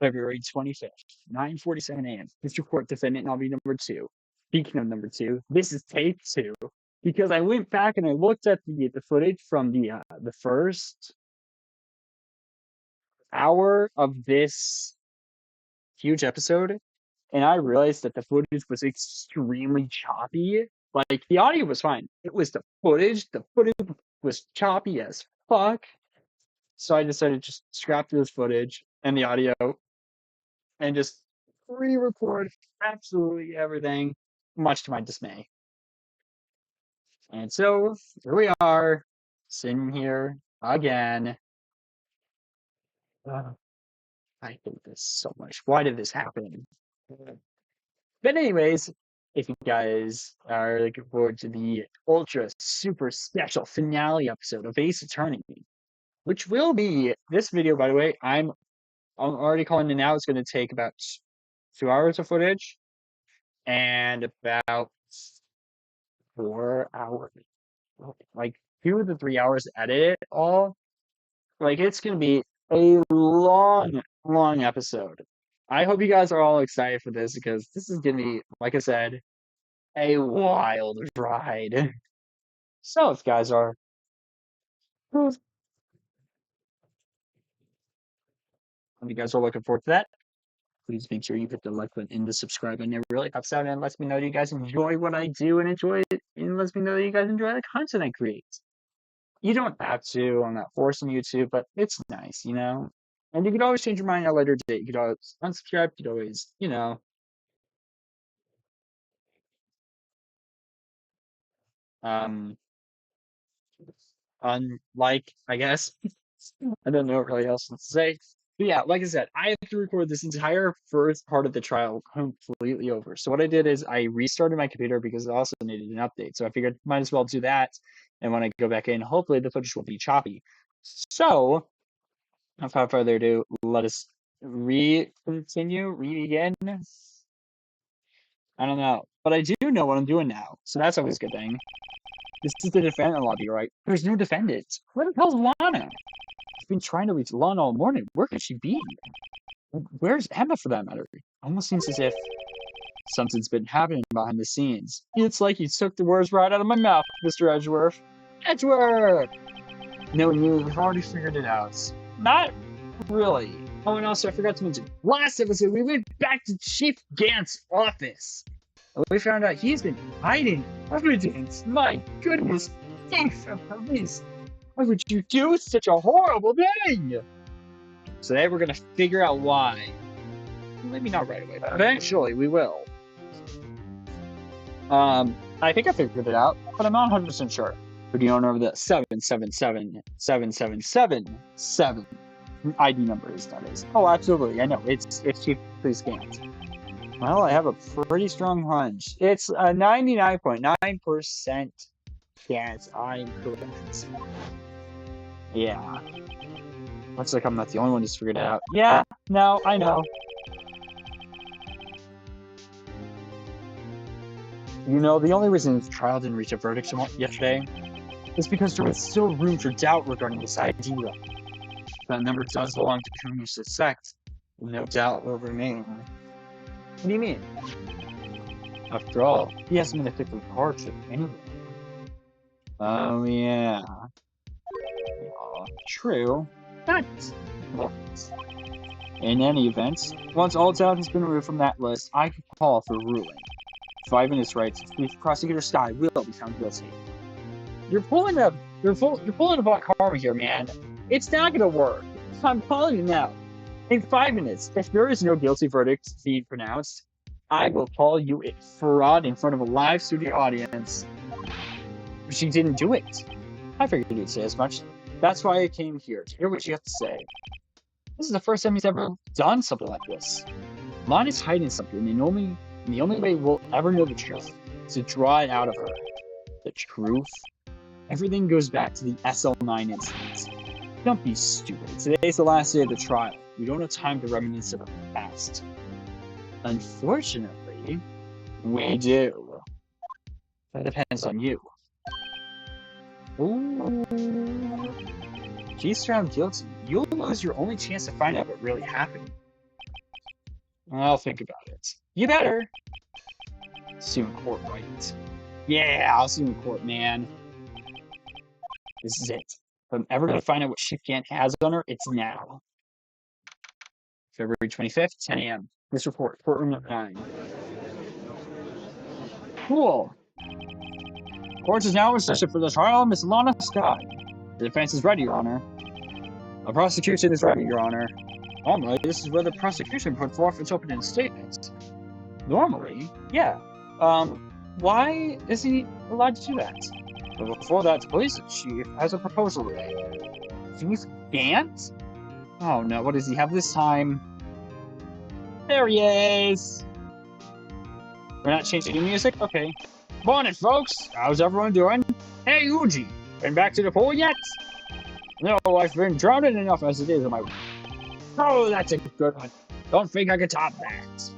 February 25th, 9:47 a.m. District Court Defendant Lobby number 2. Speaking of number 2, this is tape 2 because I went back and I looked at the footage from the first hour of this huge episode, and I realized that the footage was extremely choppy. Like, the audio was fine. It was the footage. The footage was choppy as fuck. So I decided to just scrap this footage and the audio and just re-record absolutely everything, much to my dismay. And so here we are, sitting here again. I hate this so much. Why did this happen? But anyways, if you guys are looking forward to the ultra super special finale episode of Ace Attorney, which will be this video, by the way, I'm already calling it now. It's going to take about 2 hours of footage and about 4 hours, like 2 to 3 hours to edit it all. Like, it's going to be a long episode. I hope you guys are all excited for this because this is going to be, like I said, a wild ride. So if you guys are, if you guys are looking forward to that, please make sure you hit the like button and the subscribe button. It really helps out and lets me know that you guys enjoy what I do and enjoy it, and lets me know that you guys enjoy the content I create. You don't have to, I'm not forcing you to, but it's nice, you know? And you can always change your mind at a later date. You could always unsubscribe, you could always, you know. Um, unlike, I guess. I don't know what really else to say. But yeah, like I said, I have to record this entire first part of the trial completely over. So what I did is I restarted my computer because it also needed an update. So I figured might as well do that. And when I go back in, hopefully the footage won't be choppy. So without further ado, let us re-begin. I don't know. But I do know what I'm doing now. So that's always a good thing. This is the defendant lobby, right? There's no defendant. Where the hell's Lana? I've been trying to reach Lana all morning. Where could she be? Where's Emma, for that matter? Almost seems as if something's been happening behind the scenes. It's like you took the words right out of my mouth, Mr. Edgeworth. Edgeworth! No, you've already figured it out. Not really. Oh, and also, I forgot to mention, last episode, we went back to Chief Gant's office. We found out he's been hiding evidence. My goodness. Thanks for police. Why would you do such a horrible thing? So today we're going to figure out why. Maybe not right away, but eventually we will. I think I figured it out, but I'm not 100% sure. Who the owner of the 7777777 ID number is, that is. Oh, absolutely. I know. It's Chief Gant. Well, I have a pretty strong hunch. It's a 99.9% chance I'm correct. Yeah. Looks like I'm not the only one who's figured it out. Yeah, no, I know. You know, the only reason the trial didn't reach a verdict yesterday is because there was still room for doubt regarding this ID. That number does belong to whom you suspect. No doubt will remain. What do you mean? After all, he hasn't been officially charged with anything. Oh, yeah. True. But in any event, once all doubt has been removed from that list, I could call for ruling. 5 minutes right, Chief Prosecutor Skye will be found guilty. You're pulling a Black Karma here, man. It's not gonna work. I'm calling you now. In 5 minutes, if there is no guilty verdict being pronounced, I will call you a fraud in front of a live studio audience. She didn't do it. I figured you'd say as much. That's why I came here, to hear what you have to say. This is the first time he's ever done something like this. Lana's hiding something, and the only way we'll ever know the truth is to draw it out of her. The truth? Everything goes back to the SL9 incident. Don't be stupid. Today's the last day of the trial. We don't have time to reminisce about the past. Unfortunately, we do. That depends on you. Ooh. If he's found guilty, you'll lose your only chance to find out what really happened. I'll think about it. You better. See you in court, right? Yeah, I'll see you in court, man. This is it. If I'm ever going to find out what Chief Gant has on her, it's now. February 25th, 10 a.m. This report, courtroom number 9. Cool. Court is now in session for the trial of Miss Lana Skye. The defense is ready, Your Honor. The prosecution is ready, Your Honor. Normally, this is where the prosecution put forth its opening statement. Normally? Yeah. Why is he allowed to do that? But before that, the police chief has a proposal to make. Chief Gant? Oh no, what does he have this time? There he is! We're not changing the music? Okay. Morning, folks! How's everyone doing? Hey, Uji! Been back to the pool yet? No, I've been drowning enough as it is in my... Oh, that's a good one. Don't think I can top that.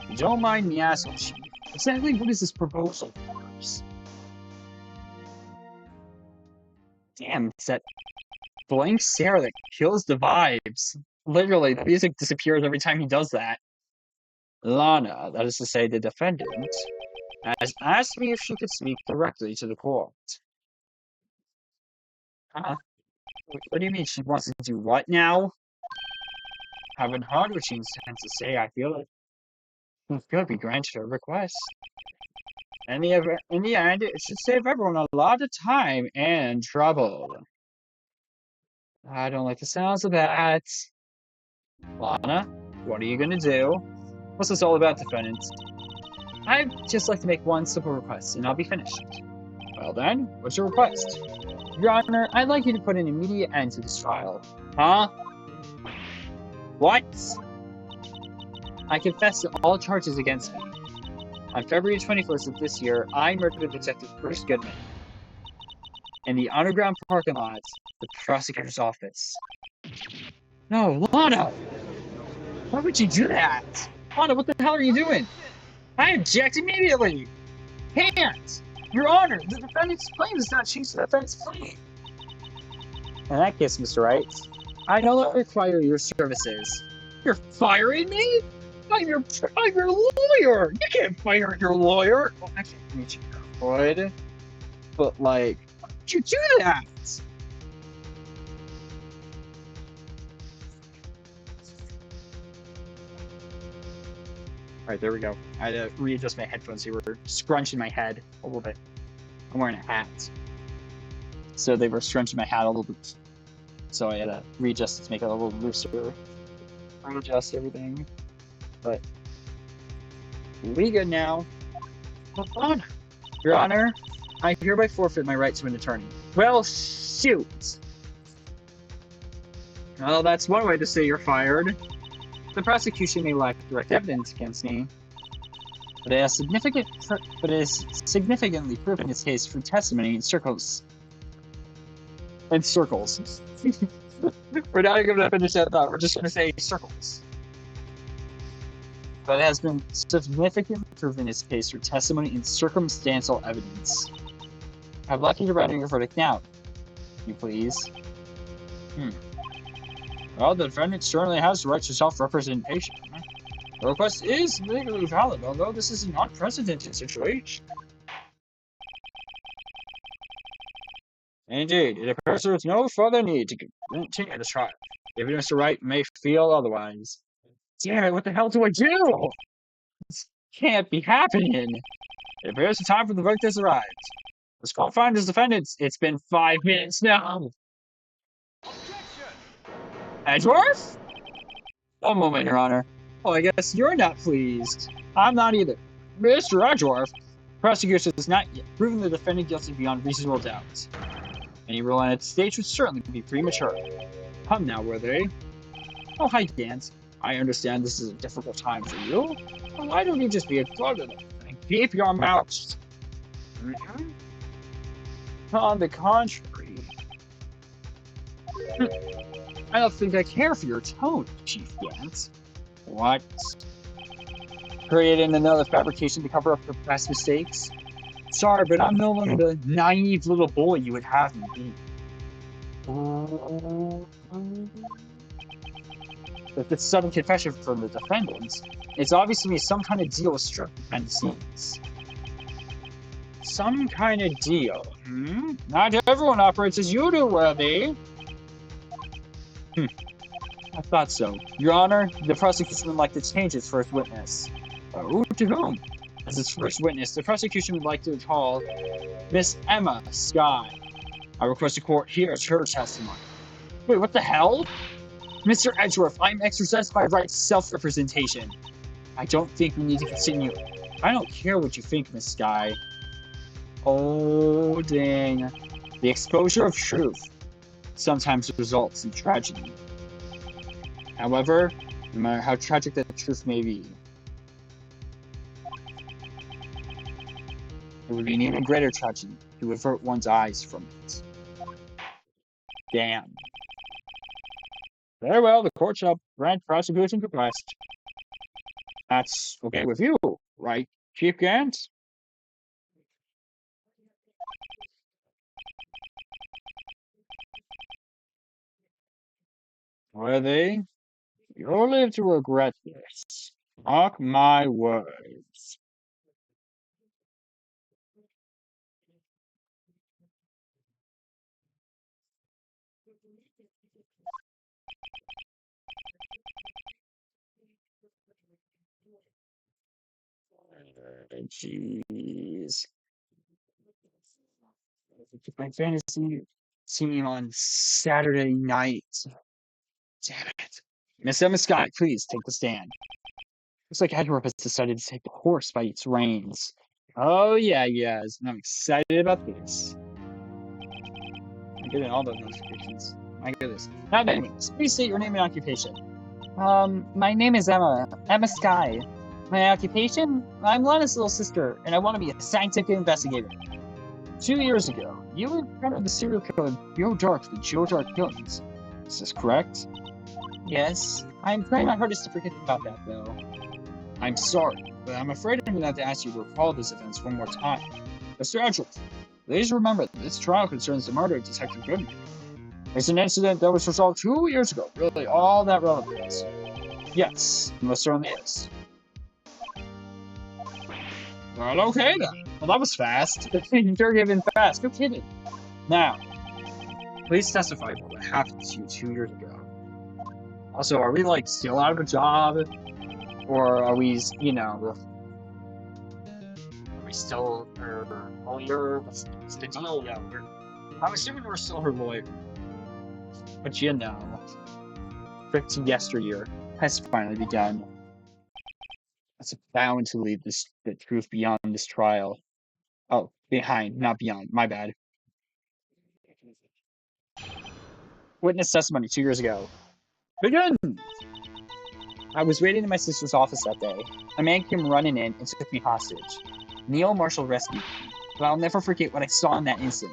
You don't mind me asking, Chief. Exactly what is this proposal for us? Damn, it's that blank stare that kills the vibes. Literally, the music disappears every time he does that. Lana, that is to say the defendant, has asked me if she could speak directly to the court. Huh? What do you mean she wants to do what now? Haven't heard what she intends to say, I feel we granted her request. In the end, it should save everyone a lot of time and trouble. I don't like the sounds of that. Lana, what are you gonna do? What's this all about, defendant? I'd just like to make one simple request, and I'll be finished. Well then, what's your request? Your Honor, I'd like you to put an immediate end to this trial. Huh? What? I confess to all charges against me. On February 21st of this year, I murdered Detective Goodman in the underground parking lot of the prosecutor's office. No, Lana! Why would you do that? Lana, what the hell are you doing? I object immediately! Can't! Your Honor, the defendant's claim does not change the defense claim. In that case, Mr. Wright, I no longer require your services. You're firing me? I'm your lawyer! You can't fire your lawyer! Well, actually, you could. But, like, why would you do that? Alright, there we go. I had to readjust my headphones. They were scrunching my head a little bit. I'm wearing a hat. So they were scrunching my hat a little bit. So I had to readjust it to make it a little looser. Readjust everything. But we good now. Hold on. Your Honor, I hereby forfeit my right to an attorney. Well, shoot. Well, that's one way to say you're fired. The prosecution may lack direct evidence against me, but it has significantly proven its case through testimony in circles. We're not going to finish that thought. We're just going to say circles. But it has been significantly proven its case through testimony and circumstantial evidence. I'd like you to render your verdict now, you please. Well, the defendant certainly has the right to self-representation. The request is legally valid, although this is an unprecedented situation. Indeed, it appears there is no further need to continue the trial. Even Mr. Wright may feel otherwise. Damn it, what the hell do I do? This can't be happening. It appears the time for the verdict has arrived. Let's go find his defendants. It's been 5 minutes now. Edgeworth? One moment, Your Honor. Oh, I guess you're not pleased. I'm not either. Mr. Edgeworth, prosecution has not yet proven the defendant guilty beyond reasonable doubt. Any rule on its stage would certainly be premature. Come now, were they? Oh, hi, Gant. I understand this is a difficult time for you. Well, why don't you just be a good enough and keep your mouth? On the contrary, I don't think I care for your tone, Chief Gant. What? Creating another fabrication to cover up your past mistakes? Sorry, but I'm no longer the naive little boy you would have me be. With this sudden confession from the defendant, it's obvious to me some kind of deal was struck behind the scenes. Some kind of deal, hmm? Not everyone operates as you do, Worthy. I thought so. Your Honor, the prosecution would like to change its first witness. Oh, to whom? As its first witness, the prosecution would like to call Miss Ema Skye. I request the court hears her testimony. Wait, what the hell? Mr. Edgeworth, I'm exercised by Wright's self-representation. I don't think we need to continue. I don't care what you think, Miss Skye. Oh, dang. The exposure of truth sometimes results in tragedy. However, no matter how tragic the truth may be, it would be an even greater tragedy to avert one's eyes from it. Damn. Very well, the court shall grant prosecution's request. That's okay with you, right, Chief Gant? Worthy, you'll live to regret this. Mark my words. Jeez. My fantasy team on Saturday night. Damn it. Miss Ema Skye, please take the stand. Looks like Edgeworth has decided to take the horse by its reins. Oh, yeah, yes. I'm excited about this. I'm getting all those notifications. My goodness. Now, anyways, please state your name and occupation. My name is Ema Skye. My occupation? I'm Lana's little sister, and I want to be a scientific investigator. 2 years ago, you encountered the serial killer Joe Dark, the Joe Dark killings. Is this correct? Yes. I'm trying my hardest to forget about that, though. I'm sorry, but I'm afraid I'm going to have to ask you to recall these events one more time. Mr. Edgeworth, please remember that this trial concerns the murder of Detective Goodman. It's an incident that was resolved 2 years ago. Really, all that relevant? Yes, most certainly is. Well, okay then. Well, that was fast. You're giving fast. No kidding. Now, please testify for what happened to you 2 years ago. Also, are we, like, still out of a job? Or are we, you know, are we still her lawyer? What's the deal? Yeah, I'm assuming we're still her lawyer. But you know, freaking yesteryear has finally begun. It's bound to lead the truth beyond this trial. Oh, behind, not beyond. My bad. Witness testimony 2 years ago. Begin! I was waiting in my sister's office that day. A man came running in and took me hostage. Neil Marshall rescued me, but I'll never forget what I saw in that instant.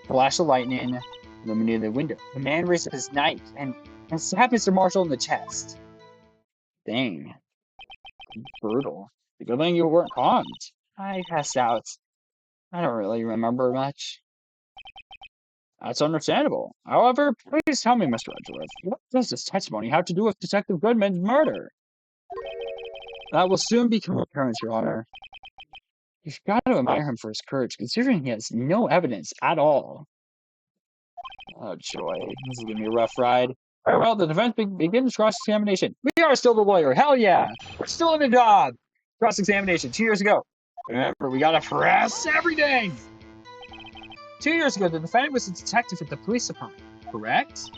A flash of lightning illuminated the window. The man raised up his knife and stabbed Mr. Marshall in the chest. Dang. Brutal. The good thing you weren't harmed. I passed out. I don't really remember much. That's understandable. However, please tell me, Mr. Edgeworth, what does this testimony have to do with Detective Goodman's murder? That will soon become apparent, Your Honor. You've got to admire him for his courage, considering he has no evidence at all. Oh, joy. This is going to be a rough ride. Very well, the defense begins cross-examination. We are still the lawyer. Hell yeah. We're still in the job. Cross-examination 2 years ago. Remember, we got to press every day. 2 years ago, the defendant was a detective at the police department, correct?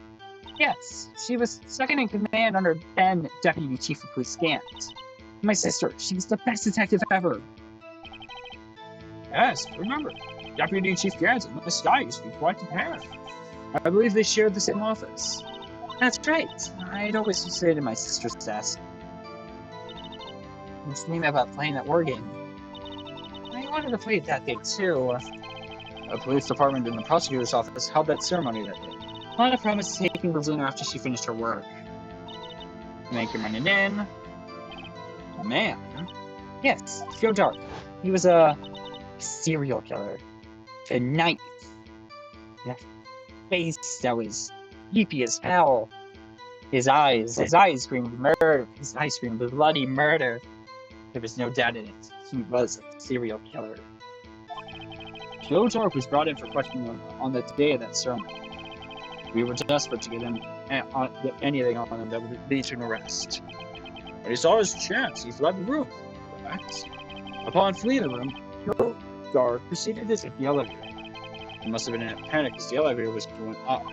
Yes, she was second in command under then Deputy Chief of Police Gant. My sister, she was the best detective ever. Yes, remember, Deputy Chief Gant and Lana Skye used to be quite the pair. I believe they shared the same office. That's right. I'd always used to sit at my sister's desk. I was thinking about playing that war game. I wanted to play it that day, too. The police department and the prosecutor's office held that ceremony that day. Lana promised taking the dinner after she finished her work. Make him running in. Man. Yes, Joe Dark. He was a serial killer. A knife. And a face that was creepy as hell. His eyes screamed murder. His eyes screamed bloody murder. There was no doubt in it. He was a serial killer. Joe Dark was brought in for questioning on the day of that ceremony. We were desperate to get anything on him that would lead to an arrest. When he saw his chance, he fled the room. Correct? Upon fleeing the room, Joe Dark proceeded to take the elevator. He must have been in a panic as the elevator was going up.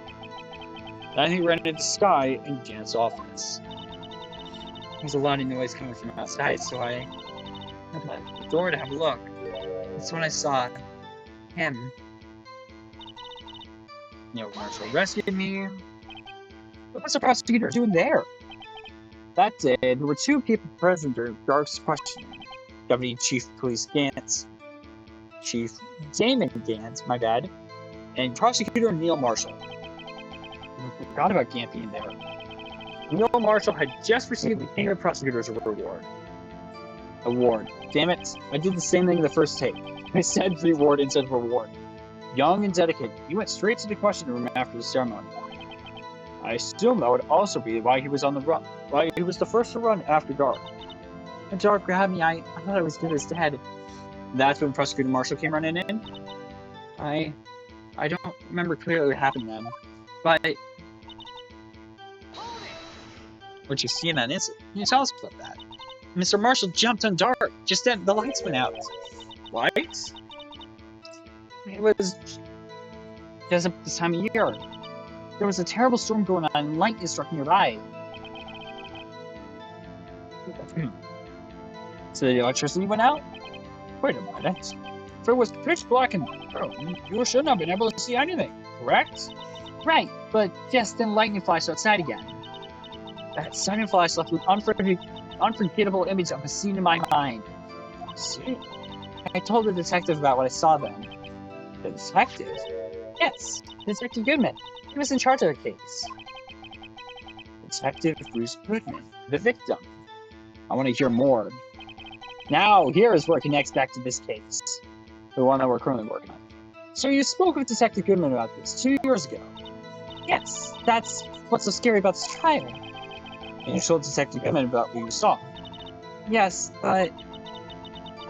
Then he ran into Skye in Gant's office. There was a lot of noise coming from outside, so I opened the door to have a look. That's when I saw him. Marshall rescued me. What was the prosecutor doing there? That day, there were two people present during Dark's questioning. Deputy Chief Police Gant, Chief Damon Gant, my bad, and Prosecutor Neil Marshall. I forgot about Gant being there. Neil Marshall had just received the King of Prosecutors Award. Damn it, I did the same thing in the first take. I said reward instead of reward. Young and dedicated, he went straight to the question room after the ceremony. I assume that would also be why he was on the run. Why he was the first to run after Dark. When Dark grabbed me, I thought I was good as dead. That's when Prosecutor Marshall came running in. I don't remember clearly what happened then, but what you see in that incident? Can you tell us about that? Mr. Marshall jumped on Dark just then the lights went out. What? It was just at this time of year. There was a terrible storm going on and lightning struck nearby. So the electricity went out? Wait a minute. If it was pitch black and you shouldn't have been able to see anything, correct? Right, but just then lightning flashed outside again. That sudden flash left an unforgettable image of a scene in my mind. See? I told the detective about what I saw then. The detective? Yes, Detective Goodman. He was in charge of the case. Detective Bruce Goodman, the victim. I want to hear more. Now, here is where it connects back to this case. The one that we're currently working on. So you spoke with Detective Goodman about this 2 years ago. Yes, that's what's so scary about this trial. And you told Detective Goodman about what you saw. Yes, but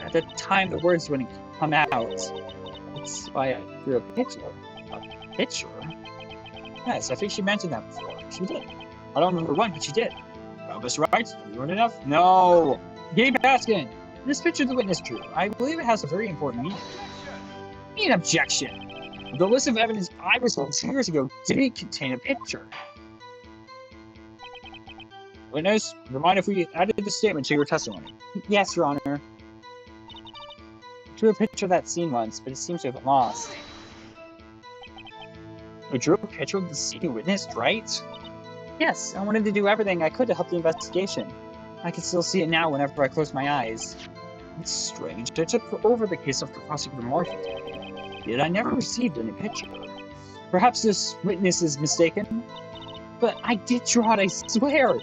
at the time the words wouldn't come out. That's why I drew a picture. A picture? Yes, I think she mentioned that before. She did. I don't remember when, but she did. Well, Mr. Wright, have you learned enough? No! Keep asking! This picture the witness drew, I believe it has a very important meaning. An objection! The list of evidence I was told 2 years ago didn't contain a picture. Witness, would you mind if we added the statement to your testimony? Yes, Your Honor. I drew a picture of that scene once, but it seems to have been lost. You drew a picture of the scene you witnessed, right? Yes, I wanted to do everything I could to help the investigation. I can still see it now whenever I close my eyes. It's strange. I took over the case after Prosecutor Marshall did, yet I never received any picture. Perhaps this witness is mistaken? But I did draw it, I swear!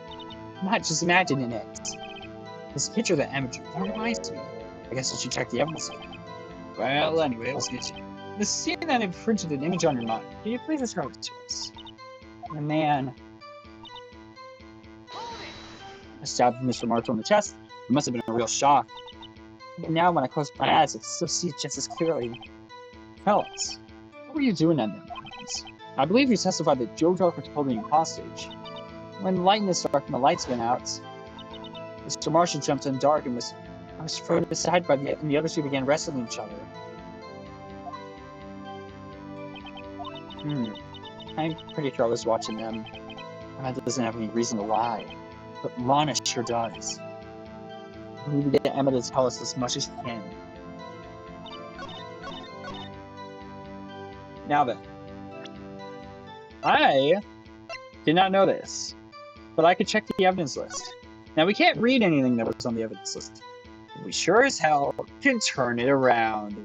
I'm not just imagining it. This picture that Ema drew, that reminds me. I guess I should check the evidence again. Well, anyway, let's get you. The scene that imprinted an image on your mind, can you please describe it to us? The man. I stabbed Mr. Marshall in the chest. It must have been a real shock. But now when I close my eyes, I can still see it just as clearly. Fellas, what were you doing at that moment? I believe you testified that Joe Dark was holding you hostage. When lightning struck and the lights went out, Mr. Marshall jumped in Dark and I was thrown aside by and the other two began wrestling each other. I'm pretty sure I was watching them. That doesn't have any reason to lie. But Lana sure does. We need to get Ema to tell us as much as she can. Now then. I did not know this, but I could check the evidence list. Now we can't read anything that was on the evidence list. But we sure as hell can turn it around.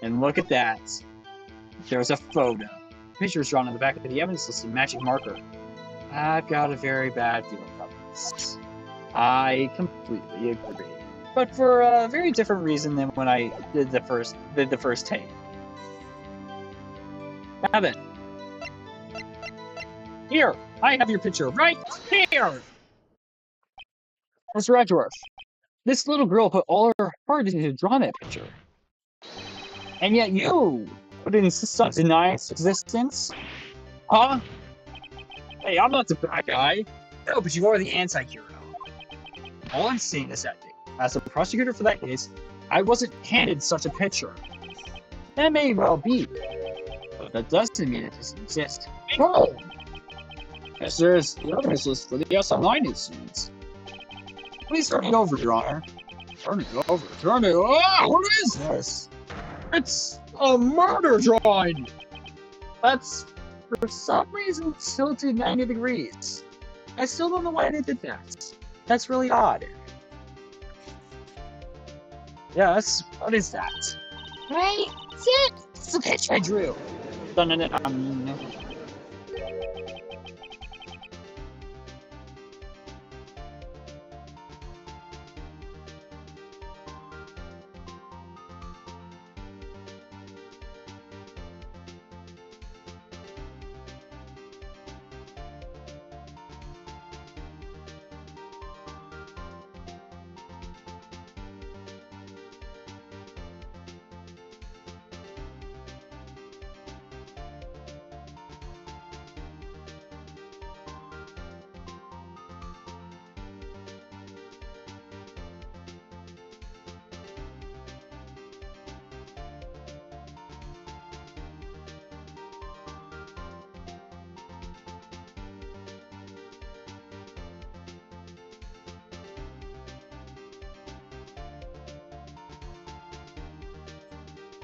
And look at that. There's a photo. Pictures drawn on the back of the evidence list in magic marker. I've got a very bad feeling about this. I completely agree. But for a very different reason than when I did the first take. Now then. Here, I have your picture right here! Mr. Edgeworth, this little girl put all her heart into drawing that picture. And yet you would insist on denying its existence? Huh? Hey, I'm not the bad guy. No, but you are the anti-hero. All I'm saying is that, as a prosecutor for that case, I wasn't handed such a picture. That may well be, but that doesn't mean it doesn't exist. No! Yes, there is the evidence list for the S-9 incidents. Please turn it over, Your Honor. Turn it over. Turn it. Ah, what is this? It's a murder drawing! That's, for some reason, tilted 90 degrees. I still don't know why they did that. That's really odd. Yes, what is that? Hey, it's the picture I drew. Dun-dun-dun-dun.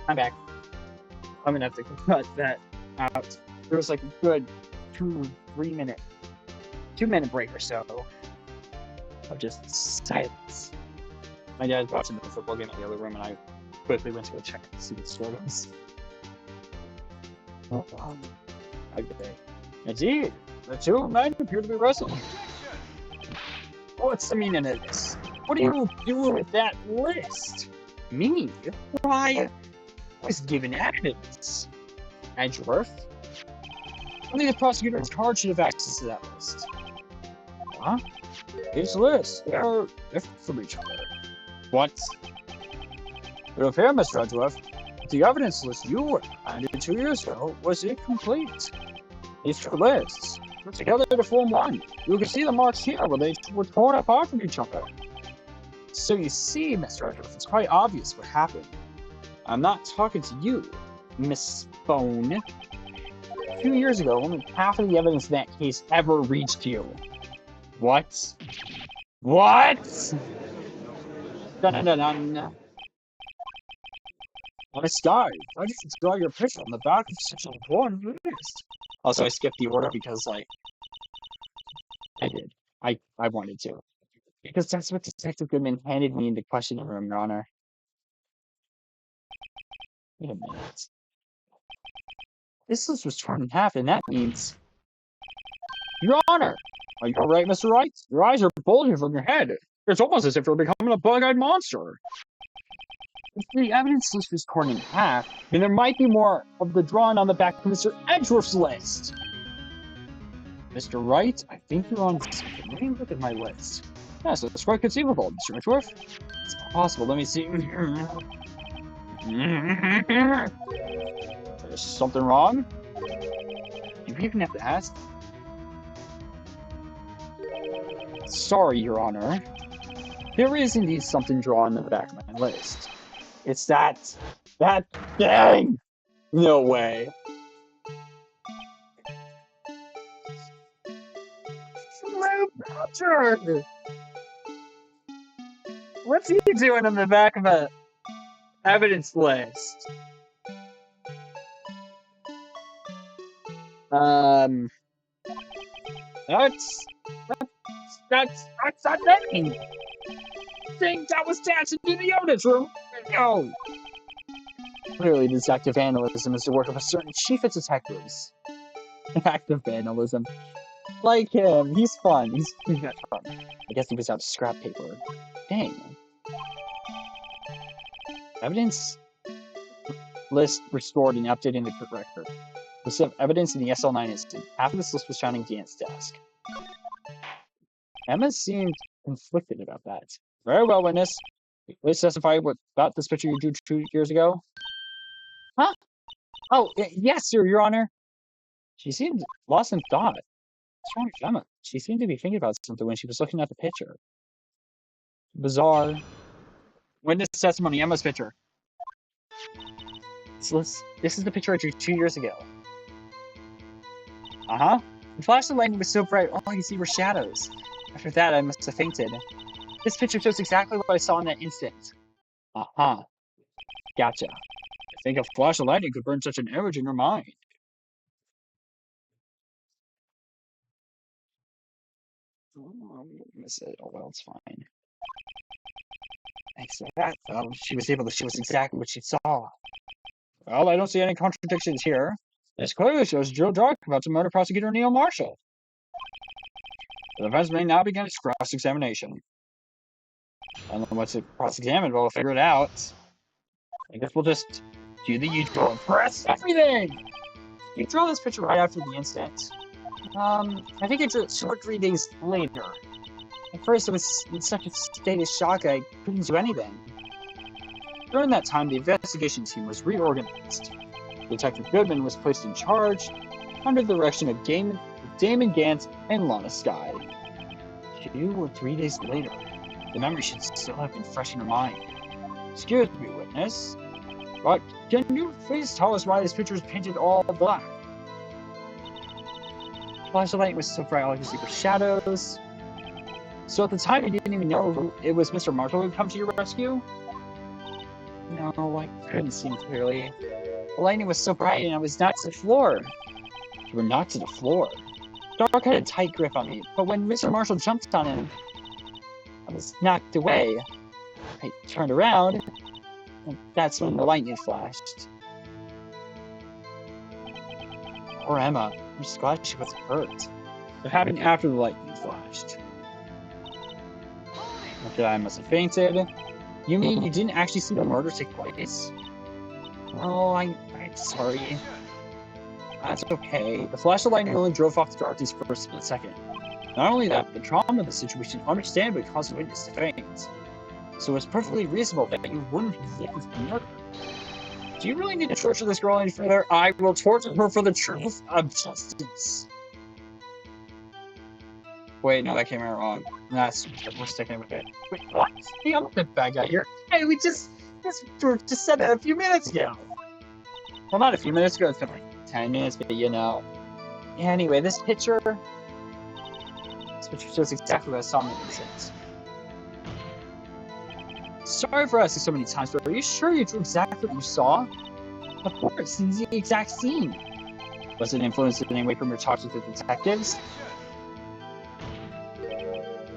I'm back. I'm gonna have to cut that out. There was like a good 2-3 minute, 2-minute break or so of just silence. My dad's watching the football game in the other room, and I quickly went to go check to see the score was. Okay. Indeed, the two men appear to be wrestling. What's the meaning of this? What are you doing with that list? Me? Why? I was given evidence. Edgeworth? Only the prosecutor in charge should have access to that list. Huh? These lists are different from each other. What? It appears, Mr. Edgeworth, the evidence list you were handed 2 years ago was incomplete. These two lists put together to form one. You can see the marks here where they were torn apart from each other. So you see, Mr. Edgeworth, it's quite obvious what happened. I'm not talking to you, Miss Phone. 2 years ago, only half of the evidence in that case ever reached you. What? What? Dun-dun-dun-dun. Lana Skye, why did you draw your picture on the back of such an important list? Also, I skipped the order because, like, I did. I wanted to. Because that's what Detective Goodman handed me in the questioning room, Your Honor. Wait a minute. This list was torn in half, and that means... Your Honor! Are you alright, Mr. Wright? Your eyes are bulging from your head. It's almost as if you're becoming a bug-eyed monster. If the evidence list was torn in half, then there might be more of the drawing on the back of Mr. Edgeworth's list. Mr. Wright, I think you're on something. Let me look at my list. Yes, that's quite conceivable, Mr. Edgeworth. It's possible. Let me see. There's something wrong? Do you even have to ask? Sorry, Your Honor. There is indeed something drawn in the back of my list. It's that thing! No way. My Patrick! What's he doing in the back of a evidence list? That's that thing! Thing that was dancing in the evidence room! No! Clearly, detective vandalism is the work of a certain chief of detectives. Active vandalism. Like him, he's fun. He's got fun. I guess he was out of scrap paper. Dang. Evidence list restored and updated in the record. List of evidence in the SL9 incident. Half of this list was found in Gant's desk. Emma seemed conflicted about that. Very well, witness. Please testify about this picture you drew 2 years ago. Huh? Oh, yes, sir, Your Honor. She seemed lost in thought. What's wrong with Emma? She seemed to be thinking about something when she was looking at the picture. Bizarre. Witness testimony, Emma's picture. This is the picture I drew 2 years ago. Uh-huh. The flash of lightning was so bright, all I could see were shadows. After that, I must have fainted. This picture shows exactly what I saw in that instant. Uh-huh. Gotcha. I think a flash of lightning could burn such an image in your mind. Oh, well, it's fine. Thanks to that, though, she was able to show us exactly what she saw. Well, I don't see any contradictions here. This clearly shows Joe Dark about to murder Prosecutor Neil Marshall. The defense may now begin its cross-examination. And then once it's cross-examined, we'll figure it out. I guess we'll just do the usual and press everything! You draw this picture right after the incident. I think I drew it short 3 days later. At first, I was in such a state of shock I couldn't do anything. During that time, the investigation team was reorganized. Detective Goodman was placed in charge, under the direction of Damon Gant and Lana Skye. 2 or 3 days later, the memory should still have been fresh in her mind. Excuse me, witness, but can you please tell us why this picture is painted all black? The flash of light was so bright all I could see were shadows. So at the time, you didn't even know it was Mr. Marshall who would come to your rescue? No, I couldn't see him clearly. The lightning was so bright and I was knocked to the floor. You were knocked to the floor? Dark had a tight grip on me, but when Mr. Marshall jumped on him, I was knocked away. I turned around, and that's when the lightning flashed. Poor Emma. I'm just glad she wasn't hurt. It happened after the lightning flashed. After I must have fainted. You mean you didn't actually see the murder take place? Oh, I'm sorry. That's okay. The flash of lightning only drove off the darkness for a split second. Not only that, the trauma of the situation understandably caused the witness to faint. So it's perfectly reasonable that you wouldn't be looking for murder. Do you really need to torture this girl any further? I will torture her for the truth of justice. Wait, no, that came out wrong. We're sticking with it. Wait, what? Hey, I'm the bad guy here. Hey, we just said that a few minutes ago. Well, not a few minutes ago. It's been like 10 minutes, but you know. Anyway, this picture shows exactly what I saw in the incident. Sorry for asking so many times, but are you sure you drew exactly what you saw? Of course, it's the exact scene. Was it influenced in any way from your talks with the detectives?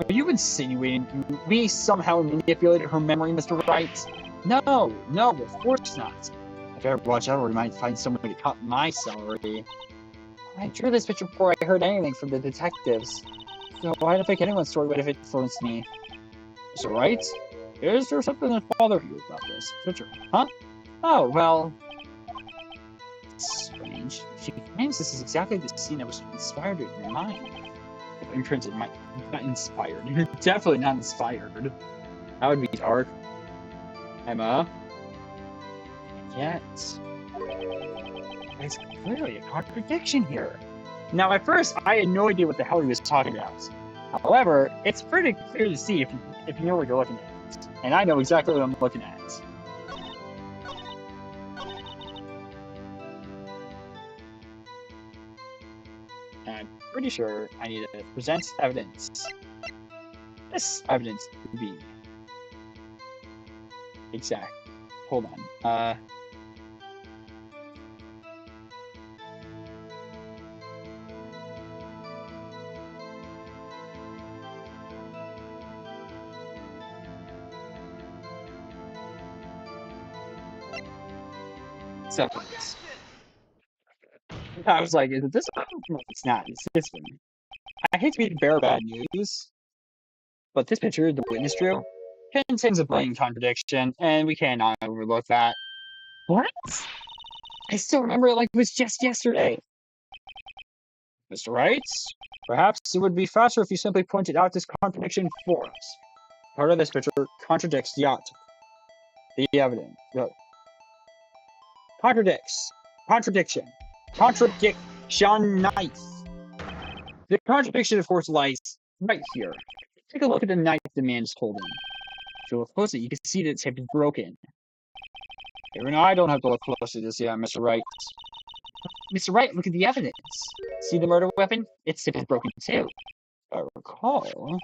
Are you insinuating we somehow manipulated her memory, Mr. Wright? No, of course not. I better watch out or we might find someone to cut my salary. I drew this picture before I heard anything from the detectives. So I don't think anyone's story would have influenced me. Mr. Wright? Is there something that bothered you about this picture? Huh? Oh, well... Strange. She claims this is exactly the scene that was inspired in your mind. Imprinted, not inspired. You're definitely not inspired. That would be dark. Emma? Yet... There's clearly a contradiction here. Now, at first, I had no idea what the hell he was talking about. However, it's pretty clear to see if you know what you're looking at. And I know exactly what I'm looking at. And I'm pretty sure I need to present evidence. This evidence would be exact. Hold on. So, I was like, is it this one? No, it's not. It's this one. I hate to be the bearer of bad news, but this picture the witness drew contains a blatant contradiction, and we cannot overlook that. What? I still remember it like it was just yesterday. Mr. Wright, perhaps it would be faster if you simply pointed out this contradiction for us. Part of this picture contradicts the evidence. Contradiction. Knife. The contradiction, of course, lies right here. Take a look at the knife the man is holding. If you look closely, you can see that its tip is broken. Even I don't have to look closely to see that, Mr. Wright. Mr. Wright, look at the evidence. See the murder weapon? Its tip is broken too. If I recall,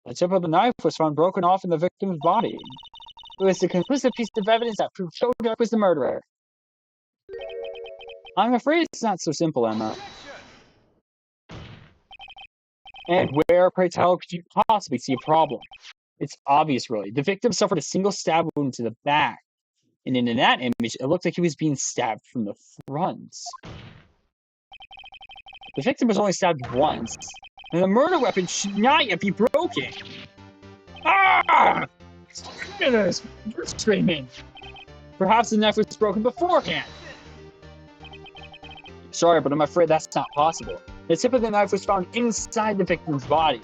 the tip of the knife was found broken off in the victim's body. It was the conclusive piece of evidence that proved Joe Dark was the murderer. I'm afraid it's not so simple, Emma. And where, pray tell, could you possibly see a problem? It's obvious, really. The victim suffered a single stab wound to the back. And in that image, it looked like he was being stabbed from the front. The victim was only stabbed once. And the murder weapon should not yet be broken. Ah! Look at this! You're screaming! Perhaps the knife was broken beforehand. Sorry, but I'm afraid that's not possible. The tip of the knife was found inside the victim's body.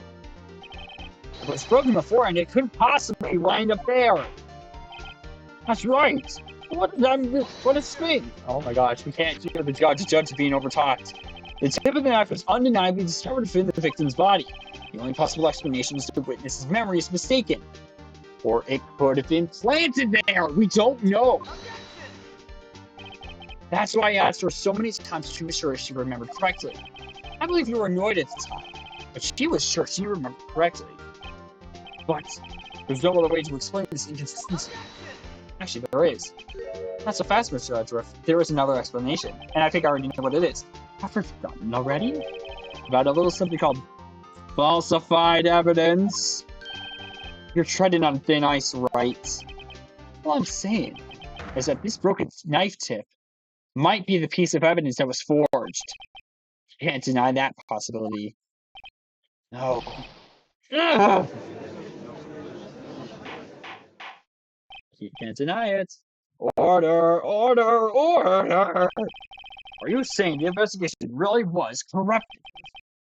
If it was broken beforehand, it couldn't possibly wind up there. That's right. What does this mean? Oh my gosh, we can't hear the judge being overtalked. The tip of the knife was undeniably discovered within the victim's body. The only possible explanation is the witness's memory is mistaken. Or it could have been planted there. We don't know. That's why I asked her so many times to be sure she remembered correctly. I believe you were annoyed at the time, but she was sure she remembered correctly. But there's no other way to explain this inconsistency. Actually, there is. Not so fast, Mr. Edgeworth. There is another explanation, and I think I already know what it is. I've forgotten already? About a little something called falsified evidence. You're treading on thin ice, right? All I'm saying is that this broken knife tip might be the piece of evidence that was forged. You can't deny that possibility. No. Ugh! You can't deny it. Order! Are you saying the investigation really was corrupted?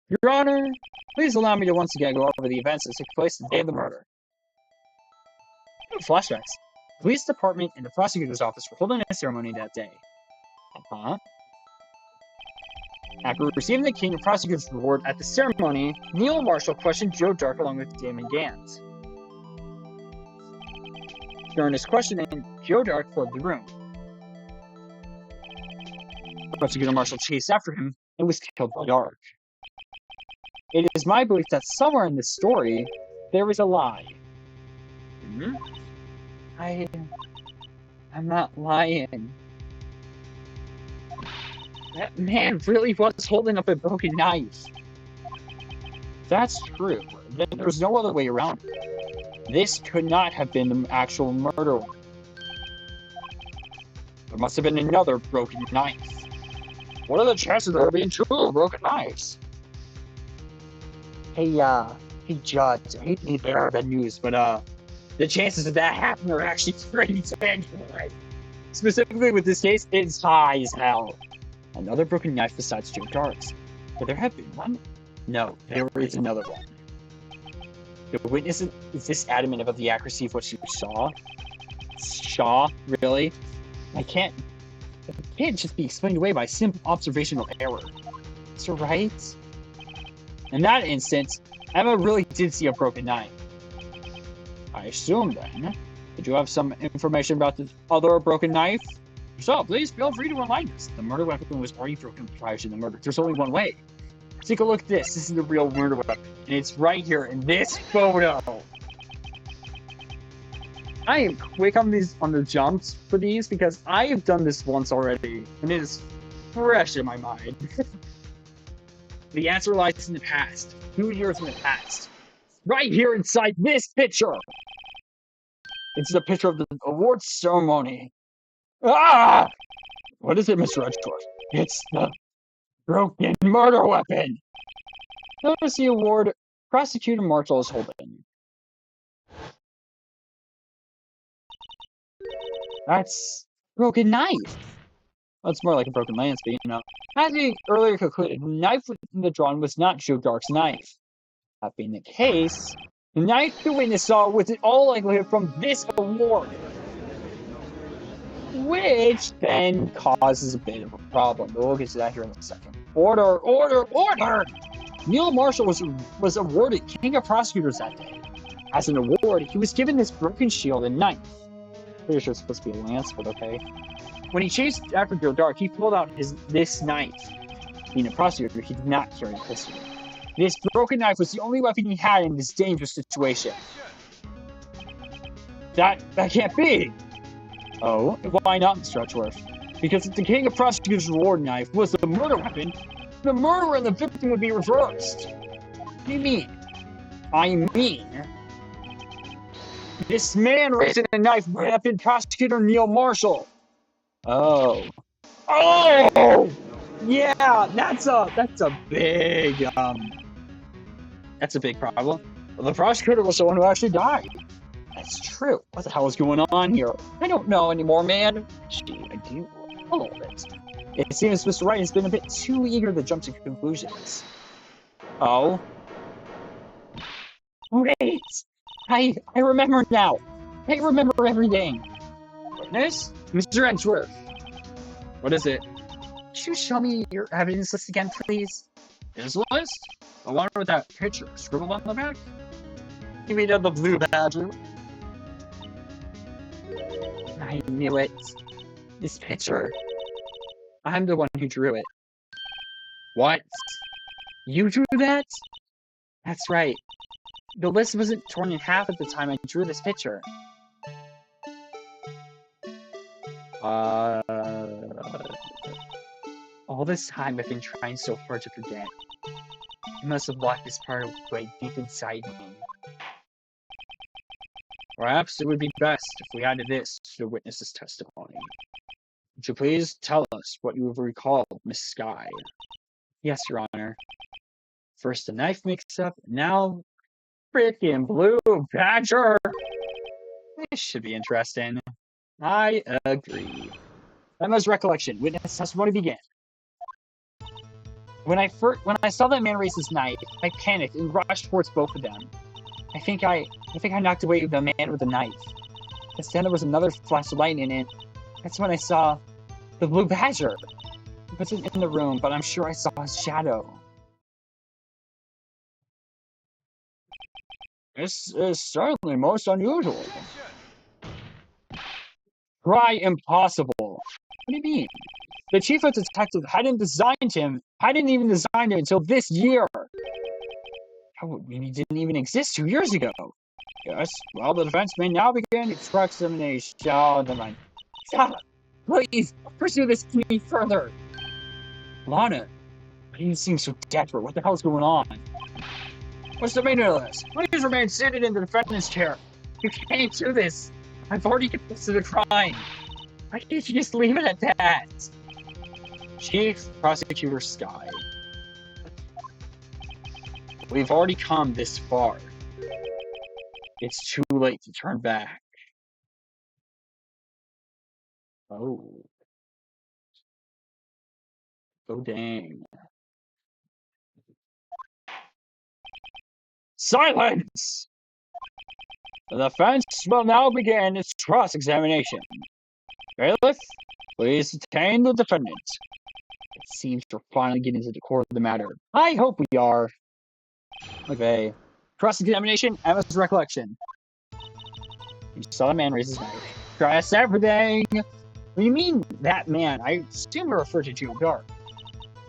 Your Honor, please allow me to once again go over the events that took place the day of the murder. Flashbacks. The police department and the prosecutor's office were holding a ceremony that day. After receiving the King of Prosecutors reward at the ceremony, Neil Marshall questioned Joe Dark along with Damon Gant. During his questioning, Joe Dark fled the room. Prosecutor Marshall chased after him and was killed by Dark. It is my belief that somewhere in this story, there is a lie. I'm not lying. That man really was holding up a broken knife. That's true. Then there's no other way around it. This could not have been the actual murder one. There must have been another broken knife. What are the chances of there being two broken knives? Hey, Judge, I hate to be the bearer of bad news, but, the chances of that happening are actually pretty big. Specifically with this case, it's high as hell. Another broken knife besides Joe Dark's. Could there have been one? No, there is another one. The witness is this adamant about the accuracy of what she saw. Shaw, really? It can't just be explained away by simple observational error. Is right? In that instance, Emma really did see a broken knife. I assume then, that you have some information about the other broken knife? So, please feel free to enlighten us. The murder weapon was already broken prior to the murder. There's only one way. Take a look at this. This is the real murder weapon. And it's right here in this photo. I am quick on the jumps for these because I have done this once already. And it is fresh in my mind. The answer lies in the past. 2 years in the past. Right here inside this picture. It's the picture of the awards ceremony. Ah! What is it, Mr. Edgeworth? It's the broken murder weapon. Notice the award Prosecutor Marshall is holding. That's broken knife. It's more like a broken lance, but you know. As we earlier concluded, the knife in the drawing was not Joe Dark's knife. That being the case, the knife the witness saw was in all likelihood from this award. Which then causes a bit of a problem. But we'll get to that here in a second. Order, order, order! Neil Marshall was awarded King of Prosecutors that day. As an award, he was given this broken shield and knife. Pretty sure it's supposed to be a lance, but okay. When he chased after Joe Dark, he pulled out this knife. Being a prosecutor, he did not carry a pistol. This broken knife was the only weapon he had in this dangerous situation. That can't be! Oh, why not, Mr. Edgeworth? Because if the King of Prosecutors' reward knife was the murder weapon, the murderer and the victim would be reversed. What do you mean? I mean, this man raising a knife might have been Prosecutor Neil Marshall. Oh. Oh! Yeah, that's a big problem. Well, the prosecutor was the one who actually died. That's true. What the hell is going on here? I don't know anymore, man. Gee, I do a little bit. It seems Mr. Wright has been a bit too eager to jump to conclusions. Oh. Wait! I remember now. I remember everything. Witness? Mr. Edgeworth. What is it? Could you show me your evidence list again, please? This list? The one with that picture scribbled on the back? You mean the blue badger? I knew it. This picture. I'm the one who drew it. What? You drew that? That's right. The list wasn't torn in half at the time I drew this picture. All this time I've been trying so hard to forget. I must have locked this part away deep inside me. Perhaps it would be best if we added this to the witness's testimony. Would you please tell us what you have recalled, Miss Skye? Yes, Your Honor. First a knife mix-up, now freaking blue badger! This should be interesting. I agree. Emma's recollection. Witness testimony begin. When I saw that man raise his knife, I panicked and rushed towards both of them. I think I knocked away the man with the knife. But then there was another flash of lightning, and that's when I saw the blue badger. He wasn't in the room, but I'm sure I saw his shadow. This is certainly most unusual. Try impossible. What do you mean? The chief of detectives hadn't even designed him until this year. He didn't even exist 2 years ago. Yes, well, the defense may now begin its examination. Oh, never mind. Stop! Please, pursue this any further. Lana, why do you seem so desperate? What the hell is going on? What's the meaning of this? Please remain seated in the defendant's chair. You can't do this. I've already confessed to the crime. Why can't you just leave it at that? Chief Prosecutor Skye. We've already come this far. It's too late to turn back. Oh. Oh, dang. Silence! The defense will now begin its cross-examination. Bailiff, please detain the defendant. It seems we're finally getting to the core of the matter. I hope we are. Okay. Cross-examination, Emma's recollection. You saw a man raise his knife. Trust everything! What do you mean, that man? I assume you refer to Joe Dark.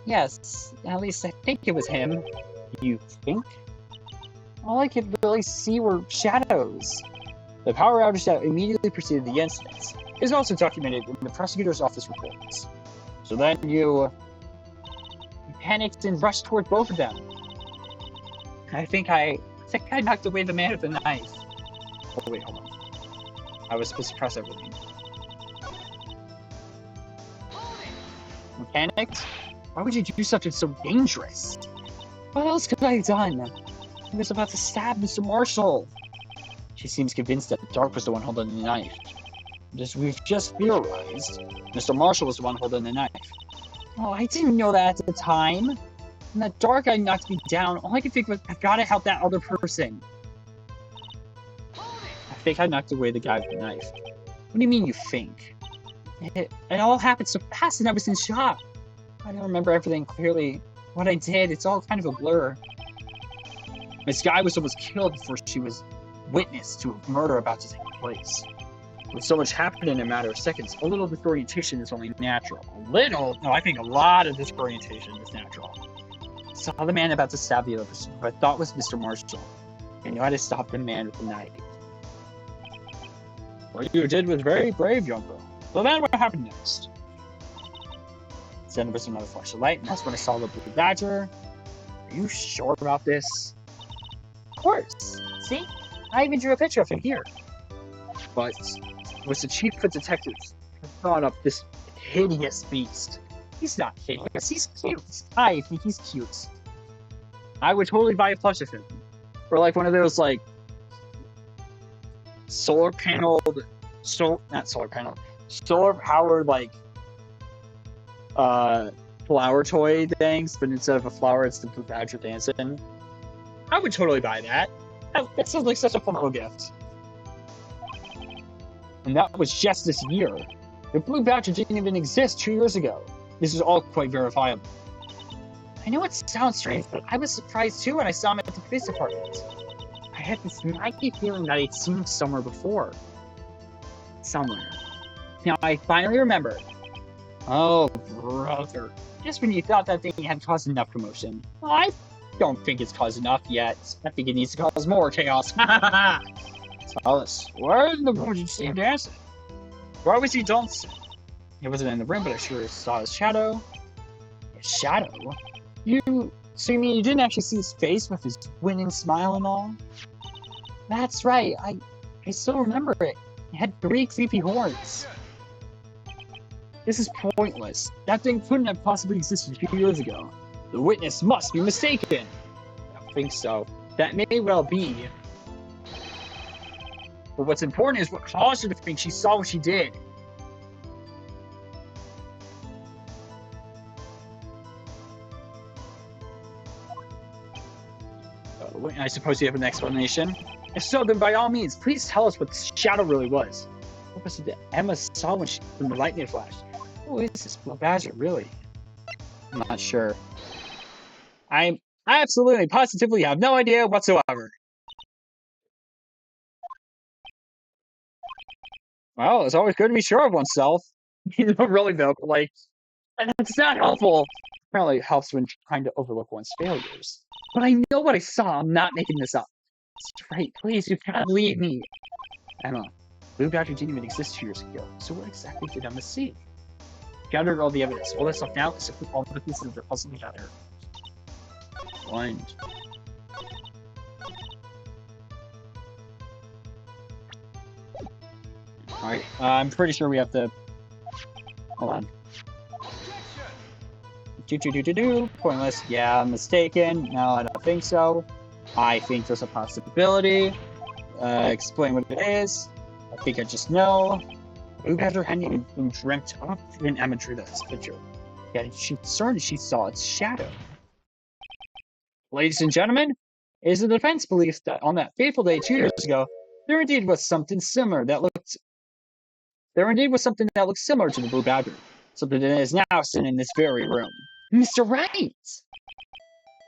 Yes, at least I think it was him. You think? All I could really see were shadows. The power outage that immediately preceded the incident is also documented in the prosecutor's office reports. So then you panicked and rushed toward both of them. I think I knocked away the man with the knife. Oh wait, hold on. I was supposed to press everything. You panicked? Why would you do something so dangerous? What else could I have done? I was about to stab Mr. Marshall. She seems convinced that Dark was the one holding the knife. We've just theorized Mr. Marshall was the one holding the knife. Oh, I didn't know that at the time. In that dark, I knocked me down. All I could think was, I've got to help that other person. I think I knocked away the guy with the knife. What do you mean you think? It all happened so fast and I was in shock. I don't remember everything clearly. What I did, it's all kind of a blur. Miss Skye was almost killed before she was witness to a murder about to take place. With so much happening in a matter of seconds, a little disorientation is only natural. A little? No, I think a lot of disorientation is natural. I saw the man about to stab the other person, who I thought was Mr. Marshall. I knew how to stop the man with the knife. What you did was very brave, young girl. So then what happened next? Then there was another flash of light, and that's when I saw the blue badger. Are you sure about this? Of course. See? I even drew a picture of him here. But it was the chief of detectives who thought up this hideous beast. He's not hideous, he's cute. I think he's cute. I would totally buy a plush of him. Or like one of those like solar powered like flower toy things, but instead of a flower it's the blue badger dancing. I would totally buy that. That sounds like such a fun little gift. And that was just this year. The blue badger didn't even exist 2 years ago. This is all quite verifiable. I know it sounds strange, but I was surprised too when I saw him at the police department. I had this nightly feeling that I'd seen him somewhere before. Somewhere. Now I finally remember. Oh, brother. Just when you thought that thing had caused enough commotion. Well, I don't think it's caused enough yet. I think it needs to cause more chaos. Alice, where in the room did you see him dancing? Why was he dancing? He wasn't in the room, but I sure saw his shadow. His shadow? So you mean you didn't actually see his face with his winning smile and all? That's right, I still remember it. He had 3 creepy horns. This is pointless. That thing couldn't have possibly existed 2 years ago. The witness must be mistaken. I don't think so. That may well be. But what's important is what caused her to think she saw what she did. I suppose you have an explanation? If so, then by all means, please tell us what the shadow really was. What was it that Ema saw when the lightning flashed? Who is this blue badger, really? I'm not sure. I absolutely, positively have no idea whatsoever. Well, it's always good to be sure of oneself. You know, really though, like, it's not helpful. Apparently it helps when trying to overlook one's failures. But I know what I saw, I'm not making this up. That's right, please, you can't leave me. Emma, Blue Badger didn't even exist 2 years ago, so what exactly did Emma see? Gathered all the evidence. All this stuff now is to put all the pieces of the puzzle together. Blind. Alright, I'm pretty sure we have to... Hold on. Pointless. Yeah, I'm mistaken. No, I don't think so. I think there's a possibility. Explain what it is. I think I just know. Blue Badger hadn't even been dreamt up when Emma drew this picture. Yet she certain she saw its shadow. Ladies and gentlemen, it is the defense belief that on that fateful day 2 years ago, there indeed was something that looked similar to the Blue Badger. Something that is now sitting in this very room. Mr. Wright!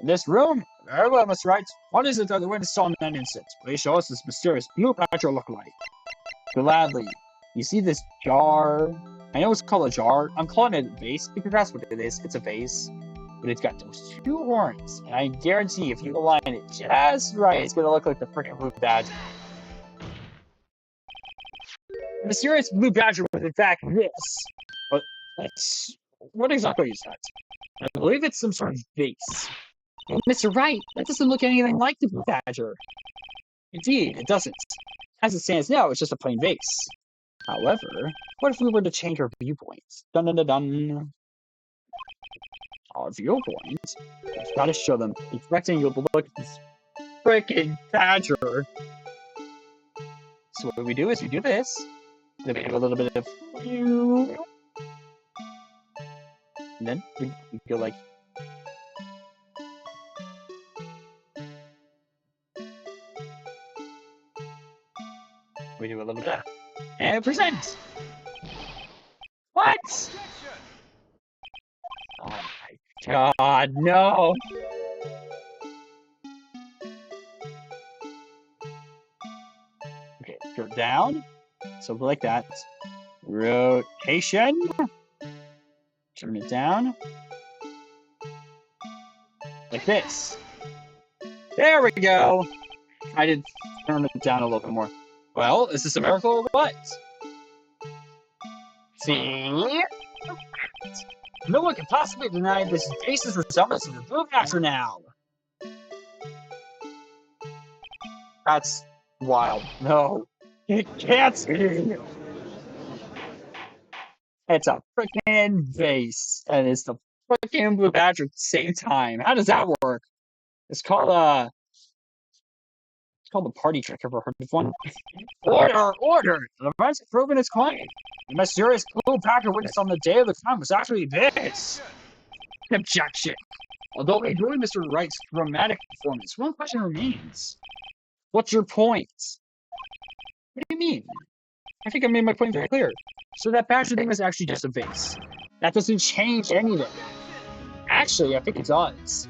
In this room? Very well, Mr. Wright. What is it that the witness saw in that instant? Please show us this mysterious Blue Badger look like. Gladly. You see this jar? I know it's called a jar. I'm calling it a vase because that's what it is. It's a vase. But it's got those 2 horns. And I guarantee if you align it just right, it's going to look like the freaking Blue Badger. The mysterious Blue Badger was in fact this. But what exactly is that? I believe it's some sort of vase. Mr. Wright, that doesn't look anything like the Blue Badger. Indeed, it doesn't. As it stands now, it's just a plain vase. However, what if we were to change our viewpoint? Dun dun dun dun. Our viewpoint? We've got to show them a rectangle look at this freaking badger. So what we do is we do this. Then we do a little bit of... And then we go like... We do a little bit. And present! What? Oh my god, no! Okay, go down. So like that. Rotation. Turn it down. Like this. There we go! I did turn it down a little bit more. Well, is this a miracle or what? See? No one can possibly deny this face's resemblance to the Puppetmaster now. That's wild. No. It can't be. It's a freaking vase. And it's the freaking Puppetmaster at the same time. How does that work? It's called the party trick. Ever heard of one? Order! The events have proven its claim. The mysterious Puppetmaster witness on the day of the crime was actually this. Objection. Although ignoring Mr. Wright's dramatic performance, one question remains. What's your point? What do you mean? I think I made my point very clear. So that badger thing was actually just a vase. That doesn't change anything. Actually, I think it does.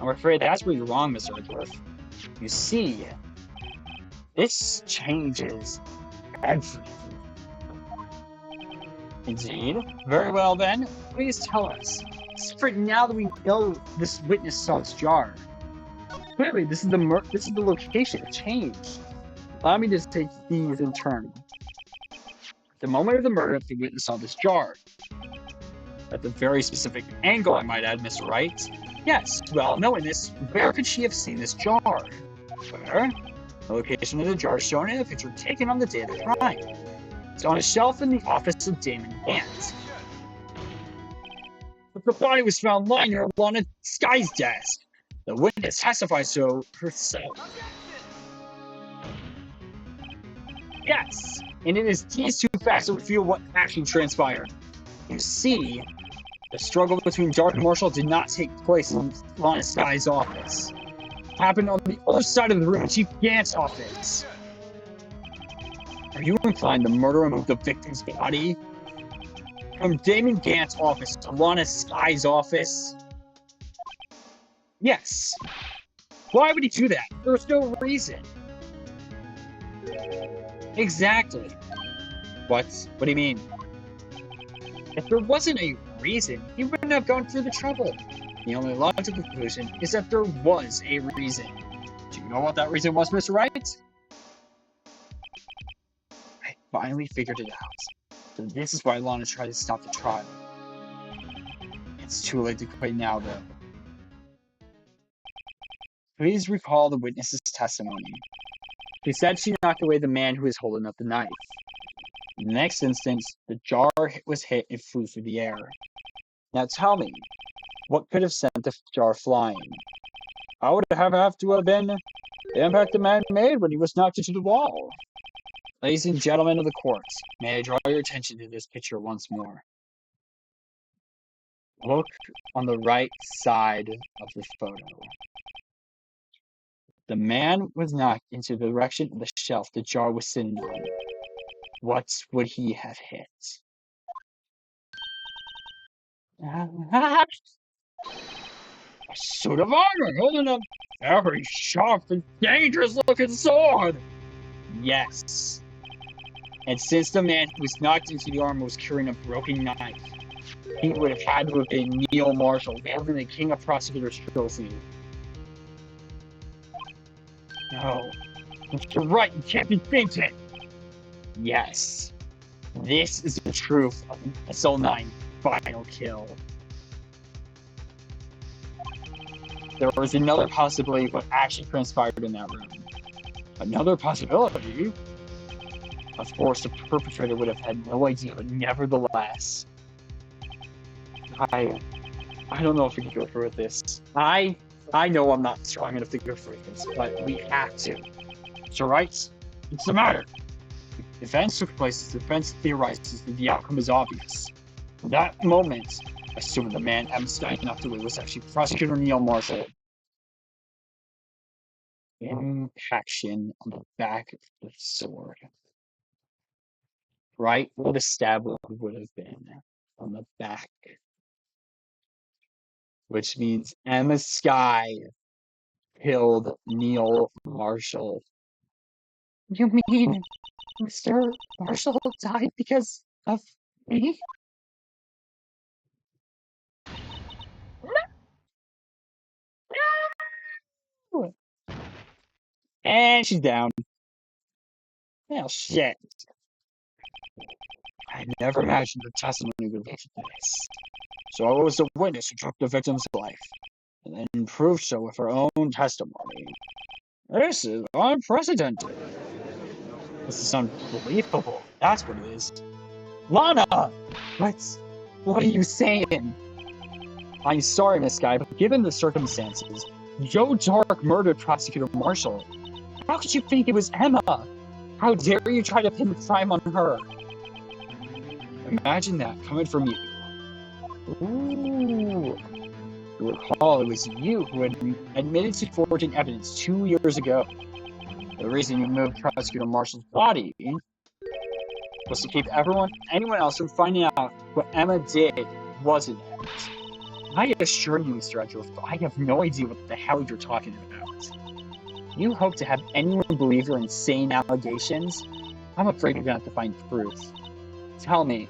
I'm afraid that's where you're wrong, Mr. Edgeworth. You see, this changes everything. Indeed. Very well then, please tell us. For now that we know this witness saw this jar. Clearly, this is the location. It changed. Allow me to take these in turn. The moment of the murder, the witness saw this jar. At the very specific angle, I might add, Mr. Wright. Yes, well, knowing this, where could she have seen this jar? Where? The location of the jar is shown in a picture taken on the day of the crime. It's on a shelf in the office of Damon Gant. But the body was found lying near Lana Skye's desk. The witness testifies so herself. Yes, and it is these two facts that reveal what actually transpired. You see, the struggle between Dark and Marshall did not take place in Lana Skye's office. It happened on the other side of the room, Chief Gant's office. Are you implying the murderer moved the victim's body from Damon Gant's office to Lana Skye's office? Yes. Why would he do that? There was no reason. Exactly. What? What do you mean? If there wasn't a reason, he wouldn't have gone through the trouble. The only logical conclusion is that there was a reason. Do you know what that reason was, Mr. Wright? I finally figured it out. So this is why Lana tried to stop the trial. It's too late to quit now, though. Please recall the witness's testimony. She said she knocked away the man who was holding up the knife. In the next instance, the jar was hit and flew through the air. Now tell me, what could have sent the jar flying? How would it have to have been the impact the man made when he was knocked into the wall? Ladies and gentlemen of the court, may I draw your attention to this picture once more? Look on the right side of the photo. The man was knocked into the direction of the shelf the jar was sitting on. What would he have hit? A suit of armor holding a very sharp and dangerous looking sword! Yes. And since the man who was knocked into the armor was carrying a broken knife, he would have had to have been Neil Marshall, wielding the King of Prosecutors trophy. No. You're right, you can't be thinking! Yes. This is the truth of the SL9 final kill. There was another possibility of what actually transpired in that room. Another possibility? Of course, the perpetrator would have had no idea, but nevertheless. I don't know if we can go through with this. I know I'm not strong enough to go through this, but we have to. So, right? What's the matter? Events took place as the defense theorizes that the outcome is obvious. In that moment, assuming the man Ema Skye knocked away was actually Prosecutor Neil Marshall. Impaction on the back of the sword. Right where the stab would have been, on the back. Which means Ema Skye killed Neil Marshall. You mean Mr. Marshall died because of me? No! And she's down. Oh, shit. I never imagined the testimony would lead to this. So I was a witness who took the victim's life, and then proved so with her own testimony. This is unprecedented. This is unbelievable. That's what it is. Lana! What are you saying? I'm sorry, Miss Skye, but given the circumstances, Joe Dark murdered Prosecutor Marshall. How could you think it was Emma? How dare you try to pin the crime on her? Imagine that coming from you. Ooh. You recall it was you who had admitted to forging evidence 2 years ago. The reason you moved Prosecutor Marshall's body was to keep anyone else from finding out what Emma did wasn't it. I assure you, Mr. Edgeworth, I have no idea what the hell you're talking about. You hope to have anyone believe your insane allegations? I'm afraid you're going to have to find proof. Tell me,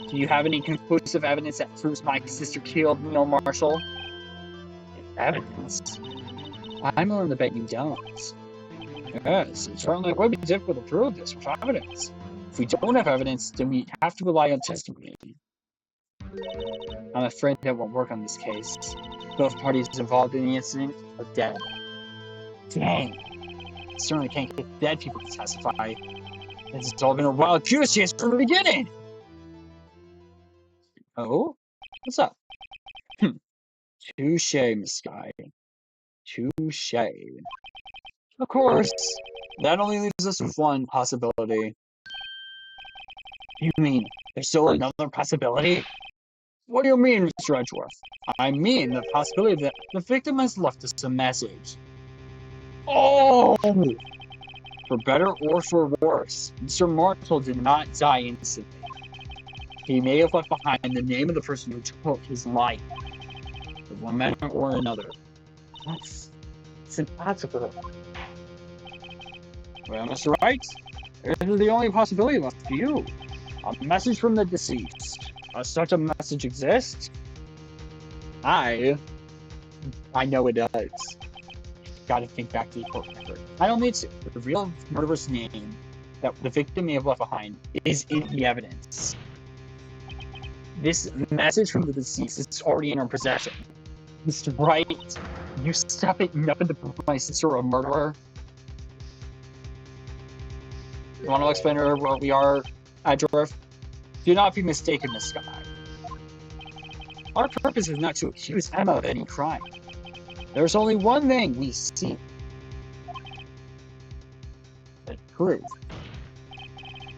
do you have any conclusive evidence that proves my sister killed Neil Marshall? Evidence? I'm willing to bet you don't. Yes, it certainly would be difficult to prove this with evidence. If we don't have evidence, then we have to rely on testimony. I'm afraid that won't work on this case. Both parties involved in the incident are dead. Dang. Certainly can't get dead people to testify. This has all been a wild goose chase from the beginning! Oh? What's up? Touche, Miss Skye. Touche. Of course. That only leaves us with one possibility. You mean there's still another possibility? What do you mean, Mr. Edgeworth? I mean the possibility that the victim has left us a message. Oh! For better or for worse, Mr. Marshall did not die instantly. He may have left behind the name of the person who took his life. For one manner or another. It's impossible. Well, Mr. Wright, this is the only possibility left for you. A message from the deceased. Does such a message exist? I know it does. Gotta think back to the court record. I don't need to. The real murderer's name that the victim may have left behind is in the evidence. This message from the deceased is already in our possession. Mr. Wright, you stop it nothing to prove my sister a murderer. You want to explain to her what we are, Edgeworth? Do not be mistaken, Miss Skye. Our purpose is not to accuse Emma of any crime. There's only one thing we seek. The truth.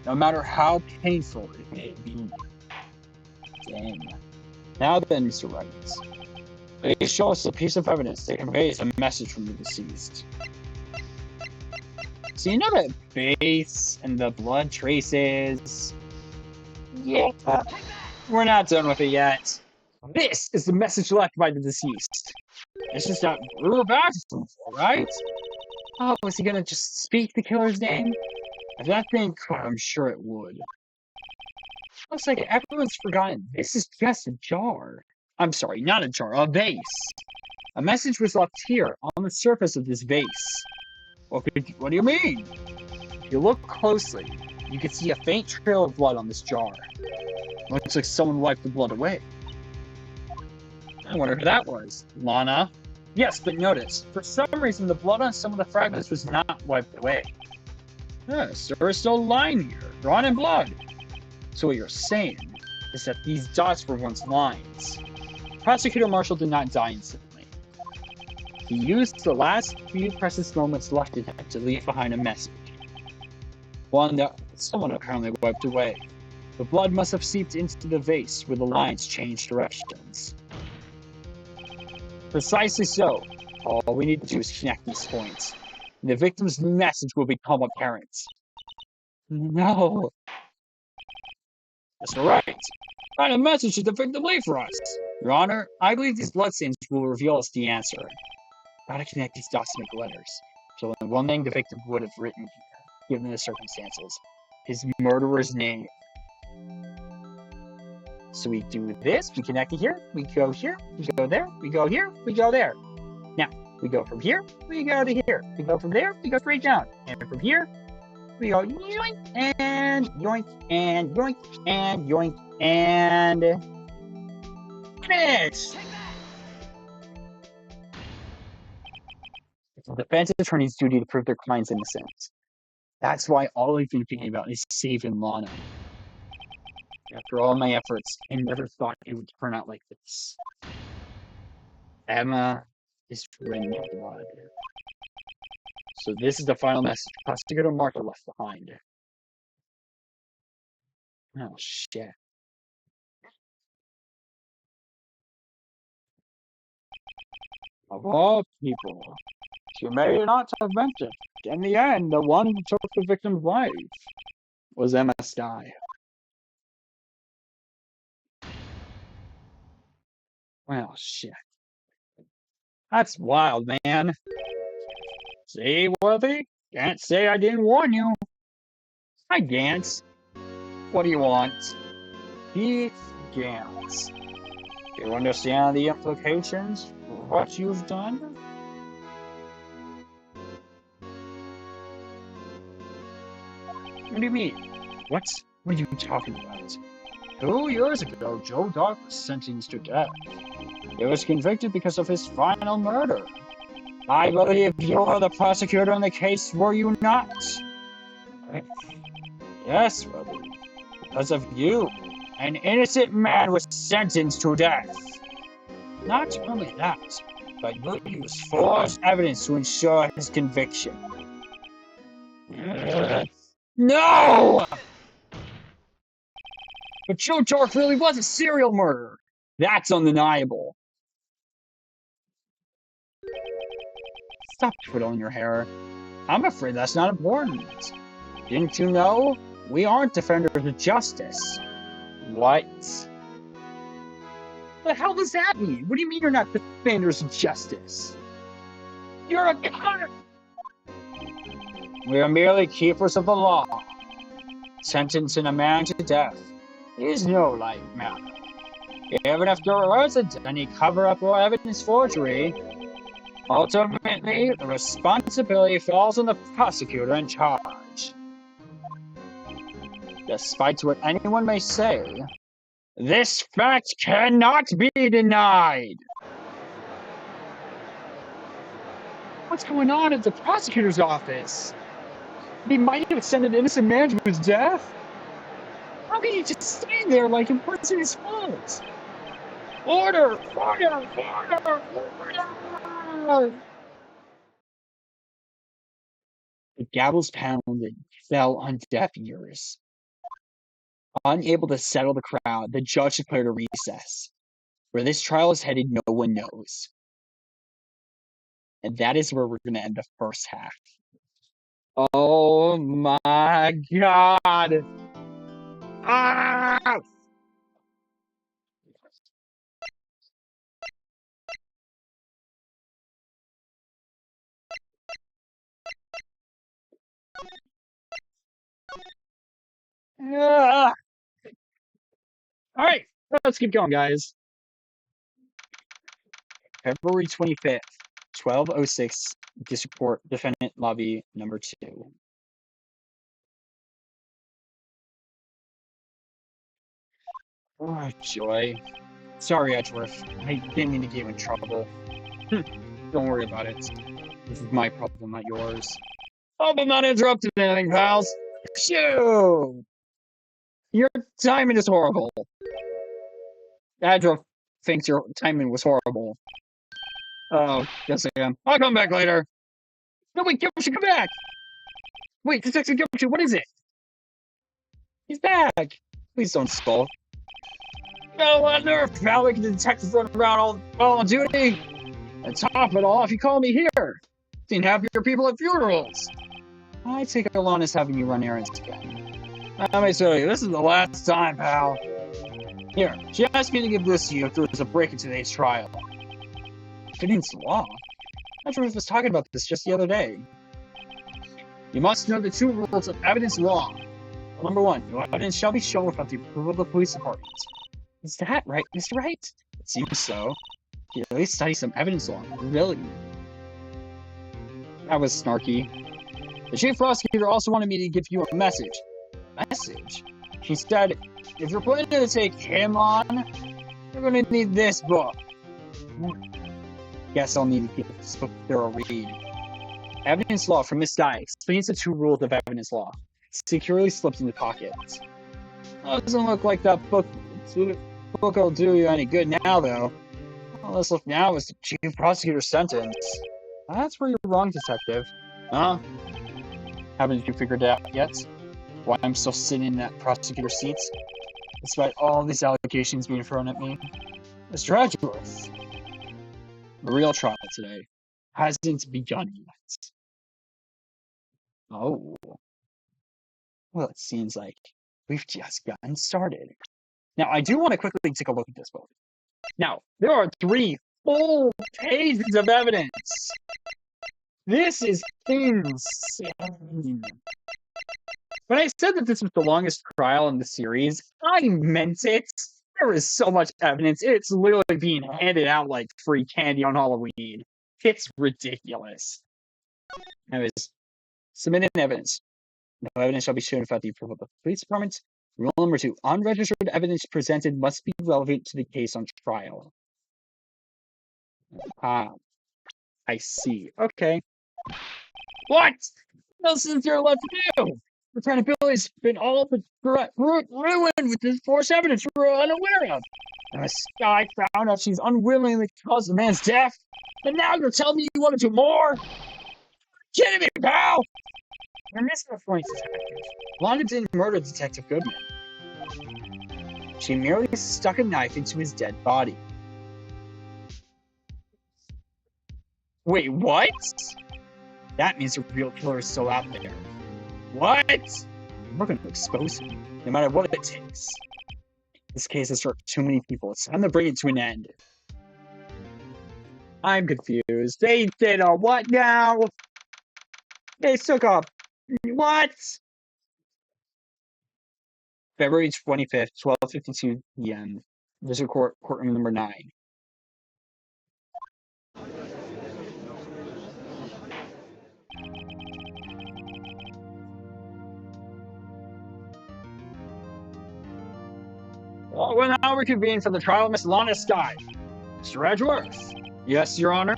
No matter how painful it may be. Dang. Now then, Mr. Wright. Please show us a piece of evidence that conveys a message from the deceased. So you know that face and the blood traces? Yeah. We're not done with it yet. This is the message left by the deceased. It's just that we were back from before, right? Oh, was he gonna just speak the killer's name? If that thing could, I'm sure it would. Looks like everyone's forgotten. This is just a jar. I'm sorry, not a jar, a vase. A message was left here, on the surface of this vase. What do you mean? If you look closely, you can see a faint trail of blood on this jar. Looks like someone wiped the blood away. I wonder who that was. Lana? Yes, but notice, for some reason the blood on some of the fragments was not wiped away. Yes, there is still a line here, drawn in blood. So what you're saying is that these dots were once lines. Prosecutor Marshall did not die instantly. He used the last few precious moments left in him to leave behind a message. One that Someone apparently wiped away. The blood must have seeped into the vase where the lines changed directions. Precisely so. All we need to do is connect these points. And the victim's message will become apparent. No. Mr. Wright, write a message to the victim leave for us. Your Honor, I believe these bloodstains will reveal us the answer. Gotta connect these dots to make letters. So only one thing the victim would have written here, given the circumstances. His murderer's name. So we do this, we connect it here, we go there, we go here, we go there. Now, we go from here, we go to here. We go from there, we go straight down. And from here, we go yoink, and yoink, and yoink, and yoink, and finish! It's the defense attorney's duty to prove their client's innocence. That's why all I've been thinking about is saving Lana. After all my efforts, I never thought it would turn out like this. Ema is red blood. So this is the final message Prosecutor Martha left behind. Oh, shit. Of all people, she may not have meant it. In the end, the one who took the victim's life was Ema Skye. Well, shit. That's wild, man. See, Worthy? Can't say I didn't warn you. Hi, Gant. What do you want? Chief Gant. Do you understand the implications of what you've done? What do you mean? What are you talking about? 2 years ago, Joe Doug was sentenced to death. He was convicted because of his final murder. I believe you were the prosecutor in the case, were you not? Yes, brother. Because of you, an innocent man was sentenced to death. Not only that, but you used false evidence to ensure his conviction. No! But Joe Dark really was a serial murderer. That's undeniable. Stop twiddling your hair. I'm afraid that's not important. Didn't you know? We aren't defenders of justice. What? The hell does that mean? What do you mean you're not defenders of justice? You're a cop! We are merely keepers of the law. Sentencing a man to death is no light matter. Even if there wasn't any cover-up or evidence forgery, ultimately the responsibility falls on the prosecutor in charge. Despite what anyone may say, this fact cannot be denied. What's going on at the prosecutor's office? He might have sent an innocent man to his death? How can you just stand there like it wasn't his fault? Order! Order! Order! Order! The gavels pounded fell on deaf ears. Unable to settle the crowd, the judge declared a recess. Where this trial is headed, no one knows. And that is where we're going to end the first half. Oh my god! Ah! Ah! All right, let's keep going, guys. February 25th, 12:06, District Court, Defendant Lobby number 2. Oh, joy. Sorry, Edgeworth. I didn't mean to get you in trouble. Don't worry about it. This is my problem, not yours. Hope I'm not interrupting anything, pals. Shoo! Your timing is horrible. Edgeworth thinks your timing was horrible. Oh, yes I am. I'll come back later. No, wait, Gilbert, come back! Wait, Detective Gilbert, what is it? He's back! Please don't stall. No, what nerve, pal, making the detectives run around all on duty! And top it all, if you call me here! Seen happier people at funerals! I take a long as having you run errands again. Let me tell you, this is the last time, pal. Here, she asked me to give this to you if there was a break in today's trial. Evidence law? Edgeworth was talking about this just the other day. You must know the 2 rules of evidence law. Number 1, no evidence shall be shown without the approval of the police department. Is that right, Mr. Wright? It seems so. You really study some evidence law, really? That was snarky. The Chief Prosecutor also wanted me to give you a message. Message? She said, if you're planning to take him on, you're going to need this book. Guess I'll need to give this book a thorough read. Evidence law from Miss Skye explains the 2 rules of evidence law. Securely slipped in the pocket. Doesn't look like that book will do you any good now, though. All let's look now is the Chief Prosecutor's sentence. That's where you're wrong, Detective. Huh? Haven't you figured it out yet? Why I'm still sitting in that prosecutor seat? Despite all these allegations being thrown at me? Mr. Edgeworth. The real trial today hasn't begun yet. Oh. Well, it seems like we've just gotten started. Now, I do want to quickly take a look at this book. Now, there are 3 full pages of evidence. This is insane. When I said that this was the longest trial in the series, I meant it. There is so much evidence. It's literally being handed out like free candy on Halloween. It's ridiculous. Anyways, submitted evidence. No evidence shall be shown without the approval of the police department. Rule number 2. Unregistered evidence presented must be relevant to the case on trial. Ah, I see. Okay. What? What else is there left to do? Returnability's been all but ruined with this forced evidence we're unaware of. Ema Skye found out she's unwillingly caused the man's death. And now you're telling me you want to do more? Kidding me, pal! You're missing the point, Detective. Lana didn't murder Detective Goodman. She merely stuck a knife into his dead body. Wait, what? That means the real killer is still out there. What? We're going to expose him, no matter what it takes. This case has hurt too many people. It's time to bring it to an end. I'm confused. They did a what now? They took a what? February 25th, 12:52 p.m. District Court, courtroom number 9. Well, we're now reconvened for the trial of Miss Lana Skye. Mr. Edgeworth. Yes, Your Honor.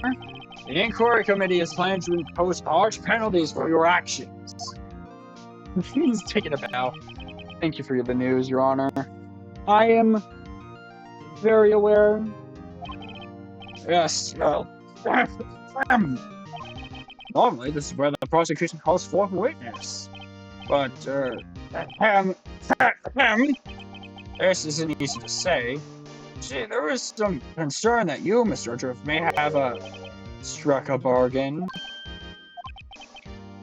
The inquiry committee is planning to impose harsh penalties for your actions. He's taking a bow. Thank you for the news, Your Honor. I am very aware. Yes, well, normally this is where the prosecution calls for a witness. But, this isn't easy to say. See, there is some concern that you, Mr. Edgeworth, may have struck a bargain.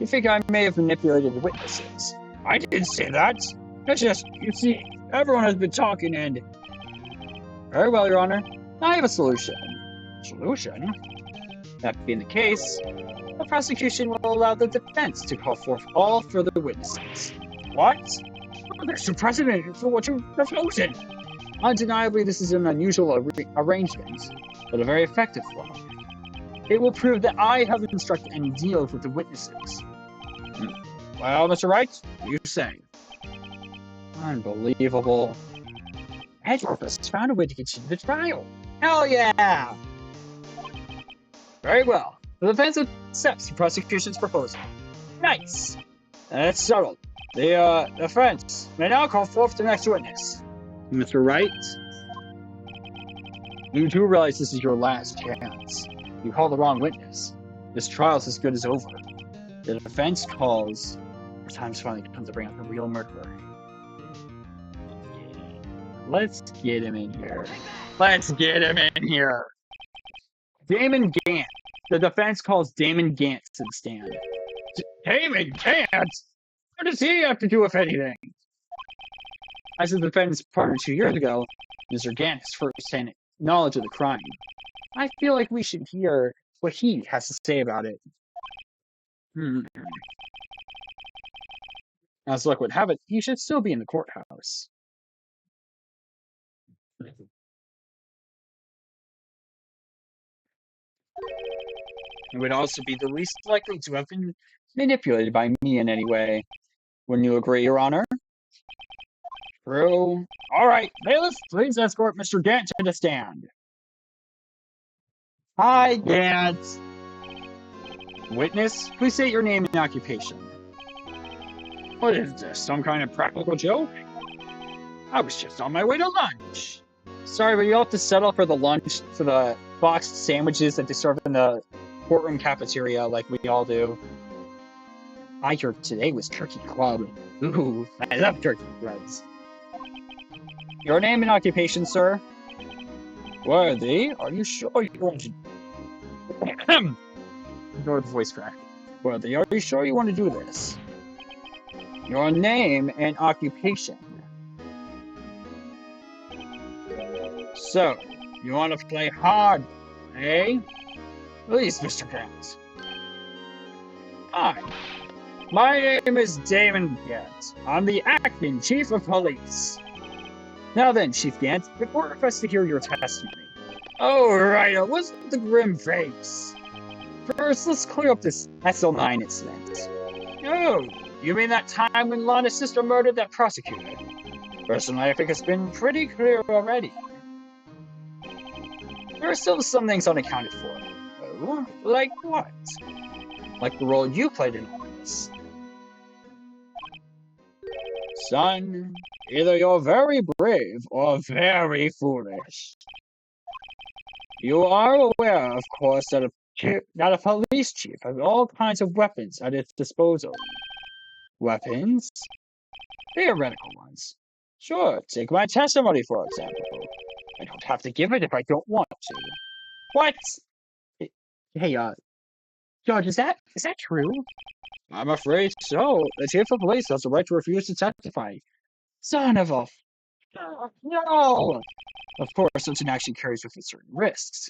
You think I may have manipulated the witnesses? I didn't say that. It's just, you see, everyone has been talking and... Very well, Your Honor. I have a solution. Solution? That being the case, the prosecution will allow the defense to call forth all further witnesses. What? Well, there's some precedent for what you're proposing. Undeniably, this is an unusual arrangement, but a very effective one. It will prove that I haven't instructed any deals with the witnesses. Well, Mr. Wright, what do you say? Unbelievable. Edgeworth has found a way to continue the trial. Hell yeah! Very well. The defense accepts the prosecution's proposal. Nice! That's settled. The defense may now call forth the next witness. Mr. Wright? You do realize this is your last chance. You call the wrong witness. This trial's as good as over. The defense calls. The time's finally come to bring out the real murderer. Let's get him in here. Let's get him in here. Damon Gant. The defense calls Damon Gant to the stand. Damon Gant? What does he have to do with anything? As the defendant's partner 2 years ago, Mr. Gant has first-hand knowledge of the crime. I feel like we should hear what he has to say about it. As luck would have it, he should still be in the courthouse. It would also be the least likely to have been manipulated by me in any way. Wouldn't you agree, Your Honor? True. All right, bailiff, please escort Mr. Gant to the stand. Hi, Gant. Witness, please state your name and occupation. What is this, some kind of practical joke? I was just on my way to lunch. Sorry, but you'll have to settle for the lunch, for the boxed sandwiches that they serve in the courtroom cafeteria like we all do. I heard today was Turkey Club. Ooh, I love turkey clubs. Your name and occupation, sir? Worthy, are you sure you want to... Ignore the voice crack. Worthy, are you sure you want to do this? Your name and occupation. So, you want to play hard, eh? Please, Mr. Gant. Hi. My name is Damon Gant. I'm the acting chief of police. Now then, Chief Gant, before us to hear your testimony. Oh, right, it wasn't the grim face. First, let's clear up this SL9 incident. Oh, you mean that time when Lana's sister murdered that prosecutor? Personally, I think it's been pretty clear already. There are still some things unaccounted for. Oh, like what? Like the role you played in all this. Son, either you're very brave or very foolish. You are aware, of course, that a police chief has all kinds of weapons at its disposal. Weapons? Theoretical ones. Sure, take my testimony, for example. I don't have to give it if I don't want to. What? Hey, Judge, is that true? I'm afraid so. The chief of police has the right to refuse to testify. Son of a... No! Of course, such an action carries with it certain risks.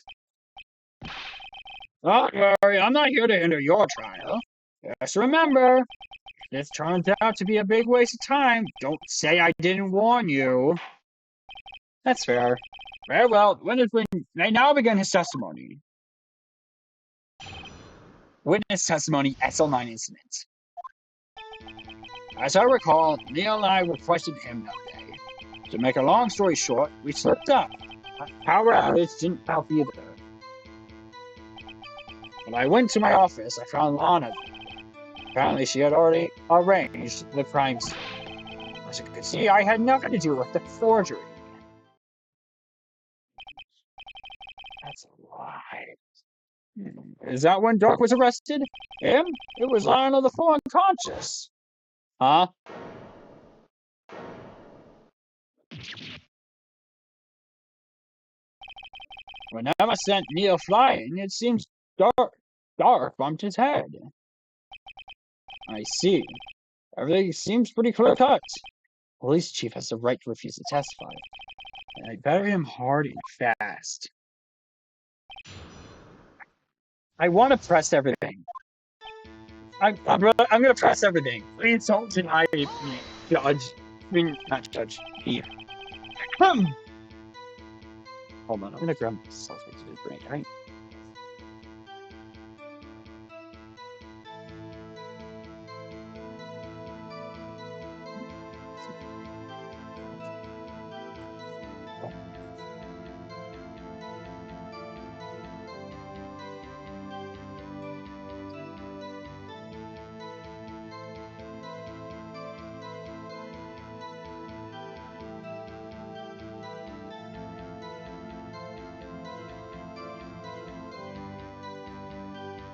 Don't worry, I'm not here to hinder your trial. Just remember, this turns out to be a big waste of time. Don't say I didn't warn you. That's fair. Very well, the witness may now begin his testimony. Witness testimony, SL9 incident. As I recall, Neil and I requested him that day. To make a long story short, we slipped up. Power outage didn't help either. When I went to my office, I found Lana. Apparently, she had already arranged the crime scene. As you can see, I had nothing to do with the forgery. That's a lie. Is that when Doc was arrested? Him? It was Lana the full unconscious. Huh? When Emma sent Neil flying, it seems Dark bumped his head. I see. Everything seems pretty clear-cut. Police chief has the right to refuse to testify. And I bury him hard and fast. I want to press everything. I'm gonna press everything. Please don't deny me, Judge. I mean, not Judge. Here. Hold on, I'm gonna grab myself into the brain, right?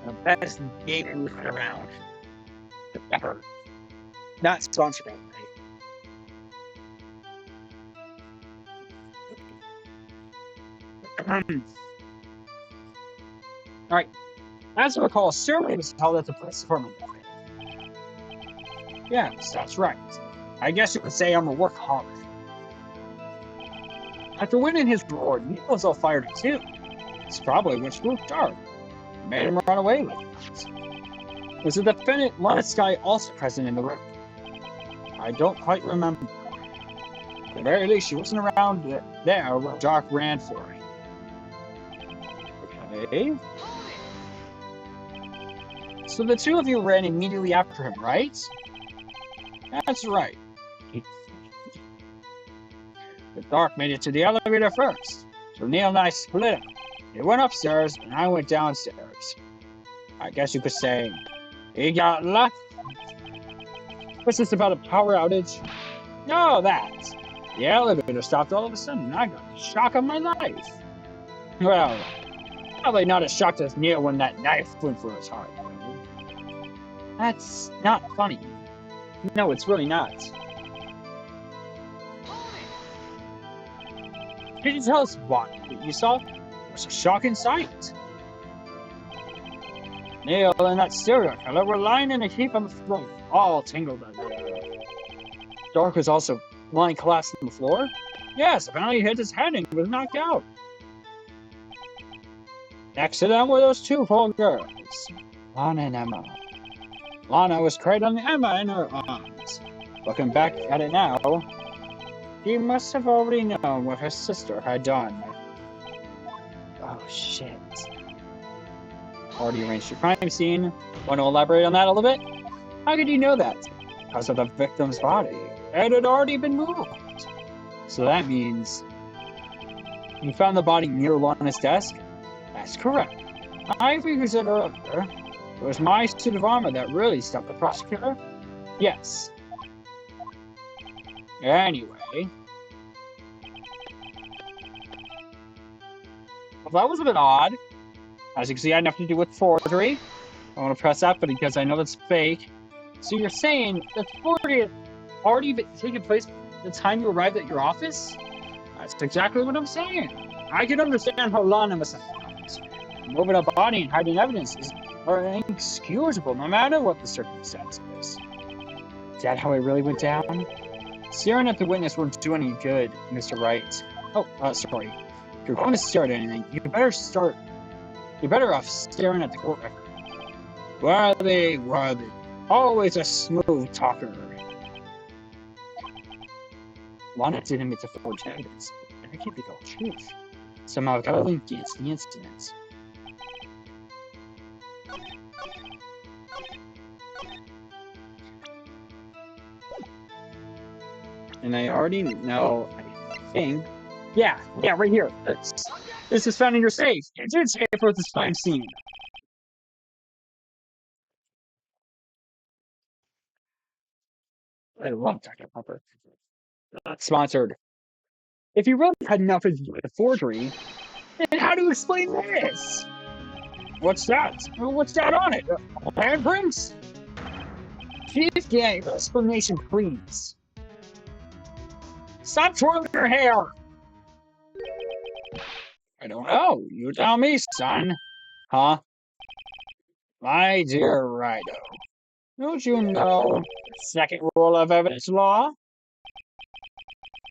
The best game we've had around. Ever. Not sponsored by Wright. Alright. As I recall, a ceremony was held at the police department. Yes, that's right. I guess you could say I'm a workaholic. After winning his reward, Neil was all fired up too. It's probably what spooked Dark. Made him run away with it. Was the defendant Lana Skye also present in the room? I don't quite remember. At the very least, she wasn't around there when Dark ran for it. Okay. So the two of you ran immediately after him, right? That's right. But Dark made it to the elevator first, so Neil and I split up. He went upstairs, and I went downstairs. I guess you could say he got lucky. What's this about a power outage? No, that. The elevator stopped all of a sudden, and I got the shock of my life. Well, probably not as shocked as Neil when that knife went for his heart. That's not funny. No, it's really not. Could you tell us what you saw? It was a shocking sight. Neil and that serial killer were lying in a heap on the floor, all tangled up. Dark was also lying collapsed on the floor. Yes, apparently he hit his head and was knocked out. Next to them were those two poor girls, Lana and Ema. Lana was cradling Ema in her arms. Looking back at it now, he must have already known what her sister had done. Oh, shit. Already arranged your crime scene. Want to elaborate on that a little bit? How could you know that? Because of the victim's body. It had already been moved. So that means you found the body near Lana's desk? That's correct. I figured it earlier. It was my suit of armor that really stopped the prosecutor? Yes. Anyway. Well, that was a bit odd. As you can see, I had nothing to do with forgery. I want to press that, but because I know that's fake. So you're saying that forgery had already taken place the time you arrived at your office? That's exactly what I'm saying. I can understand how Lana must have felt. Moving a body and hiding evidence are inexcusable, no matter what the circumstances. Is that how it really went down? Staring at the witness won't do any good, Mr. Wright. Oh, sorry. If you're going to stare at anything, you're better off staring at the court record. Worthy. Always a smooth talker. Lana didn't admit to forged evidence, but that can't be the whole truth. Somehow it got linked against the incident. And I already know, I think. Yeah, right here. This is found in your safe. It did say it for this crime scene. I love Dr. Pepper. Not sponsored. If you really had nothing to do with the forgery, then how do you explain this? What's that? What's that on it? Handprints? Chief Gang, explanation, please. Stop twirling your hair! I don't know. You tell me, son. Huh? My dear Rido, don't you know the second rule of evidence law?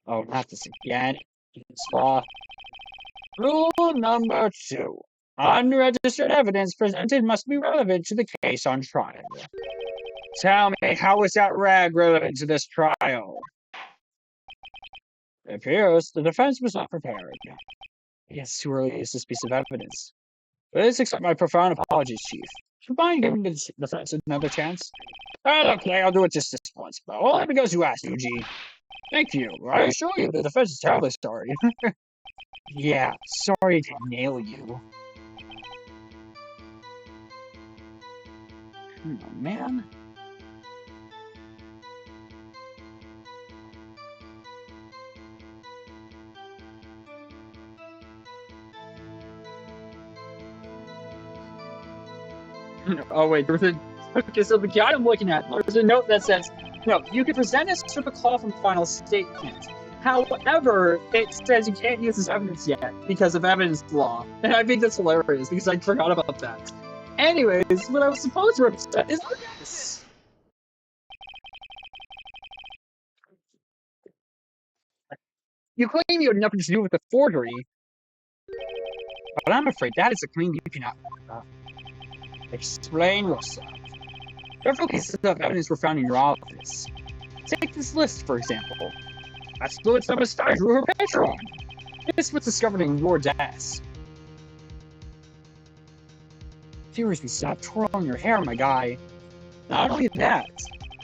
Oh, not this again. Evidence law. Rule number 2. Unregistered evidence presented must be relevant to the case on trial. Tell me, how is that rag relevant to this trial? It appears the defense was not prepared. Yes, too early to use this piece of evidence. Please accept my profound apologies, Chief. Do you mind giving the defense another chance? Okay, I'll do it just this once, but only because you asked, Eugene. Thank you. I assure you the defense is terribly sorry. Yeah, sorry to nail you. Oh, man. Oh wait, okay, so the guy I'm looking at, there's a note that says, no, you can present a call from final statement. However, it says you can't use this evidence yet. because of evidence law. And I think that's hilarious because I forgot about that. Anyways, what I was supposed to represent is this. You claim you had nothing to do with the forgery, but I'm afraid that is a claim you cannot explain yourself. Several pieces of evidence were found in your office. Take this list, for example. That's fluid that was started through her Patrolman. This was discovered in your desk. Seriously, stop twirling your hair, my guy. Not only that,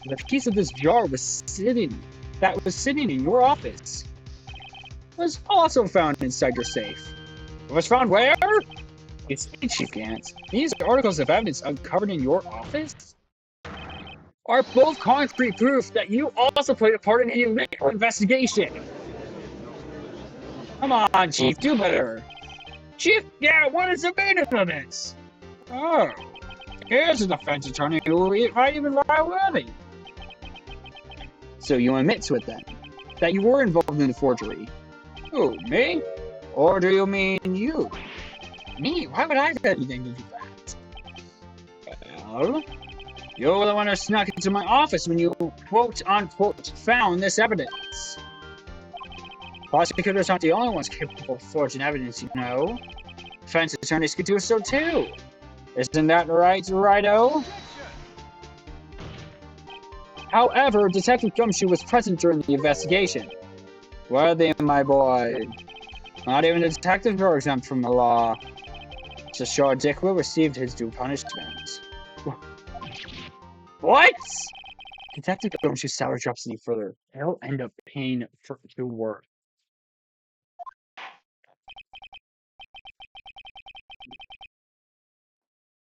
the piece of this jar was sitting in your office. Was also found inside your safe. It was found where? It's Chief Gant. These articles of evidence uncovered in your office are both concrete proof that you also played a part in a illegal investigation. Come on, Chief, do better. Chief, yeah, what is the meaning of this? Oh, here's a defense attorney who might even lie worthy. So you admit to it then, that you were involved in the forgery. Who, me? Or do you mean you? Me? Why would I have anything to do with that? Well, you're the one who snuck into my office when you, quote-unquote, found this evidence. Prosecutors aren't the only ones capable of forging evidence, you know. Defense attorneys could do so too. Isn't that right, Righto? However, Detective Gumshoe was present during the investigation. Worthy, my boy. Not even the detectives are exempt from the law. So sure Dick will receive his due punishment. What? Detective Gumshoe's salary drops any further. He'll end up paying for to work.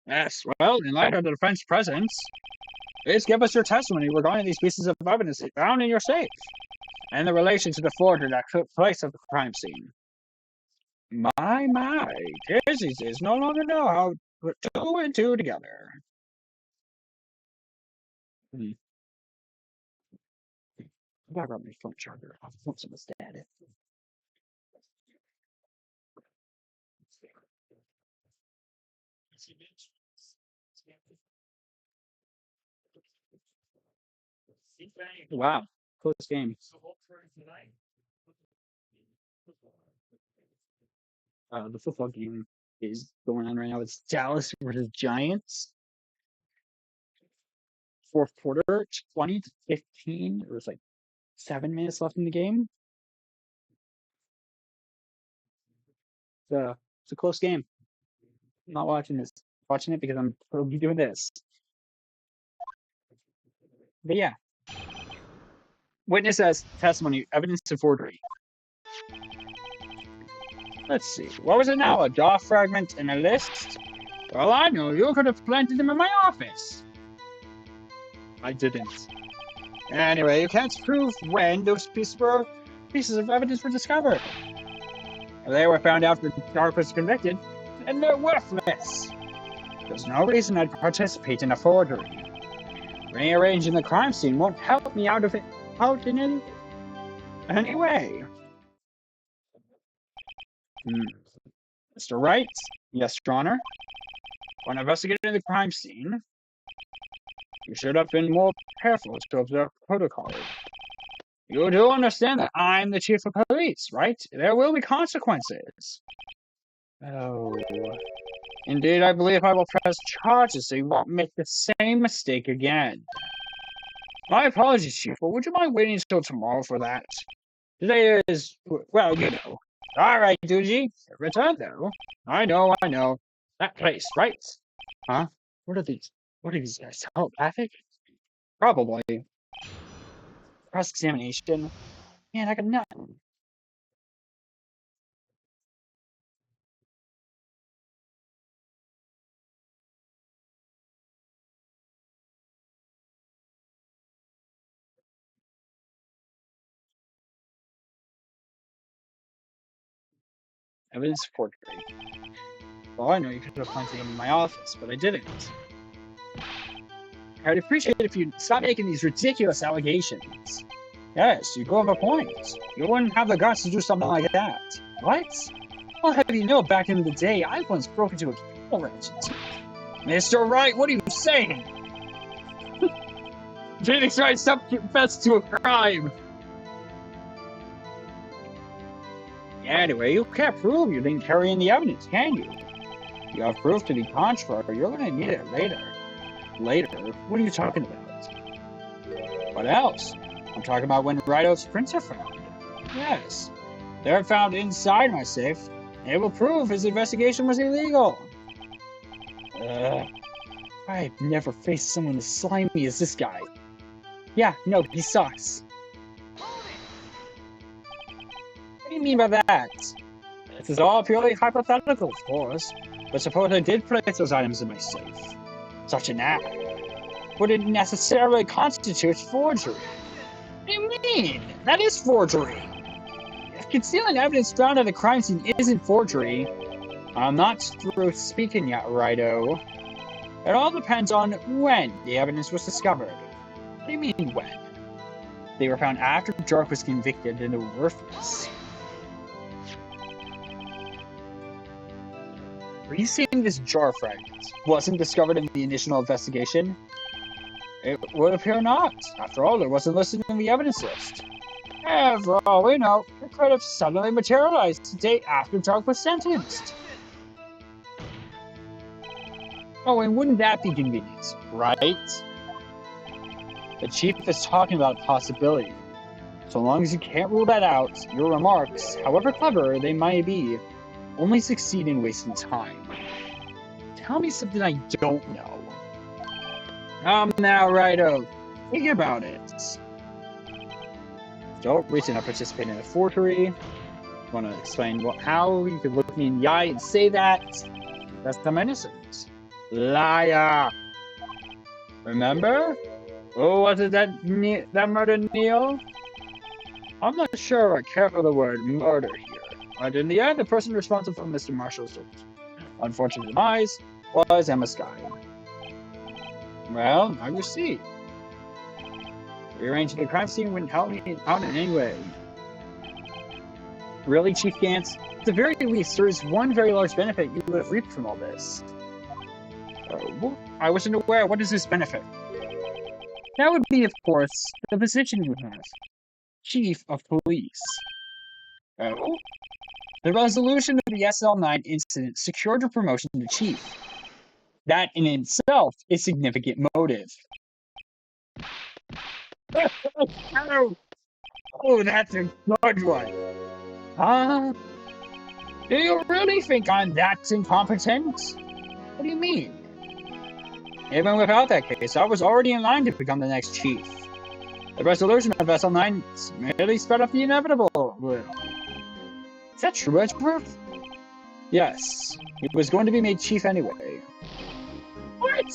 Yes, well, in light of the defense presence, please give us your testimony regarding these pieces of evidence found in your safe, and the relation to the forgery that took place at the crime scene. My, Casey is no longer know how to put two and two together. I gotta grab my phone charger. I want some static. Wow, close game. The football game is going on right now. It's Dallas versus Giants. Fourth quarter, 20-15. There was like 7 minutes left in the game. It's a close game. I'm not watching this. Watching it because I'm probably doing this. But yeah. Witness as testimony, evidence of forgery. Let's see. What was it now? A jaw fragment and a list? Well, I know. You could have planted them in my office. I didn't. Anyway, you can't prove when those pieces of evidence were discovered. They were found after Dark was convicted, and they're worthless. There's no reason I'd participate in a forgery. Rearranging the crime scene won't help me out in any way. Mr. Wright? Yes, Your Honor? When investigating the crime scene, you should have been more careful to observe protocol. You do understand that I'm the chief of police, right? There will be consequences. Oh. Indeed, I believe I will press charges so you won't make the same mistake again. My apologies, Chief, but would you mind waiting until tomorrow for that? Today is, well, you know. All right, Doogie. Return, though. I know. That place, right? Huh? What are these? What are these guys? Telepathic? Probably. Cross-examination? Man, I got nothing. Evidence for forgery. Well, I know you could have planted them in my office, but I didn't. I'd appreciate it if you'd stop making these ridiculous allegations. Yes, you do have a point. You wouldn't have the guts to do something like that. What? I'll have you know, back in the day, I once broke into a cattle ranch. Mr. Wright, what are you saying? Phoenix Wright, stop confessing to a crime. Anyway, you can't prove you didn't carry in the evidence, can you? You have proof to the contrary. You're going to need it later. Later? What are you talking about? What else? I'm talking about when Wright's prints are found. Yes. They're found inside my safe. It will prove his investigation was illegal. I've never faced someone as slimy as this guy. Yeah, no, he sucks. What do you mean by that? This is all purely hypothetical, of course. But suppose I did place those items in my safe. Such an act wouldn't necessarily constitute forgery. What do you mean? That is forgery. If concealing evidence found at a crime scene isn't forgery, I'm not through speaking yet, Righto. It all depends on when the evidence was discovered. What do you mean, when? They were found after Jark was convicted and were worthless. Are you saying this jar fragment wasn't discovered in the initial investigation? It would appear not. After all, it wasn't listed in the evidence list. For all we know, it could have suddenly materialized the day after Jark was sentenced. Oh, and wouldn't that be convenient, right? The chief is talking about a possibility. So long as you can't rule that out, your remarks, however clever they might be, only succeed in wasting time. Tell me something I don't know. Now, Righto. Think about it. Don't reason I participate in a forgery. Want to explain how you could look me in the eye and say that? That's I'm innocent. Liar! Remember? Oh, was it that murder, Neil? I'm not sure I care for the word murder here, but in the end, the person responsible for Mr. Marshall's unfortunate demise was Ema Skye. Well, now you see. Rearranging the crime scene wouldn't help me out in any way. Really, Chief Gant? At the very least, there is one very large benefit you would have reaped from all this. I wasn't aware. What is this benefit? That would be, of course, the position you have. Chief of Police. Oh? The resolution of the SL9 incident secured your promotion to Chief. That in itself is significant motive. Oh, that's a good one. Huh? Do you really think I'm that incompetent? What do you mean? Even without that case, I was already in line to become the next chief. The resolution of SL9 merely sped up the inevitable. Is that true, Edgeworth? Yes. He was going to be made chief anyway. What?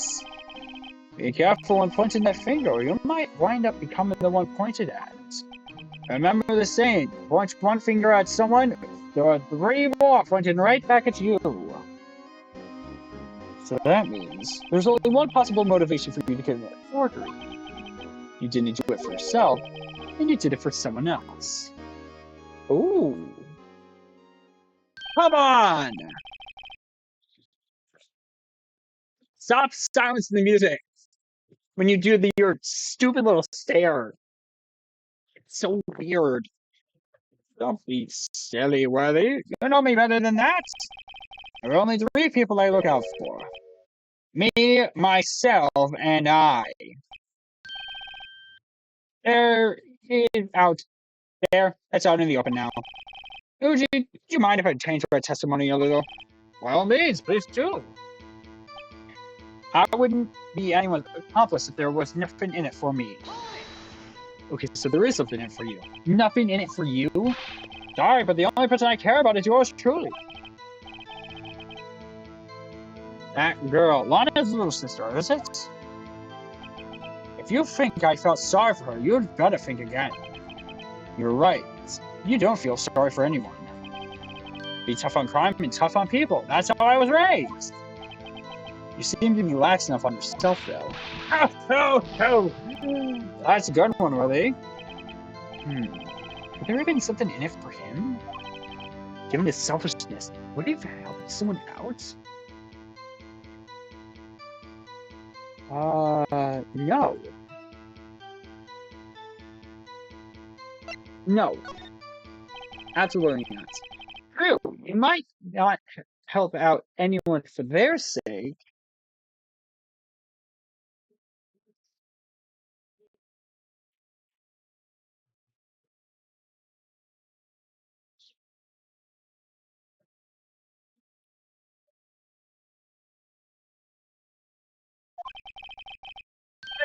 Be careful when pointing that finger, or you might wind up becoming the one pointed at. Remember the saying, point one finger at someone, there are three more pointing right back at you. So that means there's only one possible motivation for you to commit forgery. You didn't do it for yourself, and you did it for someone else. Ooh. Come on! Stop silencing the music when you do your stupid little stare. It's so weird. Don't be silly, Worthy. You know me better than that. There are only three people I look out for. Me, myself, and I. There is out there. That's out in the open now. Uji, do you mind if I change our testimony a little? By all means, please do. I wouldn't be anyone's accomplice if there was nothing in it for me. Okay, so there is something in it for you. Nothing in it for you? Sorry, but the only person I care about is yours truly. That girl, Lana's little sister, is it? If you think I felt sorry for her, you'd better think again. You're right. You don't feel sorry for anyone. Be tough on crime and tough on people. That's how I was raised. You seem to be lax enough on yourself, though. Oh. That's a good one, Willie. Could there have been something in it for him? Given his selfishness, would he have helped someone out? No. No. Absolutely not. True, you might not help out anyone for their sake.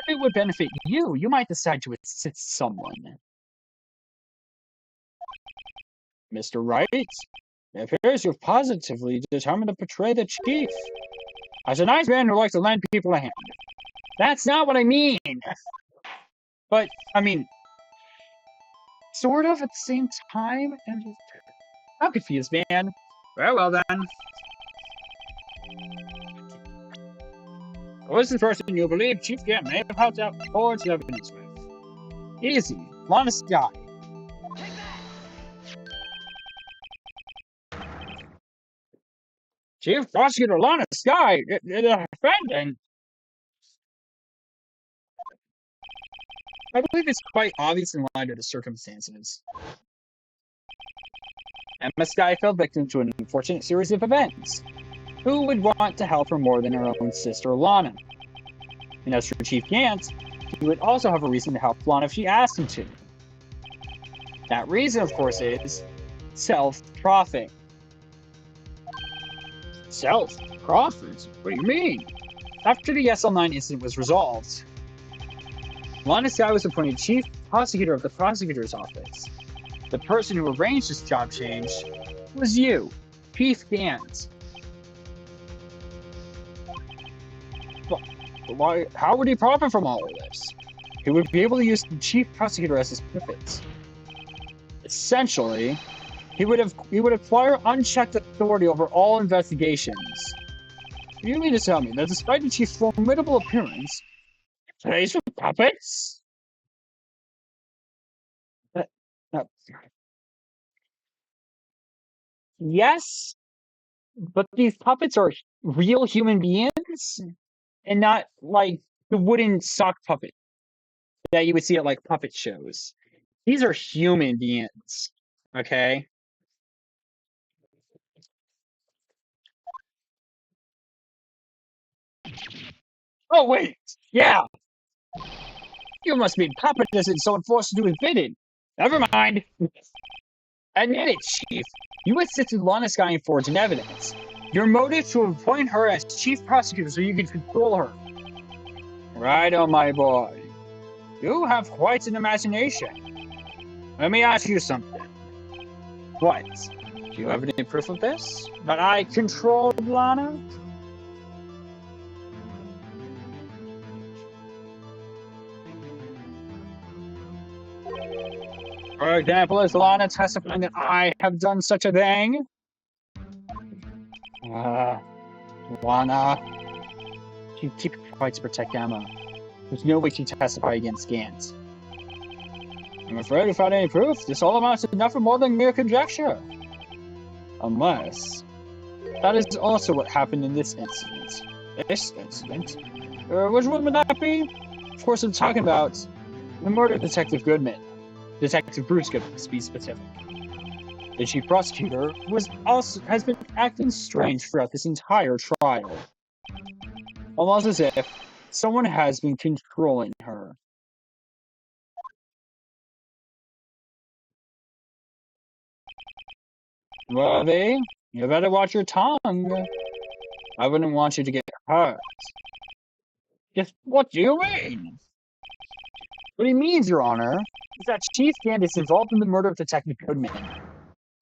If it would benefit you, you might decide to assist someone. Mr. Wright, it appears you've positively determined to betray the chief. As a nice man who likes to lend people a hand. That's not what I mean! But, I mean, sort of at the same time, and I'm confused, man. Well then. Who is the person you believe Chief Gant may have helped out forged evidence with? Easy. Lana Skye. Chief Prosecutor Lana Skye, the defendant. I believe it's quite obvious in light of the circumstances. Ema Skye fell victim to an unfortunate series of events. Who would want to help her more than her own sister Lana? And as for Chief Gant, he would also have a reason to help Lana if she asked him to. That reason, of course, is self-profit. Self-profit? What do you mean? After the SL9 incident was resolved, Lana Skye was appointed Chief Prosecutor of the Prosecutors' Office. The person who arranged this job change was you, Chief Gant. Why? How would he profit from all of this? He would be able to use the Chief Prosecutor as his puppet. Essentially, he would acquire unchecked authority over all investigations. You mean to tell me that despite the Chief's formidable appearance, he plays with puppets? Yes, but these puppets are real human beings, and not like the wooden sock puppet that you would see at like puppet shows. These are human beings, okay? Oh wait, yeah, you must mean puppet isn't so forced to do his bidding. Never mind. Admit it, Chief. You assisted Lana Skye in forging evidence. Your motive to appoint her as Chief Prosecutor so you can control her. Right on, my boy. You have quite an imagination. Let me ask you something. What? Do you have any proof of this? That I controlled Lana? For example, is Lana testifying that I have done such a thing? Lana. Keep quiet to protect Emma. There's no way she'd testify against Gant. I'm afraid without any proof, this all amounts to nothing more than mere conjecture. Unless... That is also what happened in this incident. This incident? Which one would that be? Of course, I'm talking about the murder of Detective Goodman. Detective Bruce Goodman, to be specific. The Chief Prosecutor has been acting strange throughout this entire trial. Almost as if someone has been controlling her. Worthy, you better watch your tongue. I wouldn't want you to get hurt. Just what do you mean? What he means, Your Honor, is that Chief Gant is involved in the murder of Detective Goodman.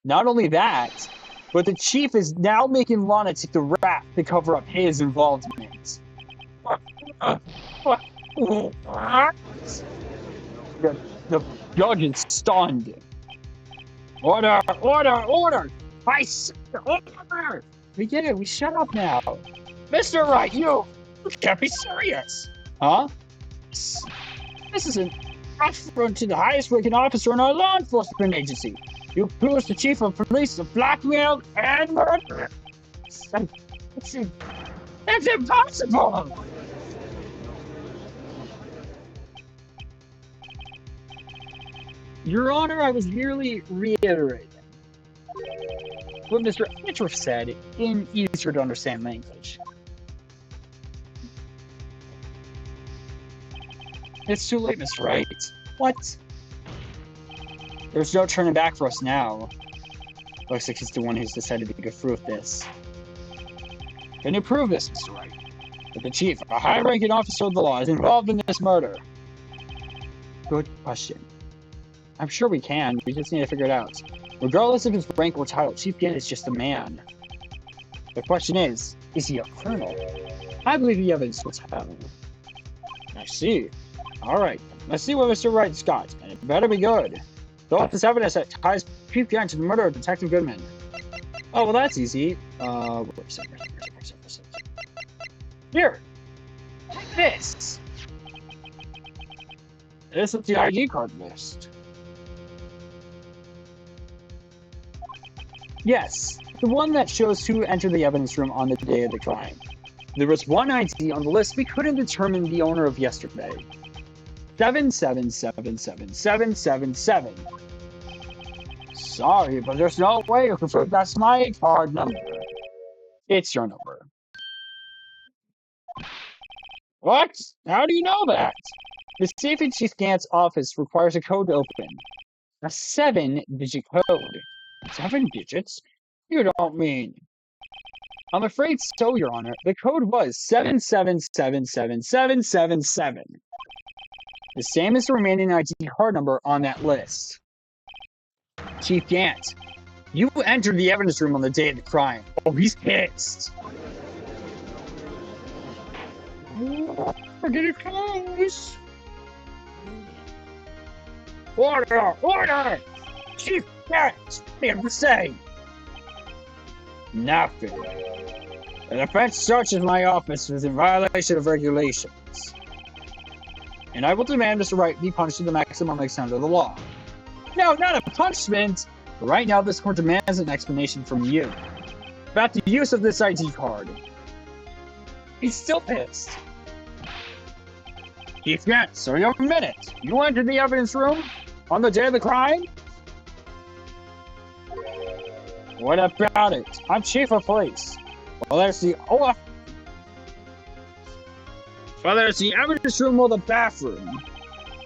Not only that, but the Chief is now making Lana take the rap to cover up his involvement. The judge is stunned. Order! Order! Order! I said order! We get it, we shut up now. Mr. Wright, you can't be serious. Huh? This is an affront to the highest ranking officer in our law enforcement agency. You accuse the chief of police of blackmail and murder. That's impossible! Your Honor, I was merely reiterating what Mr. Edgeworth said in easier to understand language. It's too late, Mr. Wright. What? There's no turning back for us now. Looks like he's the one who's decided to go through with this. Can you prove this, Mr. Wright? That the chief, a high-ranking officer of the law, is involved in this murder? Good question. I'm sure we can. We just need to figure it out. Regardless of his rank or title, Chief Gant is just a man. The question is he a colonel? I believe the evidence will tell. I see. Alright, let's see what Mr. Wright's got, and it better be good. Fill out this evidence that ties Chief Gant to the murder of Detective Goodman. Oh, well, that's easy. Where's it? Here! This! This is the ID card list. Yes, the one that shows who entered the evidence room on the day of the crime. There was one ID on the list we couldn't determine the owner of yesterday. 77777777. Sorry, but there's no way to confirm that's my card number. It's your number. What? How do you know that? The safe in Chief Gant's office requires a code to open. A 7-digit code. 7 digits? You don't mean... I'm afraid so, Your Honor. The code was 77777777. The same as the remaining ID card number on that list. Chief Gant, you entered the evidence room on the day of the crime. Oh, he's pissed. We're getting close. Order! Order! Chief Gant, what do you have to say? Nothing. The defense searches my office is in violation of regulations. And I will demand Mr. Wright be punished to the maximum extent of the law. No, not a punishment! Right now, this court demands an explanation from you about the use of this ID card. He's still pissed. Chief Gant, so you admit it. You entered the evidence room on the day of the crime? What about it? I'm chief of police. Well, there's the evidence room or the bathroom.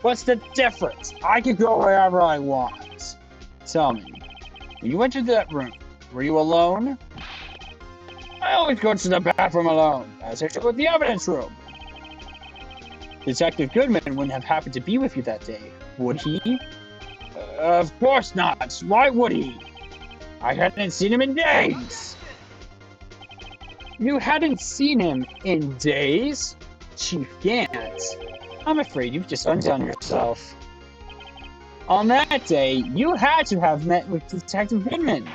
What's the difference? I can go wherever I want. Tell me, when you entered that room, were you alone? I always go to the bathroom alone, as I did with the evidence room. Detective Goodman wouldn't have happened to be with you that day, would he? Of course not. Why would he? I hadn't seen him in days. You hadn't seen him in days? Chief Gant, I'm afraid you've just undone yourself. On that day, you had to have met with Detective Goodman.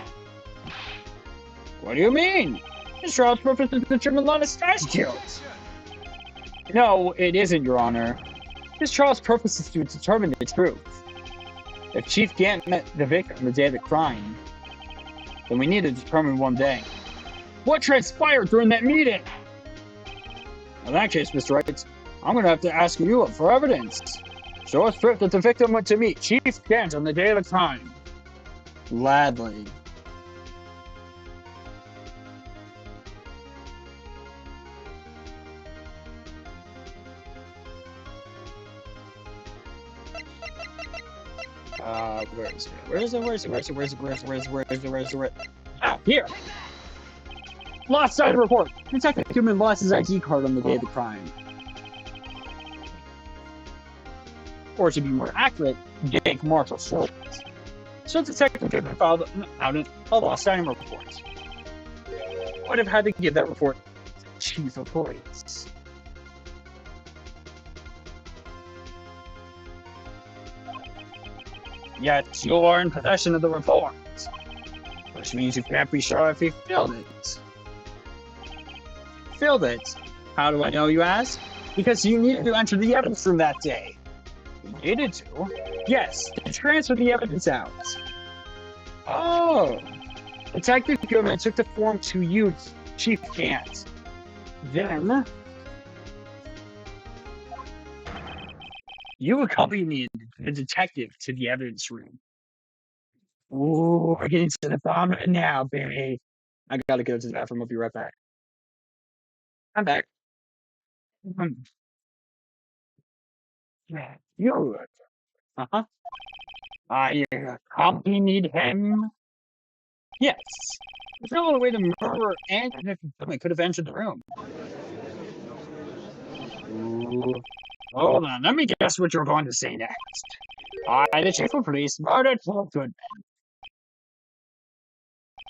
What do you mean? This trial's purpose is to determine Lana Skye's guilt. No, it isn't, Your Honor. This trial's purpose is to determine the truth. If Chief Gant met the victim on the day of the crime, then we need to determine one thing. What transpired during that meeting? In that case, Mr. Wright, I'm going to have to ask you for evidence. Show us proof that the victim went to meet Chief Gant on the day of the crime. Gladly. Where is it? Ah, here! Lost side report! Detective Goodman lost his ID card on the day of the crime. Or to be more accurate, Jake Marshall sold it. So Detective Goodman filed out a lost item report. Would have had to give that report to the Chief of Police. Yet you are in possession of the report, which means you can't be sure if he filled it. Filled it? How do I know, you ask? Because you needed to enter the evidence room that day. You needed to? Yes, to transfer the evidence out. Oh! Detective Goodman took the form to you, Chief Gant. Then, you accompanied the detective to the evidence room. Ooh, we're getting to the bottom of it now, baby. I gotta go to the bathroom. I'll be right back. I'm back. You. Uh-huh. I accompanied him. Yes. There's no other way the murderer and Detective could have entered the room. Ooh. Hold on, let me guess what you're going to say next. I, the chief of police, murdered Paul Goodman.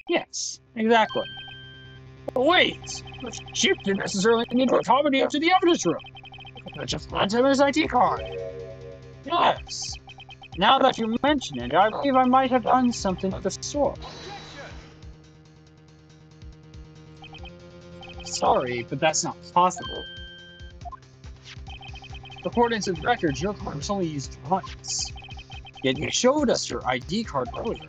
Yes, exactly. But wait! The chief didn't necessarily need to accompany him to the evidence room. I just lent him his ID card. Yes. Now that you mention it, I believe I might have done something of the sort. Sorry, but that's not possible. According to the records, your card was only used once. Yet you showed us your ID card earlier.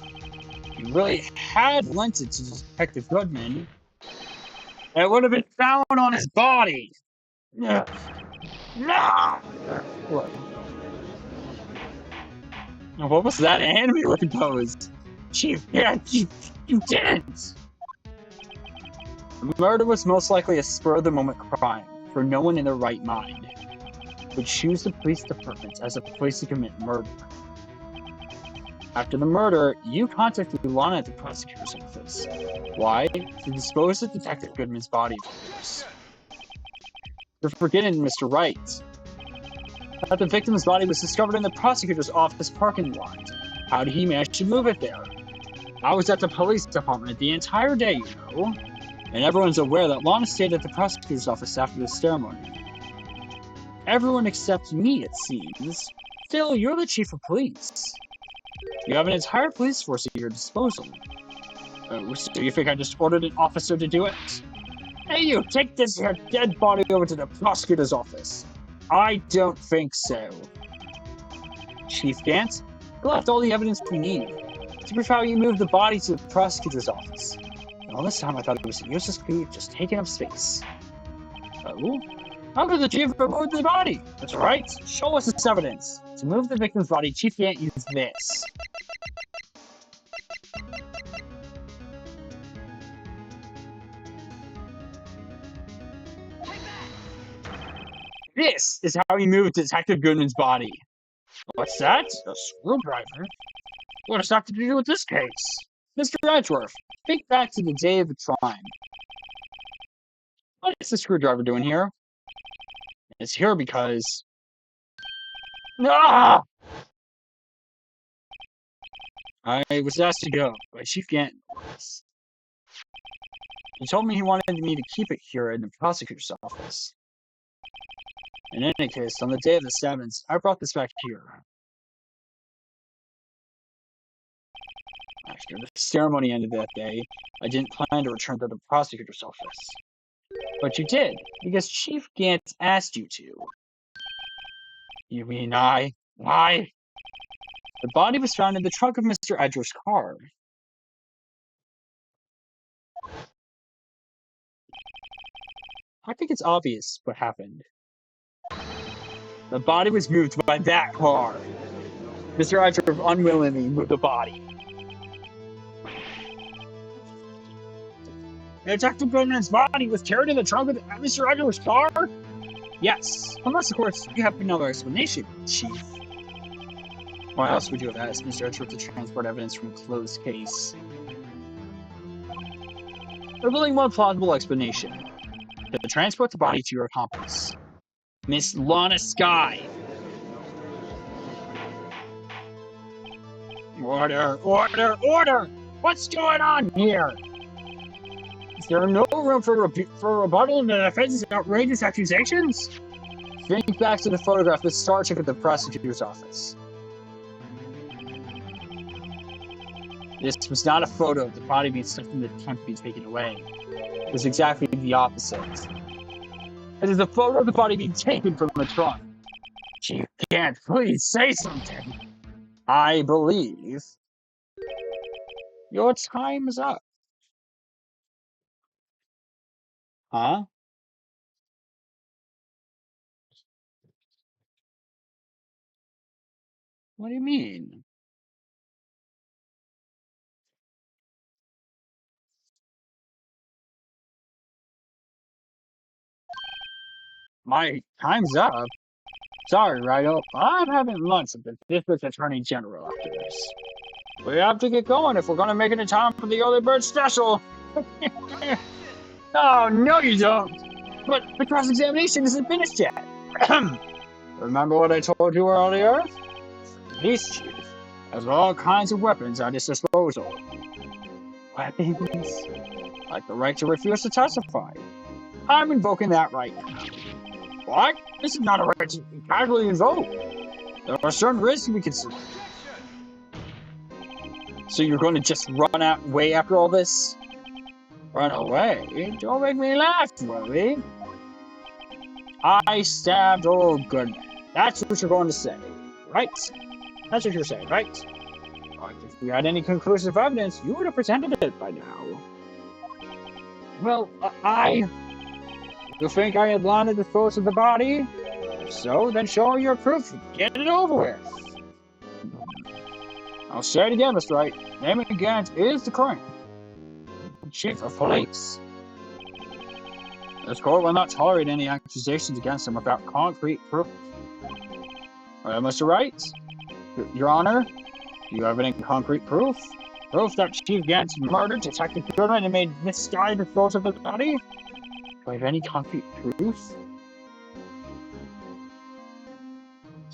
You really had lent it to Detective Goodman. It would have been found on his body. No. What? What was that enemy-looking pose? Chief, yeah, you didn't! The murder was most likely a spur-of-the-moment crime, for no one in their right mind would choose the police department as a place to commit murder. After the murder, you contacted Lana at the prosecutor's office. Why? To dispose of Detective Goodman's body, of course. You're forgetting Mr. Wright. That the victim's body was discovered in the prosecutor's office parking lot. How did he manage to move it there? I was at the police department the entire day, you know. And everyone's aware that Lana stayed at the prosecutor's office after the ceremony. Everyone except me, it seems. Still, you're the chief of police. You have an entire police force at your disposal. So you think I just ordered an officer to do it? Hey, you, take this here dead body over to the prosecutor's office. I don't think so. Chief Gant, you left all the evidence we need. To prove how you moved the body to the prosecutor's office. And all this time I thought it was a useless crew just taking up space. Oh? How could the chief remove the body? That's right. Show us this evidence. To move the victim's body, Chief Gant used this. This is how he moved Detective Goodman's body. What's that? A screwdriver? What does that have to do with this case? Mr. Edgeworth, think back to the day of the crime. What is the screwdriver doing here? It's here because... Ah! I was asked to go by Chief Gant. He told me he wanted me to keep it here in the prosecutor's office. In any case, on the day of the 7th, I brought this back here. After the ceremony ended that day, I didn't plan to return to the prosecutor's office. But you did, because Chief Gant asked you to. You mean I? The body was found in the trunk of Mr. Edgeworth's car. I think it's obvious what happened. The body was moved by that car. Mr. Edgeworth unwillingly moved the body. Detective Goodman's body was carried in the trunk of Mr. Edgeworth's car? Yes, unless, of course, you have another explanation, Chief. Why else would you have asked Mr. Edgeworth to transport evidence from a closed case? There's only one plausible explanation. To transport the body to your accomplice, Miss Lana Skye. Order! What's going on here? Is there no room for rebuttal in the defense's outrageous accusations? Think back to the photograph that Star took at the prosecutor's office. This was not a photo of the body being stuck in the attempt to be taken away. It was exactly the opposite. It is a photo of the body being taken from the trunk. Chief Gant, please say something. I believe Your time is up. Huh? What do you mean? My time's up? Sorry, Rydo. I'm having lunch with the District Attorney General after this. We have to get going if we're going to make it in time for the early bird special. Oh, no you don't. But the cross-examination isn't finished yet. Remember what I told you earlier? The police chief has all kinds of weapons at his disposal. Weapons? Like the right to refuse to testify. I'm invoking that right now. What? This is not a right to be casually invoked. There are certain risks to be considered. So you're going to just run out way after all this? Run away? Don't make me laugh, Willie. I stabbed old Goodman. That's what you're going to say, right? That's what you're saying, right? Like, if we had any conclusive evidence, you would have presented it by now. Well, You think I had Lana dispose of the body? If so, then show your proof and get it over with. I'll say it again, Mr. Wright. Damon Gant is the current Chief of Police. This court will not tolerate any accusations against him without concrete proof. Mr. Wright? Your Honor? Do you have any concrete proof? Proof that Chief Gant murdered Detective Goodman and made Miss Skye dispose of the body? Do I have any concrete proof?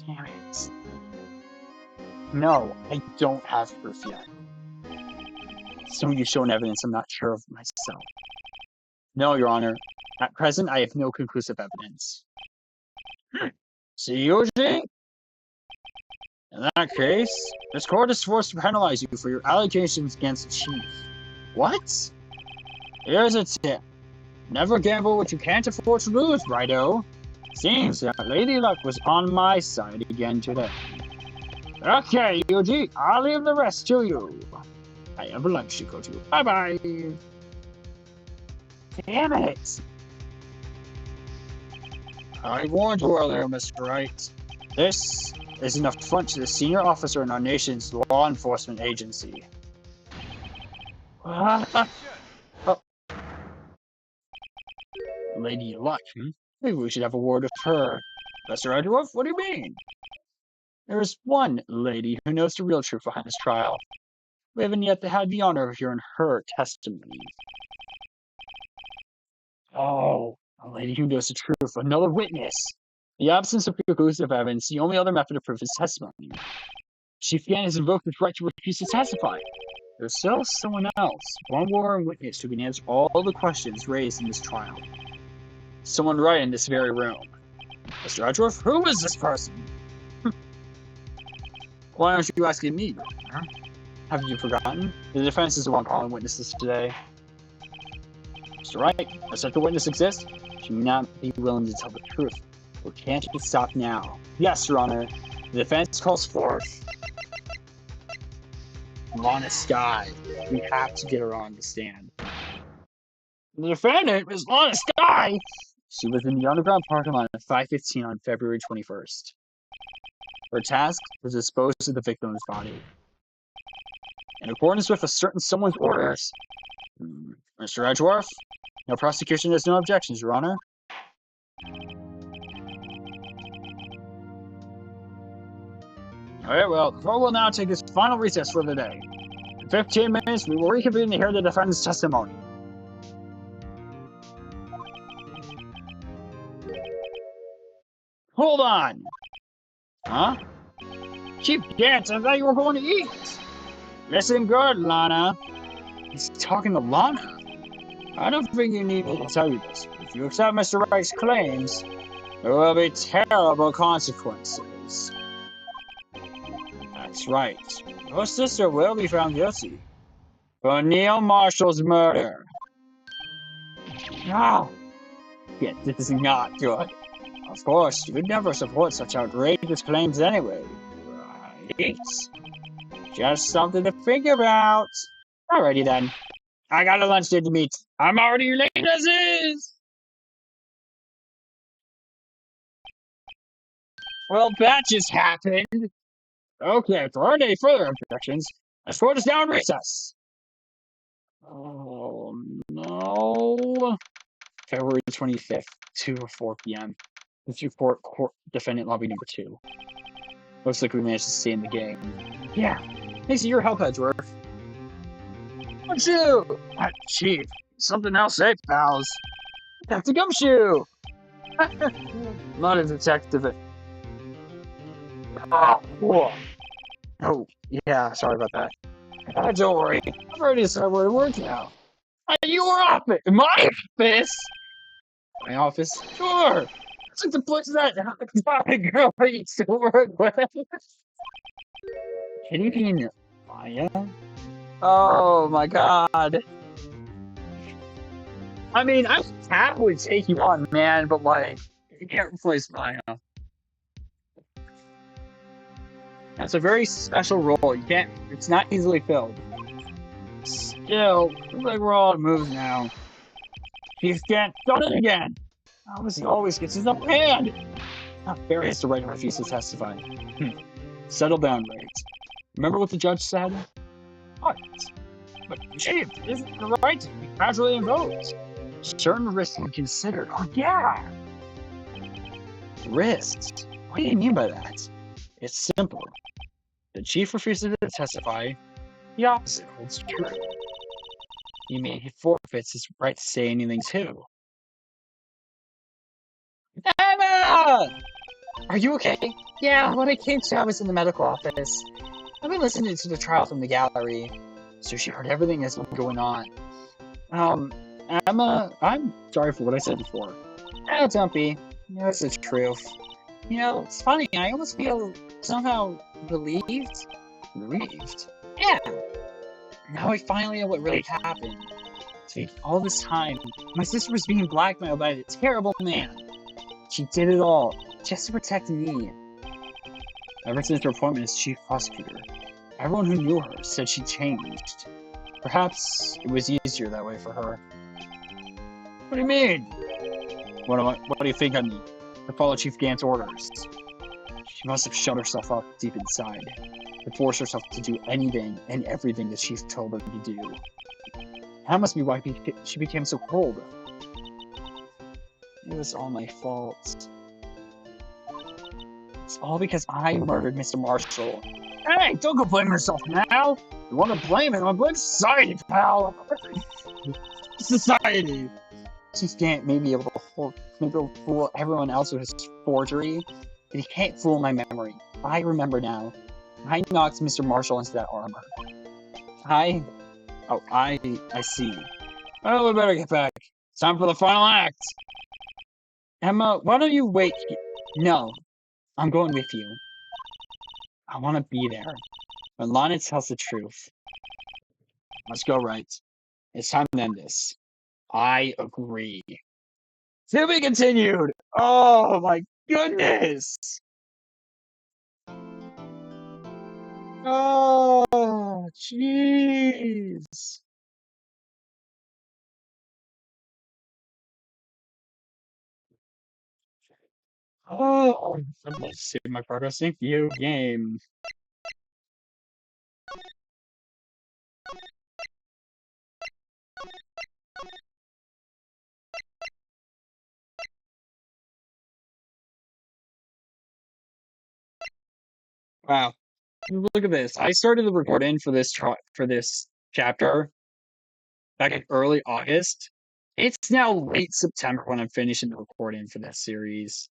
Damn it. No, I don't have proof yet. Some of you shown evidence I'm not sure of myself. No, Your Honor. At present, I have no conclusive evidence. See, Eugene? In that case, this court is forced to penalize you for your allegations against the chief. What? Here's a tip. Never gamble what you can't afford to lose, Righto. Seems that Lady Luck was on my side again today. Okay, Eugene, I'll leave the rest to you. I have lunch to go to. Bye-bye. Damn it. I warned you earlier, Mr. Wright. This is an affront to the senior officer in our nation's law enforcement agency. Lady Luck, Maybe we should have a word with her. Mr. Edgeworth, what do you mean? There is one lady who knows the real truth behind this trial. We haven't yet had the honor of hearing her testimony. Oh, a lady who knows the truth, another witness. In the absence of conclusive evidence, the only other method of proof is testimony. Chief Gant has invoked his right to refuse to testify. There's still someone else, one more witness who can answer all the questions raised in this trial. Someone right in this very room. Mr. Edgeworth, who is this person? Why aren't you asking me? Have you forgotten? The defense is the one calling witnesses today. Mr. Wright, does such a witness exist? She may not be willing to tell the truth. Or can't you stop now? Yes, Your Honor. The defense calls forth Lana Skye. We have to get her on the stand. The defendant is Lana Skye! She was in the underground parking lot at 5:15 on February 21st. Her task was to dispose of the victim's body. In accordance with a certain someone's orders. Mr. Edgeworth? No prosecution has no objections, Your Honor. Alright, well, the court will now take its final recess for the day. In 15 minutes, we will reconvene to hear the defendant's testimony. Hold on! Huh? Chief Gant, I thought you were going to eat! Listen good, Lana. He's talking to Lana. I don't think you need me to tell you this. If you accept Mr. Wright's claims, there will be terrible consequences. That's right. Your sister will be found guilty for Neil Marshall's murder. No! Yeah, this is not good. Of course, you'd never support such outrageous claims anyway, right? Just something to think about. Alrighty then. I got a lunch date to meet. I'm already late as is. Well, that just happened. Okay, if there aren't any further objections, let's vote us down recess. Oh, no. February 25th, 2 or 4 p.m. District Court Defendant Lobby number 2. Looks like we managed to stay in the game. Yeah. Thanks to your help, Edgeworth. Gumshoe! Chief, something else, eh, pals? That's a gumshoe! Not a detective. Oh, yeah, sorry about that. Don't worry. I've already decided where to work now. Your office? My office? My office? Sure! It's like the place that girl I used to work with. Can you mean Maya? Oh my god. I mean, I would happily take you on, man, but like, you can't replace Maya. That's a very special role. You can't, it's not easily filled. Still, looks like we're all moves now. Chief Gant done it again! How does he always gets his upper hand? Not fair has to write and refuse to testify. Settle down, Wright. Remember what the judge said? What? But Chief, isn't the right to be casually invoked? Certain risks to be considered. Oh yeah! Risks? What do you mean by that? It's simple. The chief refuses to testify. The opposite holds true. You mean he forfeits his right to say anything too? Emma! Are you okay? Yeah, when I came to, I was in the medical office. I've been listening to the trial from the gallery, so she heard everything that's been going on. Emma, I'm sorry for what I said before. Oh, don't be. It's the truth. It's funny, I almost feel somehow relieved. Relieved? Yeah! Now I finally know what really happened. All this time, my sister was being blackmailed by a terrible man. She did it all, just to protect me. Ever since her appointment as Chief Prosecutor, everyone who knew her said she changed. Perhaps it was easier that way for her. What do you mean? What do you think I mean? To follow Chief Gant's orders. She must have shut herself up deep inside, to force herself to do anything and everything that she's told her to do. That must be why she became so cold. It was all my fault. It's all because I murdered Mr. Marshall. Hey, don't go blaming yourself now! You want to blame him? Blame society, pal! Society! Chief Gant may be able to fool everyone else with his forgery, but he can't fool my memory. I remember now. I knocked Mr. Marshall into that armor. I see. Well, we better get back. It's time for the final act. Emma, why don't you wait? No, I'm going with you. I want to be there. When Lana tells the truth. Let's go, Wright. It's time to end this. I agree. To be continued! Oh my goodness! Oh, jeez. Oh, let's see my progress. Thank you, game. Wow. Look at this. I started the recording for this chapter back in early August. It's now late September when I'm finishing the recording for this series.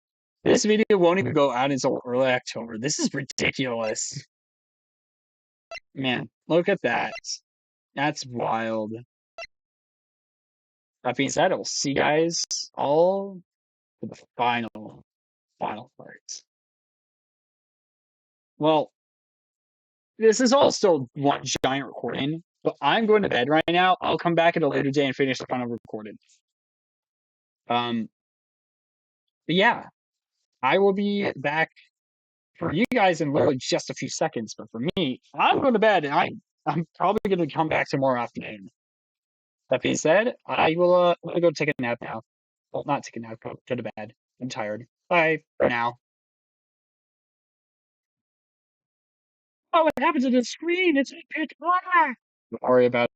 This video won't even go out until early October. This is ridiculous. Man, look at that. That's wild. That being said, I will see you guys all for the final part. Well, this is all still one giant recording, but I'm going to bed right now. I'll come back at a later day and finish the final recording. But yeah, I will be back for you guys in literally just a few seconds. But for me, I'm going to bed, and I'm probably going to come back tomorrow afternoon. That being said, I will I'm gonna go take a nap now. Well, not take a nap, go to bed. I'm tired. Bye for now. Oh, what happened to the screen? It's pitch black. Don't worry about it.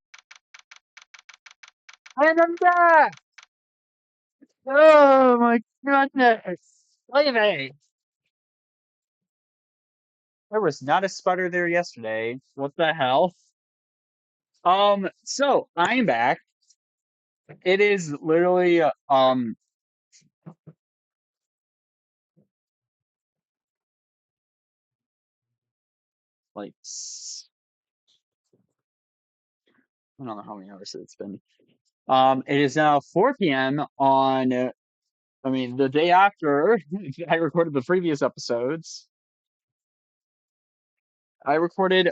And I'm back! Oh my goodness. Leave me. There was not a sputter there yesterday. What the hell? So I'm back. It is literally like I don't know how many hours it's been. It is now 4 p.m. on the day after I recorded the previous episodes. I recorded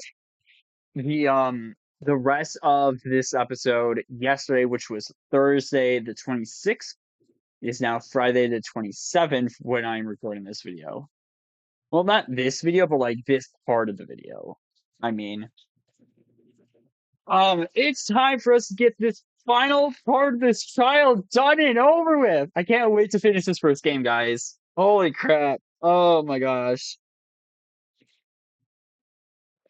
the rest of this episode yesterday, which was Thursday the 26th. It is now Friday the 27th when I'm recording this video. Well, not this video, but like this part of the video. I mean, it's time for us to get this final part of this trial done and over with. I can't wait to finish this first game, guys. Holy crap. Oh my gosh.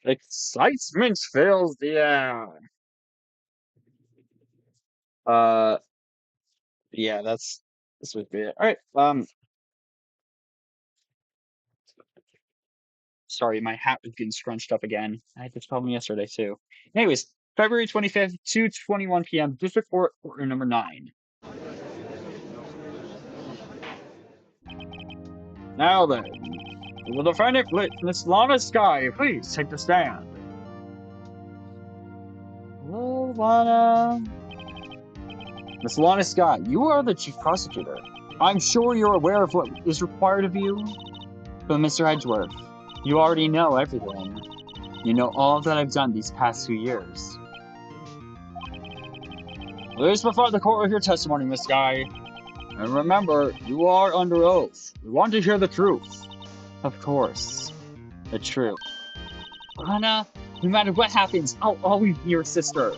Excitement fills the air. Uh, yeah, this would be it. All right. Sorry, my hat was getting scrunched up again. I had this problem yesterday too. Anyways, February 25th, 2:21 p.m. District Court, Courtroom number 9. Now then, will the defendant, Miss Lana Skye, please take the stand. Hello, Lana. Miss Lana Skye, you are the Chief Prosecutor. I'm sure you're aware of what is required of you. But Mr. Edgeworth, you already know everything. You know all that I've done these past 2 years. Please before the court with your testimony, Miss Skye. And remember, you are under oath. We want to hear the truth. Of course. The truth. Lana, no matter what happens, I'll always be your sister.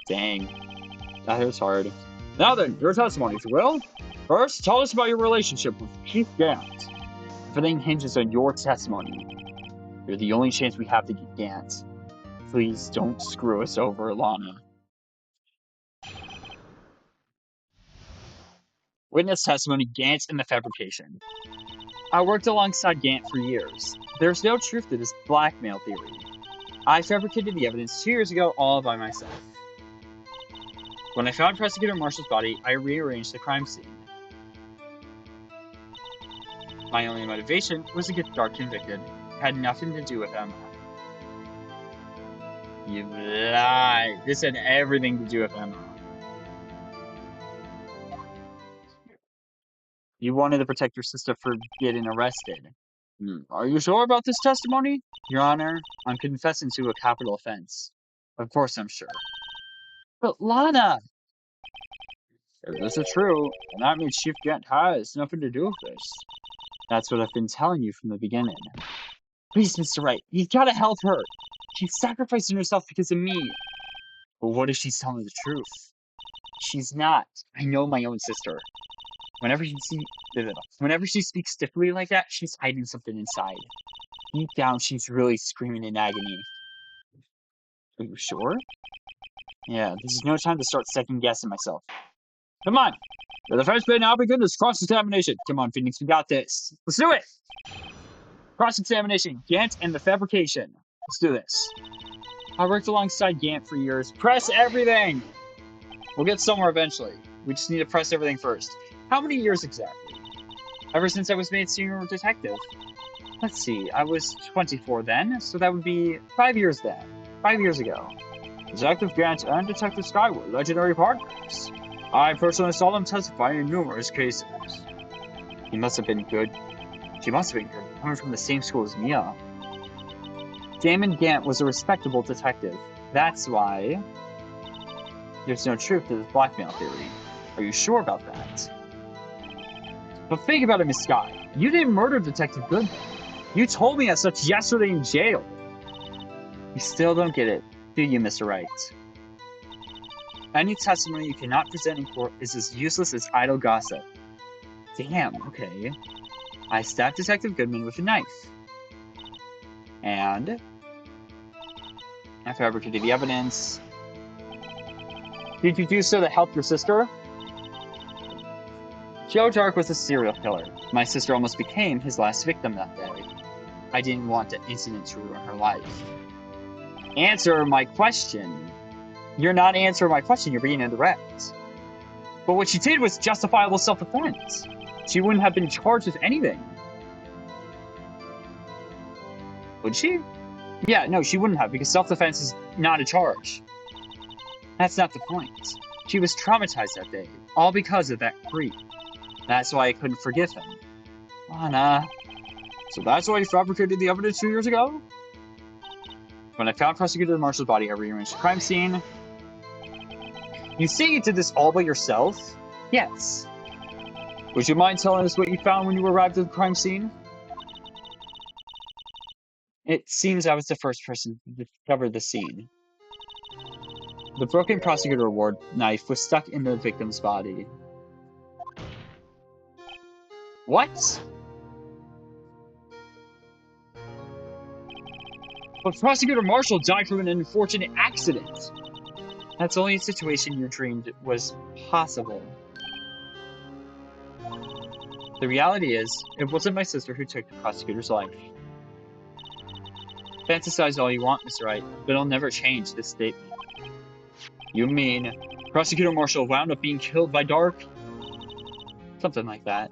Dang. That hurts hard. Now then, your testimony, if you will. First, tell us about your relationship with Chief Gant. Everything hinges on your testimony. You're the only chance we have to get Gant. Please don't screw us over, Lana. Witness testimony, Gant and the fabrication. I worked alongside Gant for years. There's no truth to this blackmail theory. I fabricated the evidence 2 years ago all by myself. When I found Prosecutor Marshall's body, I rearranged the crime scene. My only motivation was to get Dark convicted. It had nothing to do with Emma. You lied. This had everything to do with Emma. You wanted to protect your sister from getting arrested. Are you sure about this testimony? Your Honor, I'm confessing to a capital offense. Of course I'm sure. But Lana! If this is true, then that means Chief Gant has nothing to do with this. That's what I've been telling you from the beginning. Please, Mr. Wright, you've got to help her. She's sacrificing herself because of me. But what if she's telling the truth? She's not. I know my own sister. Whenever she speaks stiffly like that, she's hiding something inside. Deep down, she's really screaming in agony. Are you sure? Yeah, this is no time to start second-guessing myself. Come on! The defense may now begin this cross-examination. Come on, Phoenix, we got this. Let's do it! Cross-examination, Gant and the fabrication. Let's do this. I worked alongside Gant for years. Press everything! We'll get somewhere eventually. We just need to press everything first. How many years exactly? Ever since I was made senior detective. Let's see, I was 24 then, so that would be 5 years then. 5 years ago. Detective Gant and Detective Skye were legendary partners. I personally saw them testify in numerous cases. He must have been good. She must have been good, coming from the same school as Mia. Damon Gant was a respectable detective. That's why there's no truth to this blackmail theory. Are you sure about that? But think about it, Miss Skye. You didn't murder Detective Goodman. You told me as such yesterday in jail. You still don't get it, do you, Mr. Wright? Any testimony you cannot present in court is as useless as idle gossip. Damn, okay. I stabbed Detective Goodman with a knife. And I fabricated the evidence. Did you do so to help your sister? Joe Dark was a serial killer. My sister almost became his last victim that day. I didn't want the incident to ruin her life. Answer my question. You're not answering my question, you're being indirect. But what she did was justifiable self-defense. She wouldn't have been charged with anything. Would she? Yeah, no, she wouldn't have, because self-defense is not a charge. That's not the point. She was traumatized that day, all because of that creep. That's why I couldn't forgive him. Lana. So that's why you fabricated the evidence 2 years ago? When I found Prosecutor Marshall's body, I rearranged the crime scene. You say you did this all by yourself? Yes. Would you mind telling us what you found when you arrived at the crime scene? It seems I was the first person to discover the scene. The broken Prosecutor Award knife was stuck in the victim's body. What? But Prosecutor Marshall died from an unfortunate accident. That's only a situation you dreamed was possible. The reality is, it wasn't my sister who took the prosecutor's life. Fantasize all you want, Mr. Wright, but it'll never change this statement. You mean Prosecutor Marshall wound up being killed by Dark? Something like that.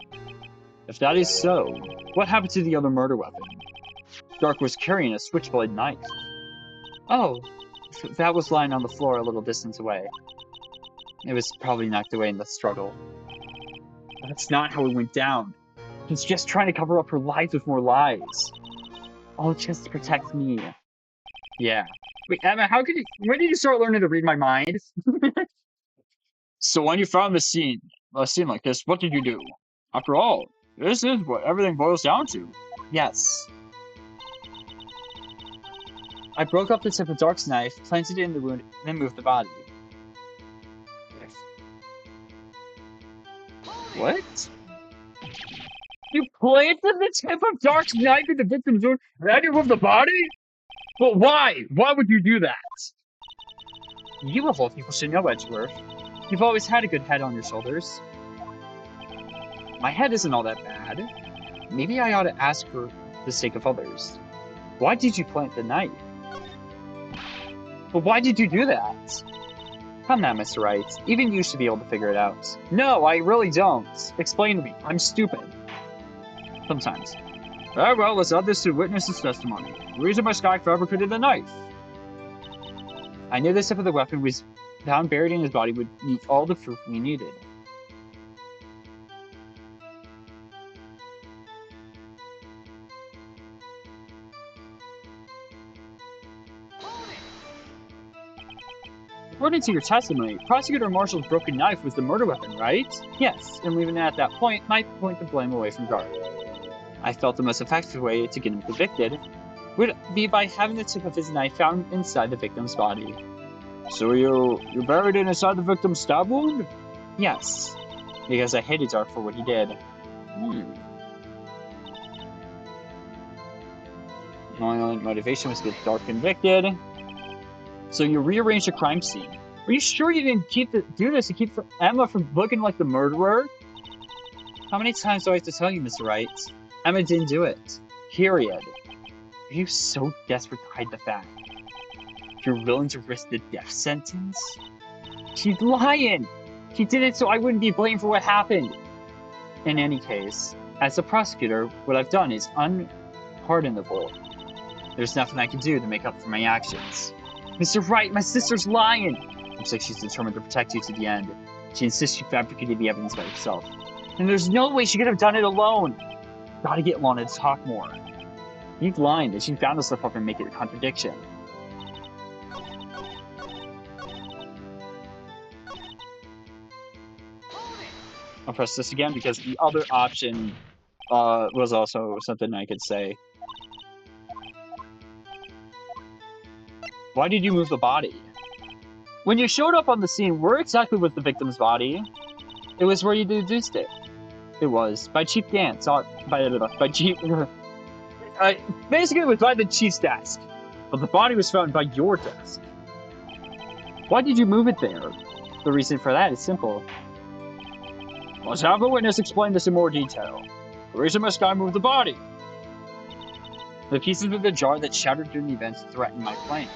If that is so, what happened to the other murder weapon? Dark was carrying a switchblade knife. Oh, that was lying on the floor a little distance away. It was probably knocked away in the struggle. That's not how it went down. She's just trying to cover up her lies with more lies. All just to protect me. Yeah. Wait, Emma, when did you start learning to read my mind? So when you found a scene like this, what did you do? After all, this is what everything boils down to. Yes. I broke up the tip of Dark's knife, planted it in the wound, and then moved the body. What? You planted the tip of Dark's knife in the victim's wound, and then you moved the body? But why? Why would you do that? You of all people should know, Edgeworth. You've always had a good head on your shoulders. My head isn't all that bad. Maybe I ought to ask for the sake of others. Why did you plant the knife? But why did you do that? Come now, Mr. Wright. Even you should be able to figure it out. No, I really don't. Explain to me. I'm stupid. Sometimes. Very well, let's add this to witness's testimony. The reason Ema Skye fabricated the knife. I knew the tip of the weapon was found buried in his body would meet all the proof we needed. According to your testimony, Prosecutor Marshall's broken knife was the murder weapon, right? Yes, and leaving it at that point might point the blame away from Dark. I felt the most effective way to get him convicted would be by having the tip of his knife found inside the victim's body. So you buried it inside the victim's stab wound? Yes, because I hated Dark for what he did. My only motivation was to get Dark convicted. So you rearranged the crime scene. Are you sure you didn't do this to keep Emma from looking like the murderer? How many times do I have to tell you, Mr. Wright? Emma didn't do it. Period. Are you so desperate to hide the fact? You're willing to risk the death sentence? She's lying! She did it so I wouldn't be blamed for what happened. In any case, as a prosecutor, what I've done is unpardonable. There's nothing I can do to make up for my actions. Mr. Wright, my sister's lying! Looks like she's determined to protect you to the end. She insists you fabricated the evidence by herself. And there's no way she could have done it alone! Gotta get Lana to talk more. You've lied that she found herself up and make it a contradiction. I'll press this again because the other option was also something I could say. Why did you move the body? When you showed up on the scene, where exactly was the victim's body? It was where you deduced it. It was by Chief Gant. By Chief. Basically, it was by the chief's desk, but the body was found by your desk. Why did you move it there? The reason for that is simple. Let's have a witness explain this in more detail. The reason Ema Skye moved the body. The pieces of the jar that shattered during the events threatened my plane.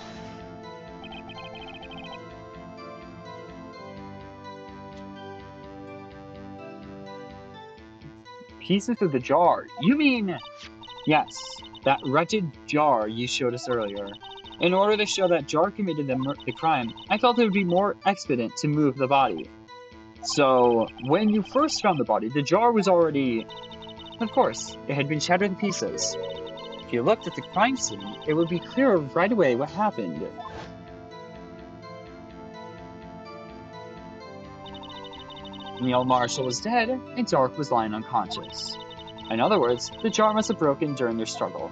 Pieces of the jar? You mean... Yes, that wretched jar you showed us earlier. In order to show that jar committed the crime, I felt it would be more expedient to move the body. So, when you first found the body, the jar was already... Of course, it had been shattered in pieces. If you looked at the crime scene, it would be clear right away what happened. Neil Marshall was dead, and Dark was lying unconscious. In other words, the jar must have broken during their struggle.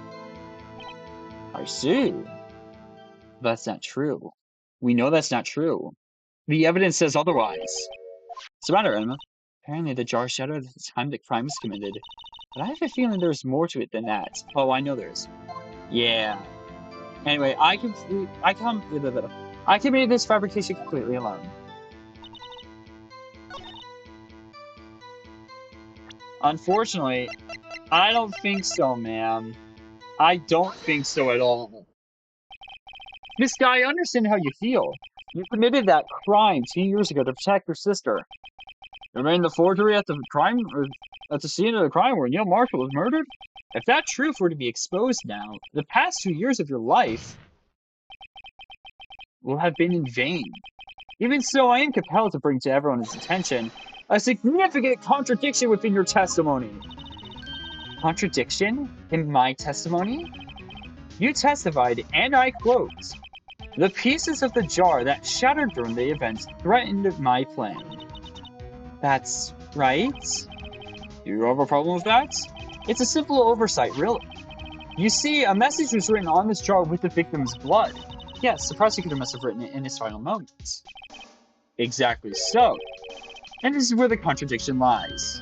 I see. That's not true. We know that's not true. The evidence says otherwise. What's the matter, Emma? Apparently the jar shattered at the time the crime was committed. But I have a feeling there's more to it than that. Oh, I know there's. Yeah. Anyway, I committed this fabrication completely alone. Unfortunately, I don't think so, ma'am. I don't think so at all. Miss Skye, I understand how you feel. You committed that crime 2 years ago to protect your sister. You made the forgery at the crime, or at the scene of the crime where Neil Marshall was murdered? If that truth were to be exposed now, the past 2 years of your life will have been in vain. Even so, I am compelled to bring to everyone's attention a significant contradiction within your testimony. Contradiction in my testimony? You testified, and I quote, "The pieces of the jar that shattered during the events threatened my plane." That's right? You have a problem with that? It's a simple oversight, really. You see, a message was written on this jar with the victim's blood. Yes, the prosecutor must have written it in his final moments. Exactly so. And this is where the contradiction lies.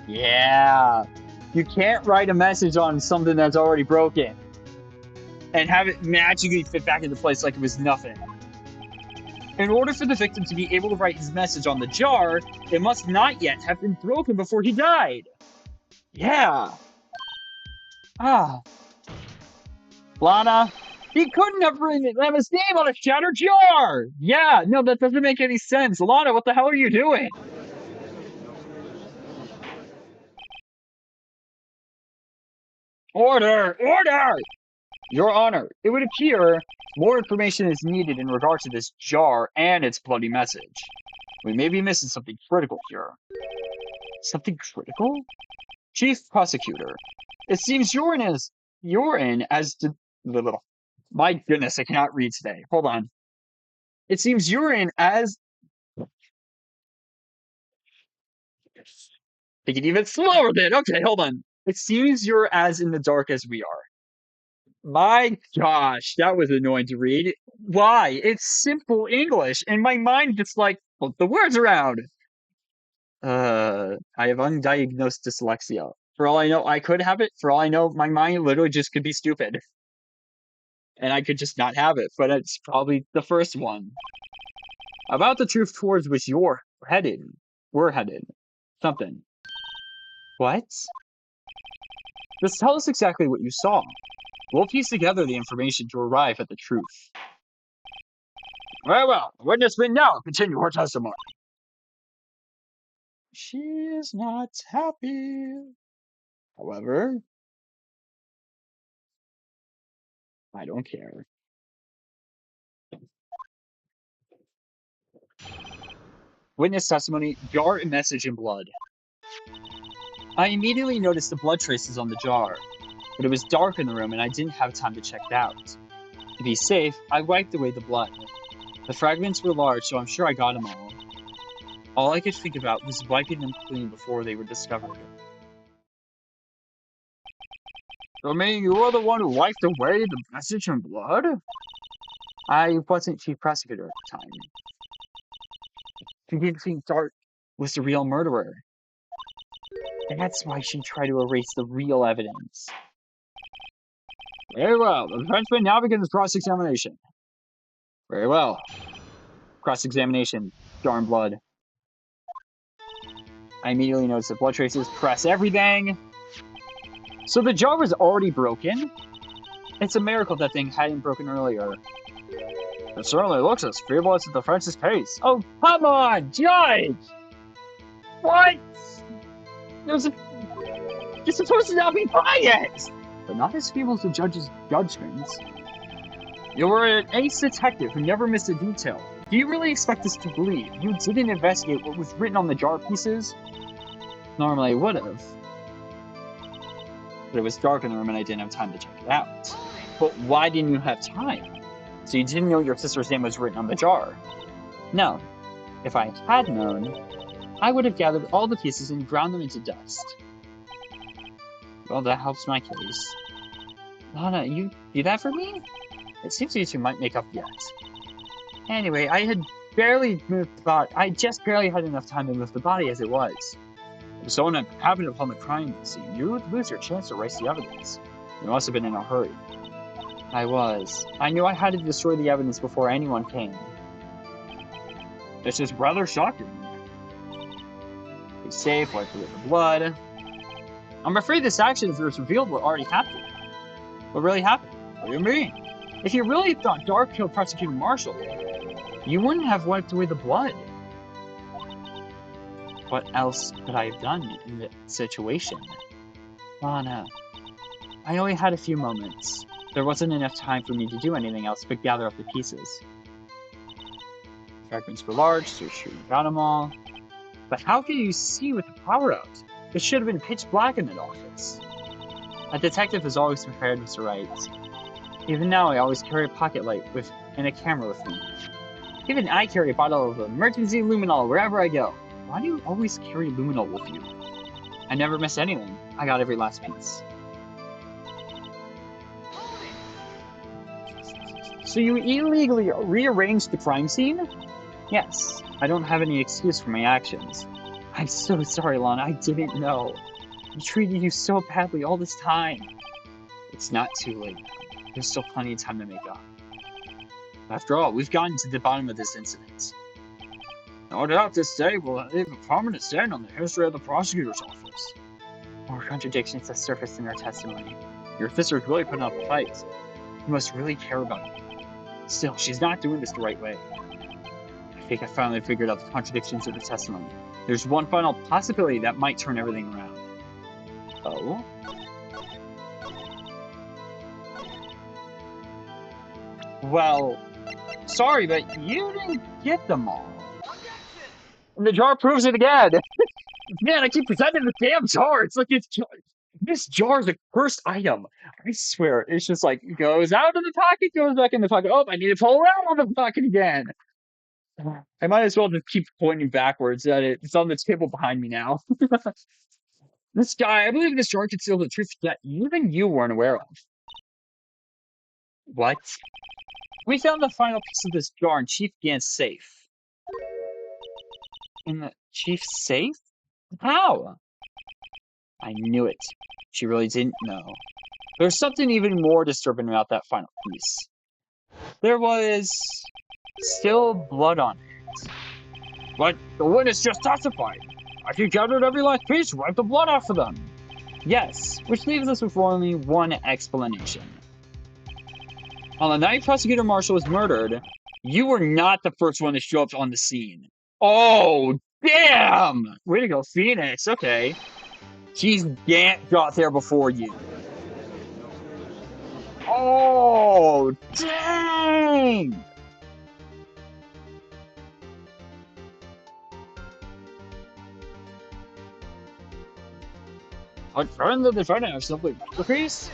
Yeah. You can't write a message on something that's already broken and have it magically fit back into place like it was nothing. In order for the victim to be able to write his message on the jar, it must not yet have been broken before he died. Yeah. Lana, he couldn't have written Ema's name on a shattered jar! Yeah, no, that doesn't make any sense. Lana, what the hell are you doing? Order! Order! Your Honor, it would appear more information is needed in regard to this jar and its bloody message. We may be missing something critical here. Something critical? Chief Prosecutor, it seems you're in as my goodness, I cannot read today. Hold on. It seems you're in as... Take it even slower then. Okay, hold on. It seems you're as in the dark as we are. My gosh, that was annoying to read. Why? It's simple English, and my mind just like, flip the words around. I have undiagnosed dyslexia. For all I know, I could have it. For all I know, my mind literally just could be stupid. And I could just not have it, but it's probably the first one. About the truth towards which we're headed. Something. What? Just tell us exactly what you saw. We'll piece together the information to arrive at the truth. Very well. Witness may now continue her testimony. She is not happy. However, I don't care. Witness testimony, jar and message in blood. I immediately noticed the blood traces on the jar, but it was dark in the room and I didn't have time to check it out. To be safe, I wiped away the blood. The fragments were large, so I'm sure I got them all. All I could think about was wiping them clean before they were discovered. You mean you were the one who wiped away the message in blood? I wasn't Chief Prosecutor at the time. She didn't think Dart was the real murderer. That's why she tried to erase the real evidence. Very well. The defenseman now begins cross-examination. Very well. Cross-examination. Darn blood. I immediately noticed the blood traces. Press everything. So the jar was already broken? It's a miracle that thing hadn't broken earlier. It certainly looks as feeble as the defense's case. Oh, come on, Judge! What? You're supposed to not be biased! But not as feeble as the judge's judgments. You were an ace detective who never missed a detail. Do you really expect us to believe you didn't investigate what was written on the jar pieces? Normally I would have. But it was dark in the room and I didn't have time to check it out. But why didn't you have time? So you didn't know your sister's name was written on the jar? No. If I had known, I would have gathered all the pieces and ground them into dust. Well, that helps my case. Lana, you do that for me? It seems you two might make up yet. Anyway, I just barely had enough time to move the body as it was. If someone had happened upon the crime scene, you would lose your chance to erase the evidence. You must have been in a hurry. I was. I knew I had to destroy the evidence before anyone came. This is rather shocking. Be safe, wipe away the blood. I'm afraid this action has revealed what already happened. What really happened? What do you mean? If you really thought Dark killed Prosecutor Marshall, you wouldn't have wiped away the blood. What else could I have done in the situation? Lana, I only had a few moments. There wasn't enough time for me to do anything else but gather up the pieces. Fragments were large, so sure you got them all. But how could you see with the power out? It should have been pitch black in that office. A detective is always prepared, Mr. Wright. Even now, I always carry a pocket light and a camera with me. Even I carry a bottle of emergency luminol wherever I go. Why do you always carry luminol with you? I never miss anything. I got every last piece. So you illegally rearranged the crime scene? Yes. I don't have any excuse for my actions. I'm so sorry, Lana. I didn't know. I treated you so badly all this time. It's not too late. There's still plenty of time to make up. After all, we've gotten to the bottom of this incident. No doubt this day will leave a prominent stand on the history of the prosecutor's office. More contradictions have surfaced in her testimony. Your sister's really putting up a fight. You must really care about it. Still, she's not doing this the right way. I think I finally figured out the contradictions of the testimony. There's one final possibility that might turn everything around. Oh? Well, sorry, but you didn't get them all. And the jar proves it again. Man, I keep presenting the damn jar. It's like this jar is a cursed item. I swear, it's just like goes out of the pocket, goes back in the pocket. Oh, I need to pull around on the pocket again. I might as well just keep pointing backwards at it. It's on the table behind me now. This guy, I believe this jar conceals the truth that even you weren't aware of. What? We found the final piece of this jar in Chief Gant's safe. In the chief's safe? How? I knew it. She really didn't know. There's something even more disturbing about that final piece. There was still blood on it. But the witness just testified. After you gathered every last piece, wipe the blood off of them. Yes, which leaves us with only one explanation. On the night Prosecutor Marshall was murdered, you were not the first one to show up on the scene. Oh, damn! Way to go, Phoenix. Okay. Chief Gant got there before you. Oh, dang! Couldn't the defendant have simply the piece?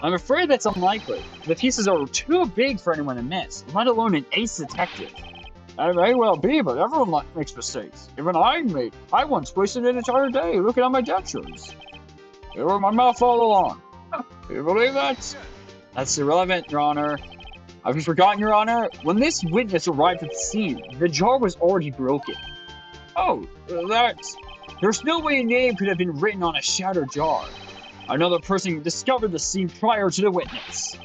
I'm afraid that's unlikely. The pieces are too big for anyone to miss, let alone an ace detective. That may well be, but everyone makes mistakes. Even I once wasted an entire day looking at my dentures. They were in my mouth all along. Do you believe that? That's irrelevant, Your Honor. Have you forgotten, Your Honor? When this witness arrived at the scene, the jar was already broken. Oh, that's... There's no way a name could have been written on a shattered jar. Another person discovered the scene prior to the witness.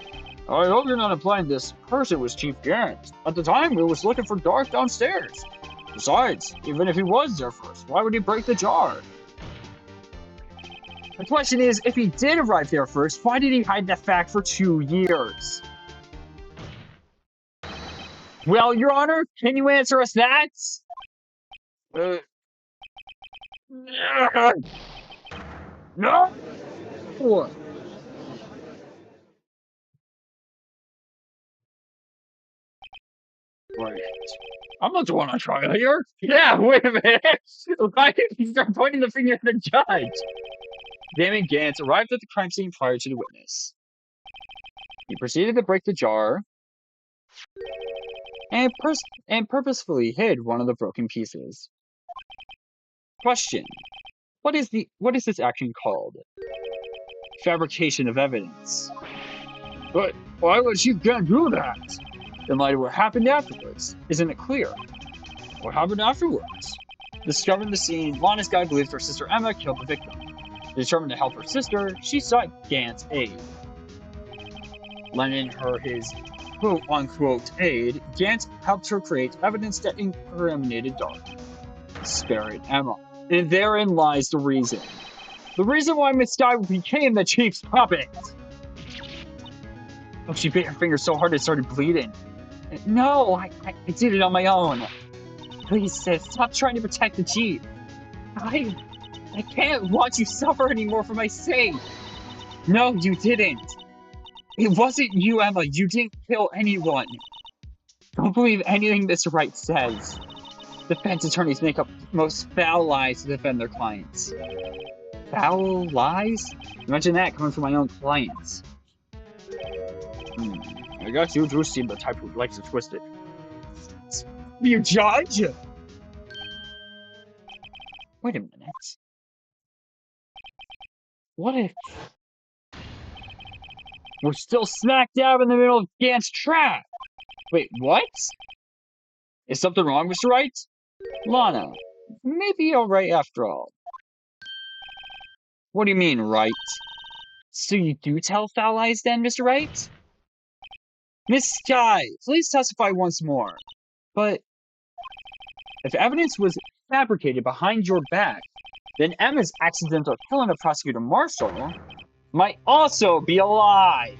I hope you're not implying this person was Chief Gant. At the time, he was looking for Dark downstairs. Besides, even if he was there first, why would he break the jar? The question is, if he did arrive there first, why did he hide that fact for 2 years? Well, Your Honor, can you answer us that? No! Right. I'm not the one on trial here. Yeah, wait a minute. Why did you start pointing the finger at the judge? Damon Gant arrived at the crime scene prior to the witness. He proceeded to break the jar and purposefully hid one of the broken pieces. Question: What is this action called? Fabrication of evidence. But why would Chief Gant do that? In light of what happened afterwards, isn't it clear? What happened afterwards? Discovering the scene, Lana Skye believes her sister Ema killed the victim. Determined to help her sister, she sought Gant's aid. Lending her his quote-unquote aid, Gant helped her create evidence that incriminated Dark, sparing Ema. And therein lies the reason. The reason why Miss Skye became the Chief's puppet. Oh, she bit her finger so hard it started bleeding. No, I did it on my own. Please, sis, stop trying to protect the Chief. I can't watch you suffer anymore for my sake. No, you didn't. It wasn't you, Ema. You didn't kill anyone. Don't believe anything this Wright says. Defense attorneys make up most foul lies to defend their clients. Foul lies? Imagine that coming from my own clients. I guess you do seem the type who likes to twist it. You judge? Wait a minute. What if we're still smack dab in the middle of Gant's trap? Wait, what? Is something wrong, Mr. Wright? Lana, maybe you're right after all. What do you mean, right? So you do tell foul lies then, Mr. Wright? Miss Skye, please testify once more. But if evidence was fabricated behind your back, then Ema's accidental killing of Prosecutor Marshall might also be a lie.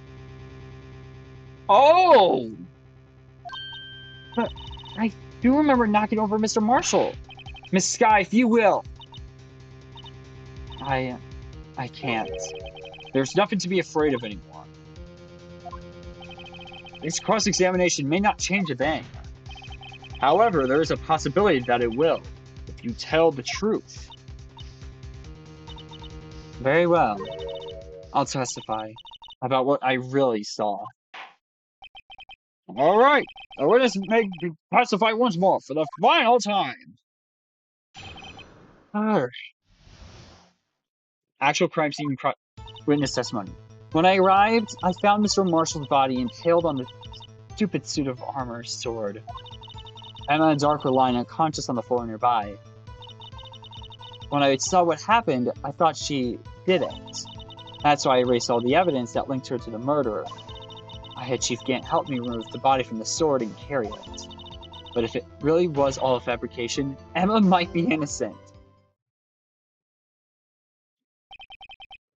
Oh! But I do remember knocking over Mr. Marshall. Miss Skye, if you will. I can't. There's nothing to be afraid of anymore. This cross-examination may not change a thing. However, there is a possibility that it will, if you tell the truth. Very well. I'll testify about what I really saw. All right. The witness may testify once more for the final time. Actual crime scene witness testimony. When I arrived, I found Mr. Marshall's body impaled on the stupid suit of armor sword. Ema and Dark were lying unconscious on the floor nearby. When I saw what happened, I thought she did it. That's why I erased all the evidence that linked her to the murderer. I had Chief Gant help me remove the body from the sword and carry it. But if it really was all a fabrication, Ema might be innocent.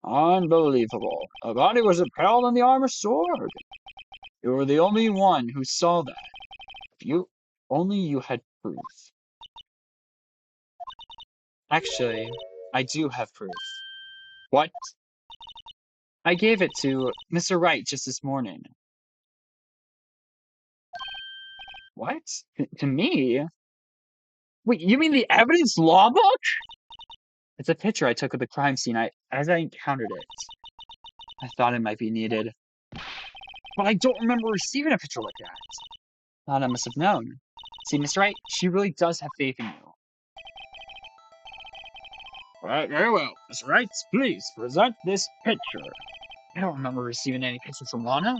Unbelievable. A body was impaled on the armor sword. You were the only one who saw that. If only you had proof. Actually, I do have proof. What? I gave it to Mr. Wright just this morning. What? To me? Wait, you mean the evidence law book? It's a picture I took of the crime scene as I encountered it. I thought it might be needed. But I don't remember receiving a picture like that. Thought I must have known. See, Mr. Wright, she really does have faith in you. Right, very well. Mr. Wright, please present this picture. I don't remember receiving any pictures from Lana.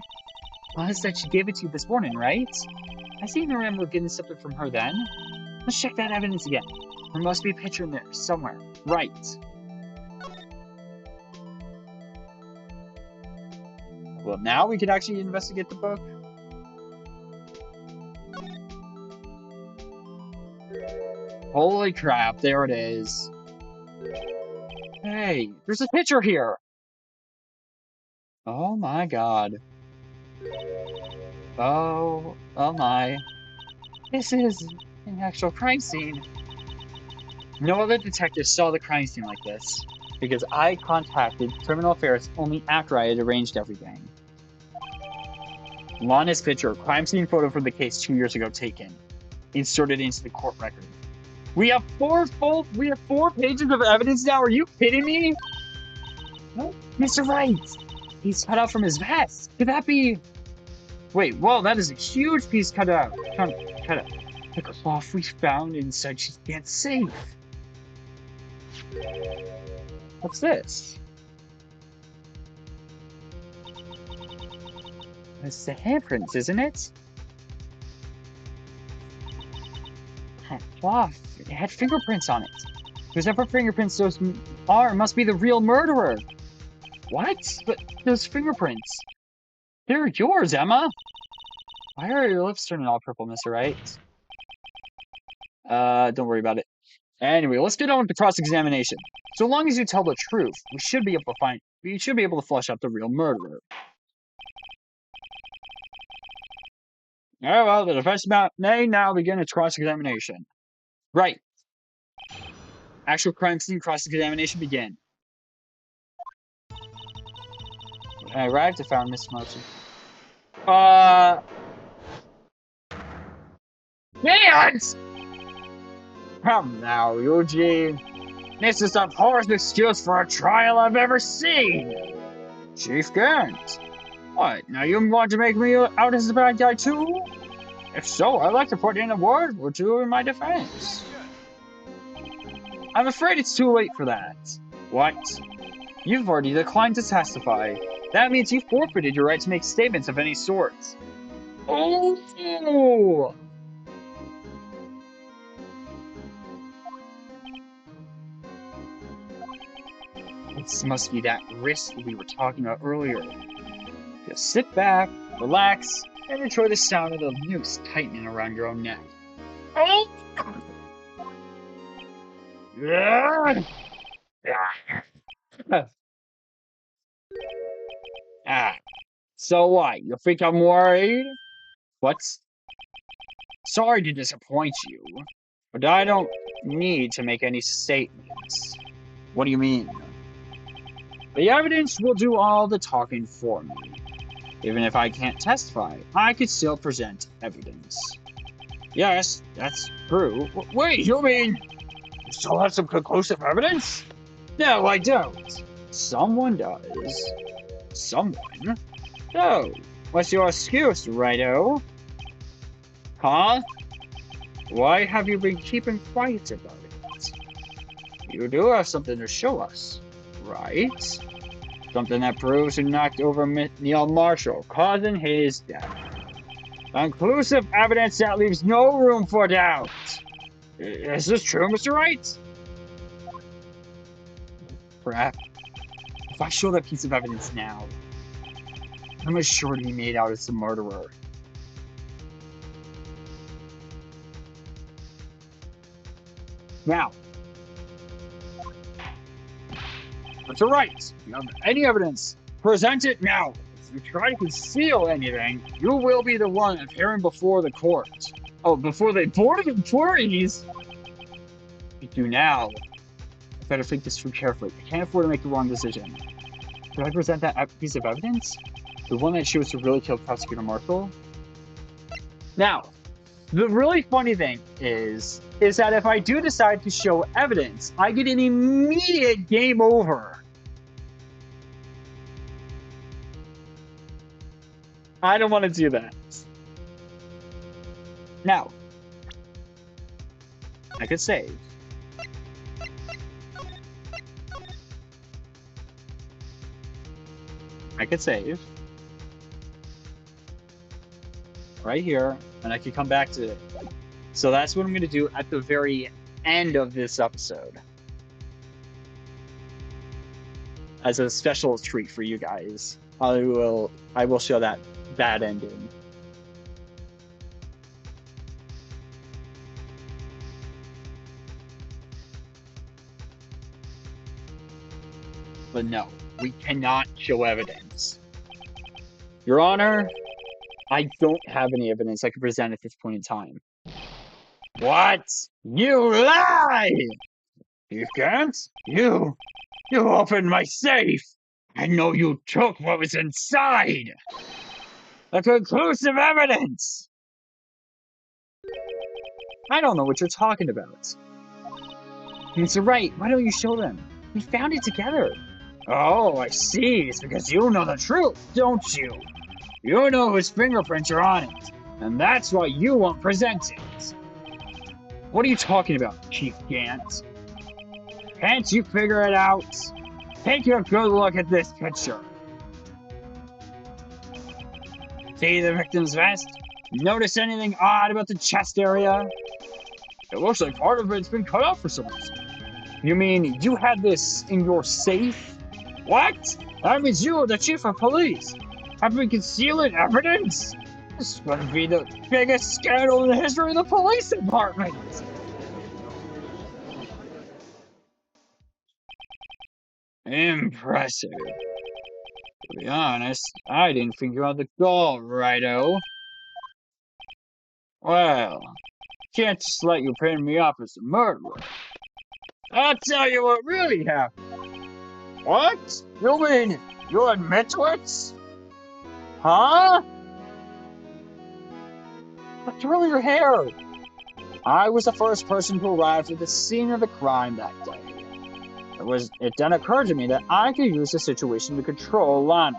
Lana said she gave it to you this morning, right? I seem to remember getting something from her then. Let's check that evidence again. There must be a picture in there somewhere. Right. Well, now we can actually investigate the book. Holy crap, there it is. Hey, there's a picture here. Oh my god. Oh my. This is an actual crime scene. No other detective saw the crime scene like this, because I contacted Criminal Affairs only after I had arranged everything. Lana's picture, crime scene photo from the case 2 years ago taken, inserted into the court record. We have 4 pages of evidence now. Are you kidding me? No, Mr. Wright. He's cut out from his vest. Could that be? Wait, whoa, that is a huge piece cut out. Cut out. The cloth we found inside she can't safe. What's this? It's the handprints, isn't it? That cloth, it had fingerprints on it. Whoever fingerprints those are must be the real murderer. What? But those fingerprints, they're yours, Emma. Why are your lips turning all purple, Mr. Wright? Don't worry about it. Anyway, let's get on with the cross-examination. So long as you tell the truth, we should be able to flush out the real murderer. Oh, well, the defense may now begin its cross-examination. Right. Actual crime scene cross-examination begin. When I arrived, I found Miss Motion. Gant! Come now, Eugene. This is the poorest excuse for a trial I've ever seen. Chief Gant. What, now you want to make me out as a bad guy too? If so, I'd like to put in a word or two in my defense. I'm afraid it's too late for that. What? You've already declined to testify. That means you forfeited your right to make statements of any sort. Oh! This must be that wrist we were talking about earlier. Just sit back, relax, and enjoy the sound of the noose tightening around your own neck. Oh! Ah, so what? You think I'm worried? What? Sorry to disappoint you, but I don't need to make any statements. What do you mean? The evidence will do all the talking for me. Even if I can't testify, I could still present evidence. Yes, that's true. Wait, you mean you still have some conclusive evidence? No, I don't. Someone does. Someone? So, what's your excuse, Righto? Huh? Why have you been keeping quiet about it? You do have something to show us, right? Something that proves you knocked over Neil Marshall, causing his death. Conclusive evidence that leaves no room for doubt. Is this true, Mr. Wright? Crap. If I show that piece of evidence now, I'm sure to be made out as the murderer. Now, Mr. Wright, if you have any evidence, present it now. If you try to conceal anything, you will be the one appearing before the court. Oh, before the board of employees? If you do now, I better think this through carefully. I can't afford to make the wrong decision. Should I present that piece of evidence? The one that shows who really killed Prosecutor Marshall? Now, the really funny thing is that if I do decide to show evidence, I get an immediate game over. I don't want to do that. Now, I could save. I could save. Right here, and I could come back to it. So that's what I'm going to do at the very end of this episode. As a special treat for you guys. I will show that ending. But no, we cannot show evidence. Your Honor, I don't have any evidence I can present at this point in time. What? You lie! You can't? You opened my safe! I know you took what was inside! The conclusive evidence! I don't know what you're talking about. Mr. Wright, why don't you show them? We found it together. Oh, I see. It's because you know the truth, don't you? You know whose fingerprints are on it, and that's why you won't present it. What are you talking about, Chief Gant? Can't you figure it out? Take a good look at this picture. See the victim's vest? Notice anything odd about the chest area? It looks like part of it's been cut off for some reason. You mean you had this in your safe? What? That means you, the chief of police, have been concealing evidence? This would be the biggest scandal in the history of the police department. Impressive. To be honest, I didn't think you had the gall, Righto. Well, can't just let you pin me up as a murderer. I'll tell you what really happened. What? You mean you admit to it? Huh? What's really your hair? I was the first person who arrived at the scene of the crime that day. It then occurred to me that I could use the situation to control Lana.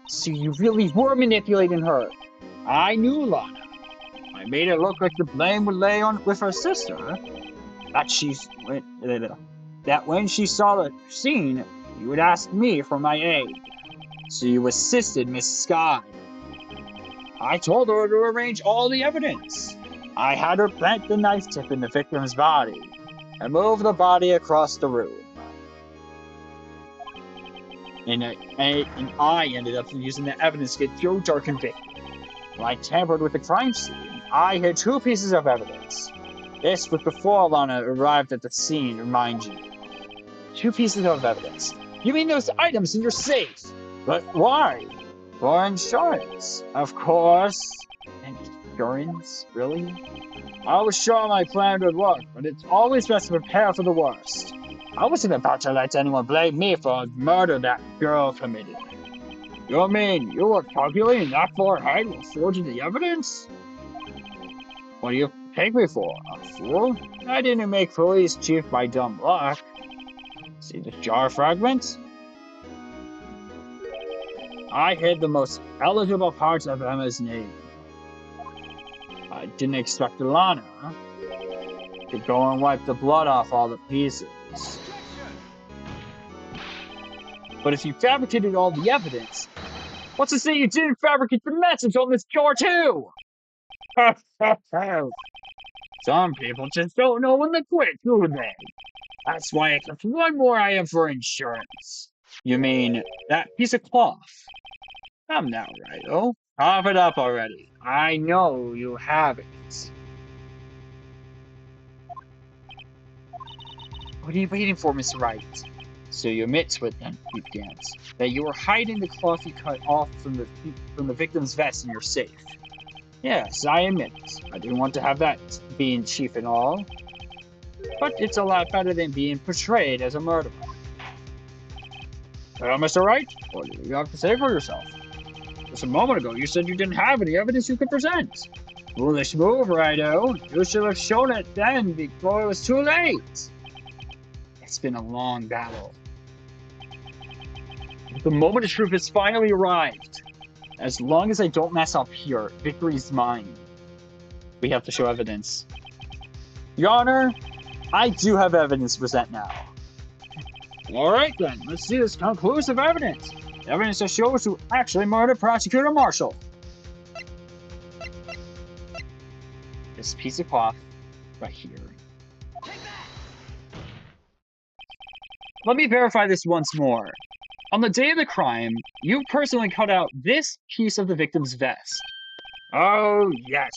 So you really were manipulating her. I knew Lana. I made it look like the blame would lay on with her sister. That when she saw the scene, you would ask me for my aid. So you assisted Miss Skye. I told her to arrange all the evidence. I had her plant the knife tip in the victim's body and move the body across the room. And I ended up using the evidence to get Joe convicted. When I tampered with the crime scene, I hid 2 pieces of evidence. This was before Lana arrived at the scene, mind you. 2 pieces of evidence. You mean those items in your safe? But why? For insurance, of course. Insurance? Really? I was sure my plan would work, but it's always best to prepare for the worst. I wasn't about to let anyone blame me for the murder that girl committed. You mean you were calculating that far ahead while forging the evidence? What do you take me for, a fool? I didn't make police chief by dumb luck. See the jar fragments? I hid the most eligible parts of Emma's name. I didn't expect Lana to go and wipe the blood off all the pieces. But if you fabricated all the evidence, what's to say you didn't fabricate the message on this jar too? Some people just don't know when to quit, do they? That's why I kept 1 more item for insurance. You mean that piece of cloth? Come now, Righto. Cough it up already. I know you have it. What are you waiting for, Mr. Wright? So you admit to it then, Chief Gant, that you were hiding the cloth you cut off from the victim's vest in your safe. Yes, I admit. I didn't want to have that being chief and all. But it's a lot better than being portrayed as a murderer. Well, Mr. Wright, what do you have to say for yourself? Just a moment ago, you said you didn't have any evidence you could present. Foolish move, Righto. You should have shown it then before it was too late. It's been a long battle. The moment of truth has finally arrived. As long as I don't mess up here, victory's mine. We have to show evidence. Your Honor, I do have evidence to present now. Alright then, let's see this conclusive evidence. evidence that shows who actually murdered Prosecutor Marshall. This piece of cloth right here. Let me verify this once more. On the day of the crime, you personally cut out this piece of the victim's vest. Oh, yes.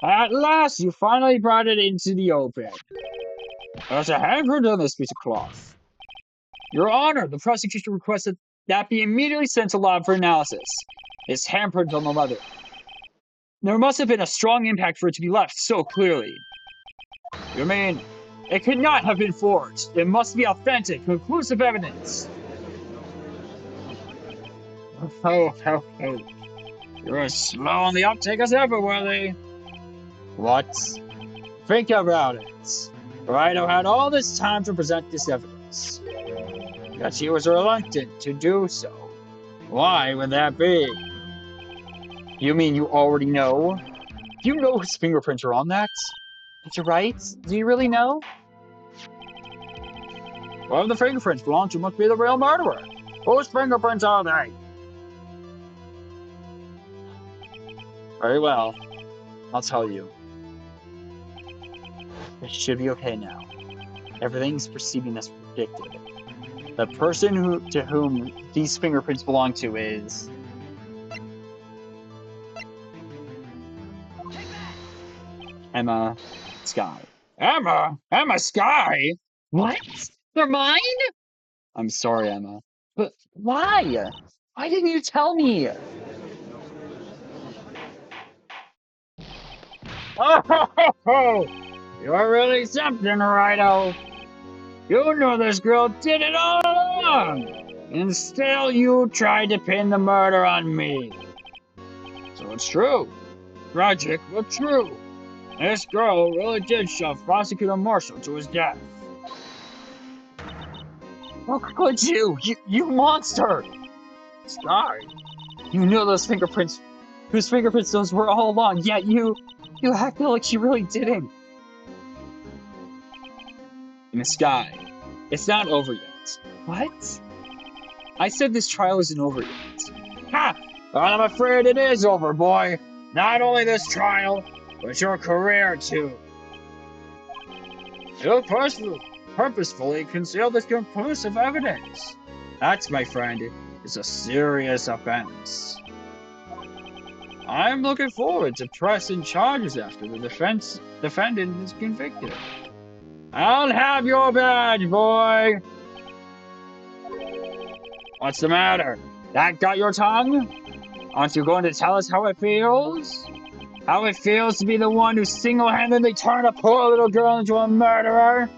At last, you finally brought it into the open. There's a handprint on this piece of cloth. Your Honor, the prosecution requested that be immediately sent to lab for analysis. This handprint on the leather. There must have been a strong impact for it to be left so clearly. You mean, it could not have been forged. It must be authentic, conclusive evidence. Oh. You're as slow on the uptake as ever, Willie. What? Think about it. Wright had all this time to present this evidence. Yet he was reluctant to do so. Why would that be? You mean you already know? Do you know whose fingerprints are on that? Mr. Wright, do you really know? Well, the fingerprints belong to must be the real murderer. Whose fingerprints are they? Very well. I'll tell you. It should be okay now. Everything's proceeding as predicted. The person to whom these fingerprints belong to is... Ema Skye. Ema Skye? What? They're mine? I'm sorry, Emma. But why? Why didn't you tell me? Oh, you're really something, Righto. You know this girl did it all along. And still you tried to pin the murder on me. So it's true. Tragic, but true. This girl really did shove Prosecutor Marshall to his death. How could you? You monster! Skye, you knew those fingerprints, whose fingerprints those were all along, yet you acted like you really didn't. Miss Skye, it's not over yet. What? I said this trial isn't over yet. Ha! I'm afraid it is over, boy. Not only this trial, but your career, too. You purposefully concealed this conclusive evidence. That, my friend, is a serious offense. I'm looking forward to pressing charges after the defendant is convicted. I'll have your badge, boy! What's the matter? That got your tongue? Aren't you going to tell us how it feels? How it feels to be the one who single-handedly turned a poor little girl into a murderer?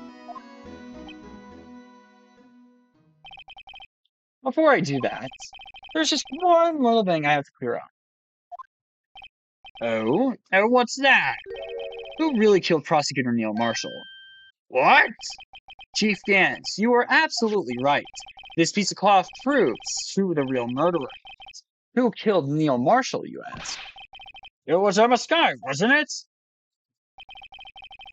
Before I do that, there's just one little thing I have to clear up. Oh, what's that? Who really killed Prosecutor Neil Marshall? What? Chief Gant, you are absolutely right. This piece of cloth proves who the real murderer is. Who killed Neil Marshall, you ask? It was Ema Skye, wasn't it?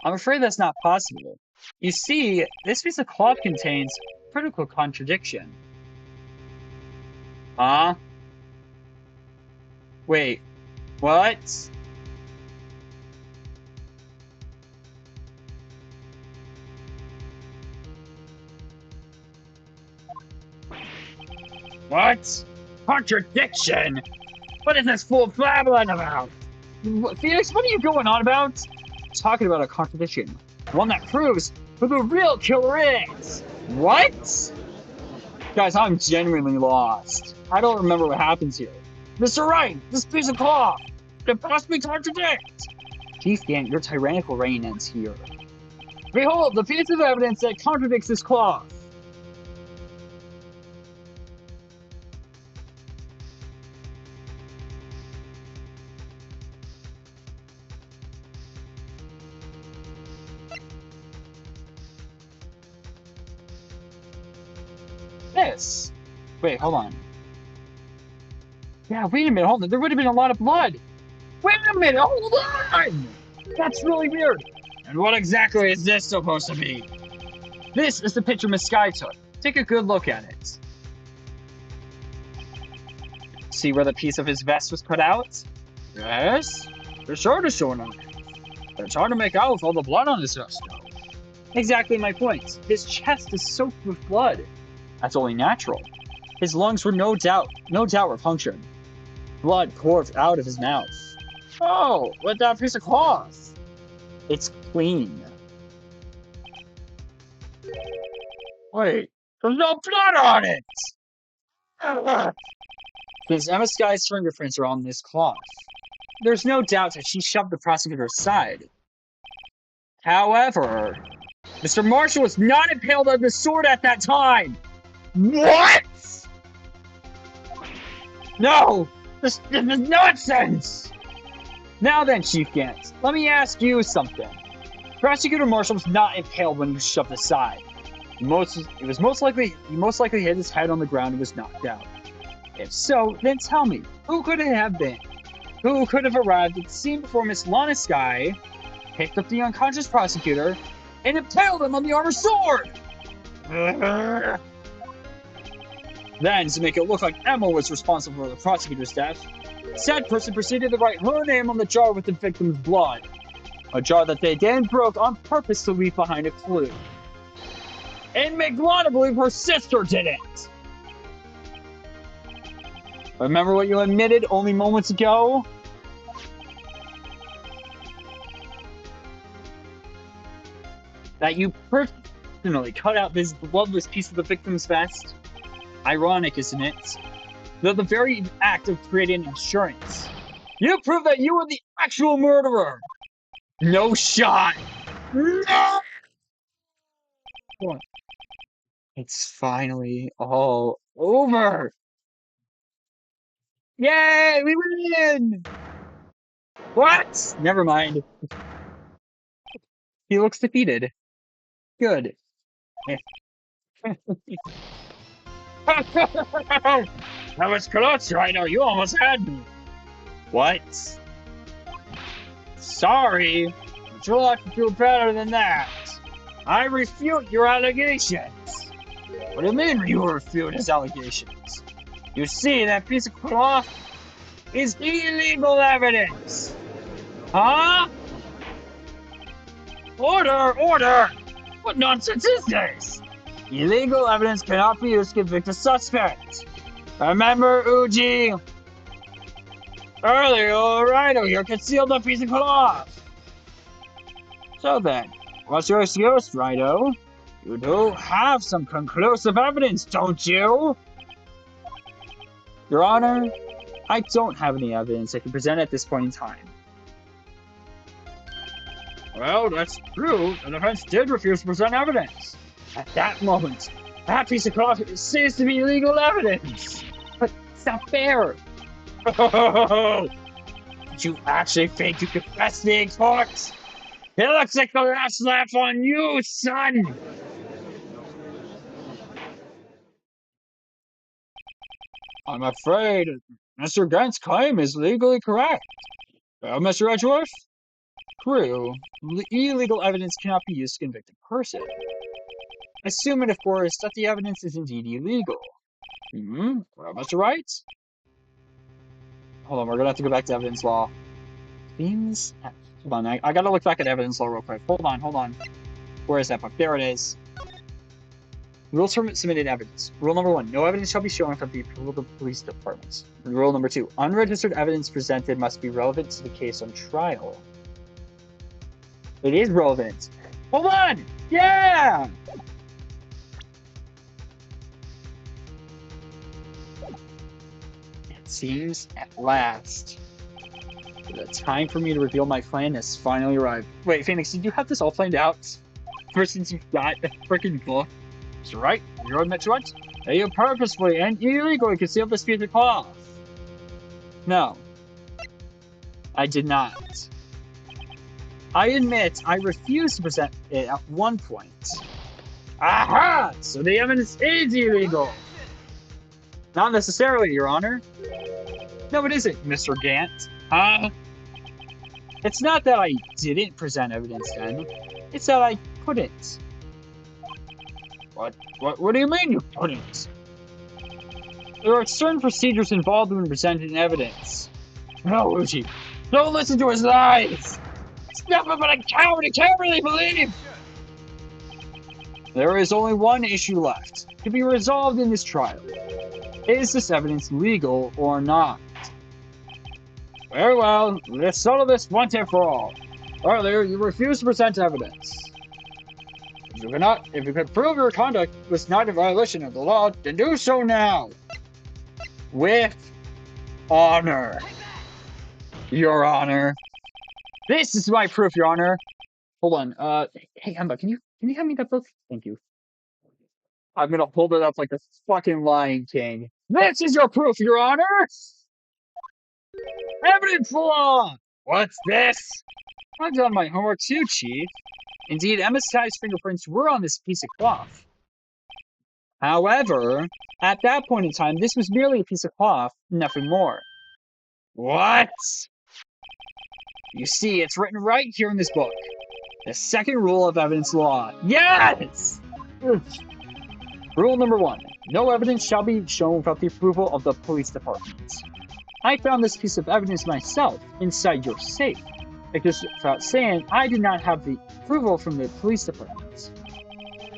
I'm afraid that's not possible. You see, this piece of cloth contains critical contradiction. Huh? Wait, what? What? Contradiction? What is this fool blabbering about? Felix, what are you going on about? Talking about a contradiction. One that proves who the real killer is. What? Guys, I'm genuinely lost. I don't remember what happens here. Mr. Wright, this piece of cloth. It possibly contradicts. Chief Gant, your tyrannical reign ends here. Behold, the piece of evidence that contradicts this cloth. This. Wait, hold on. Yeah, wait a minute, hold on. There would have been a lot of blood. Wait a minute, hold on! That's really weird. And what exactly is this supposed to be? This is the picture Miss Skye took. Take a good look at it. See where the piece of his vest was cut out? Yes. They're sure to show an It's hard to make out with all the blood on his vest, though. Exactly my point. His chest is soaked with blood. That's only natural. His lungs were no doubt were punctured. Blood poured out of his mouth. Oh, with that piece of cloth. It's clean. Wait, there's no blood on it! Because Ema Skye's fingerprints are on this cloth. There's no doubt that she shoved the prosecutor aside. However, Mr. Marshall was not impaled on the sword at that time! What?! No! This is nonsense! Now then, Chief Gant, let me ask you something. Prosecutor Marshall was not impaled when he was shoved aside. He most likely hit his head on the ground and was knocked out. If so, then tell me, who could it have been? Who could have arrived at the scene before Miss Lana Skye, picked up the unconscious prosecutor, and impaled him on the armored sword? Then, to make it look like Emma was responsible for the prosecutor's death, said person proceeded to write her name on the jar with the victim's blood. A jar that they then broke on purpose to leave behind a clue. And make Lana believe her sister did it! Remember what you admitted only moments ago? That you personally cut out this bloodless piece of the victim's vest? Ironic, isn't it? The very act of creating insurance. You prove that you were the actual murderer! No shot! No! It's finally all over! Yay! We win! What? Never mind. He looks defeated. Good. That was close, right now. You almost had me. What? Sorry, but you'll have to do better than that. I refute your allegations. What do you mean you refute his allegations? You see, that piece of cloth is illegal evidence. Huh? Order! Order! What nonsense is this? Illegal evidence cannot be used to convict a suspect. Remember, Uji? Earlier, Wright here concealed a piece of cloth. So then, what's your excuse, Wright? You do have some conclusive evidence, don't you? Your Honor, I don't have any evidence I can present at this point in time. Well, that's true. The defense did refuse to present evidence. At that moment, that piece of cloth ceased to be legal evidence. But it's not fair. Did you actually think you could press me in court? It looks like the last laugh on you, son! I'm afraid Mr. Gant's claim is legally correct. Mr. Edgeworth? True. Illegal evidence cannot be used to convict a person. Assuming, of course, that the evidence is indeed illegal. Well, Mr. Wright? Hold on, we're gonna have to go back to evidence law. Hold on, I gotta look back at evidence law real quick. Hold on. Where is that book? There it is. Rules for submitted evidence. Rule number 1, no evidence shall be shown from the approval of the police department. Rule number 2, unregistered evidence presented must be relevant to the case on trial. It is relevant. Hold on! Yeah! It seems at last the time for me to reveal my plan has finally arrived. Wait, Phoenix, did you have this all planned out? Ever since you got the freaking book? That's right, you're admit to it? That you purposefully and illegally concealed this piece of cloth. No. I did not. I admit I refused to present it at one point. Aha! So the evidence is illegal! Not necessarily, Your Honor. No, it isn't, Mr. Gant. Huh? It's not that I didn't present evidence then. It's that I couldn't. What do you mean you couldn't? There are certain procedures involved when presenting evidence. No, Uchi, don't listen to his lies! It's nothing but a coward who can't really believe! There is only one issue left to be resolved in this trial. Is this evidence legal or not? Very well, let's settle this once and for all. Earlier, you refused to present evidence. If you can prove your conduct was not in violation of the law, then do so now. With honor. Your Honor. This is my proof, Your Honor. Hold on. Hey, Emma, can you hand me that book? Thank you. I'm gonna hold it up like a fucking Lion King. This is your proof, Your Honor! Evidence law! What's this? I've done my homework too, Chief. Indeed, Ema Skye's fingerprints were on this piece of cloth. However, at that point in time, this was merely a piece of cloth, nothing more. What? You see, it's written right here in this book. The second rule of evidence law. Yes! Rule number 1. No evidence shall be shown without the approval of the police department. I found this piece of evidence myself inside your safe. It goes without saying, I did not have the approval from the police department.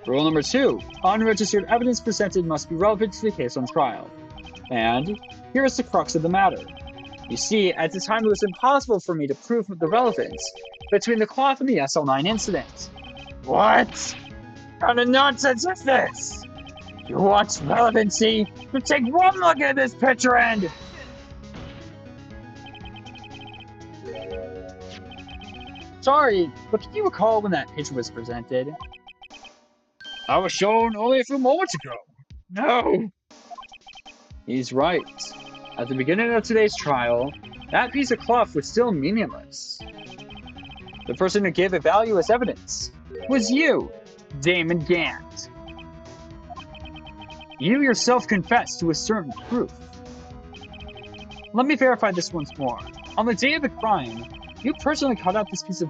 Rule number 2. Unregistered evidence presented must be relevant to the case on trial. And here is the crux of the matter. You see, at the time it was impossible for me to prove the relevance between the cloth and the SL9 incident. What? What kind of nonsense is this? You want relevancy? Then take one look at this picture and... Sorry, but can you recall when that picture was presented? I was shown only a few moments ago. No! He's right. At the beginning of today's trial, that piece of cloth was still meaningless. The person who gave it value as evidence was you, Damon Gant. You yourself confessed to a certain proof. Let me verify this once more. On the day of the crime, you personally cut out this piece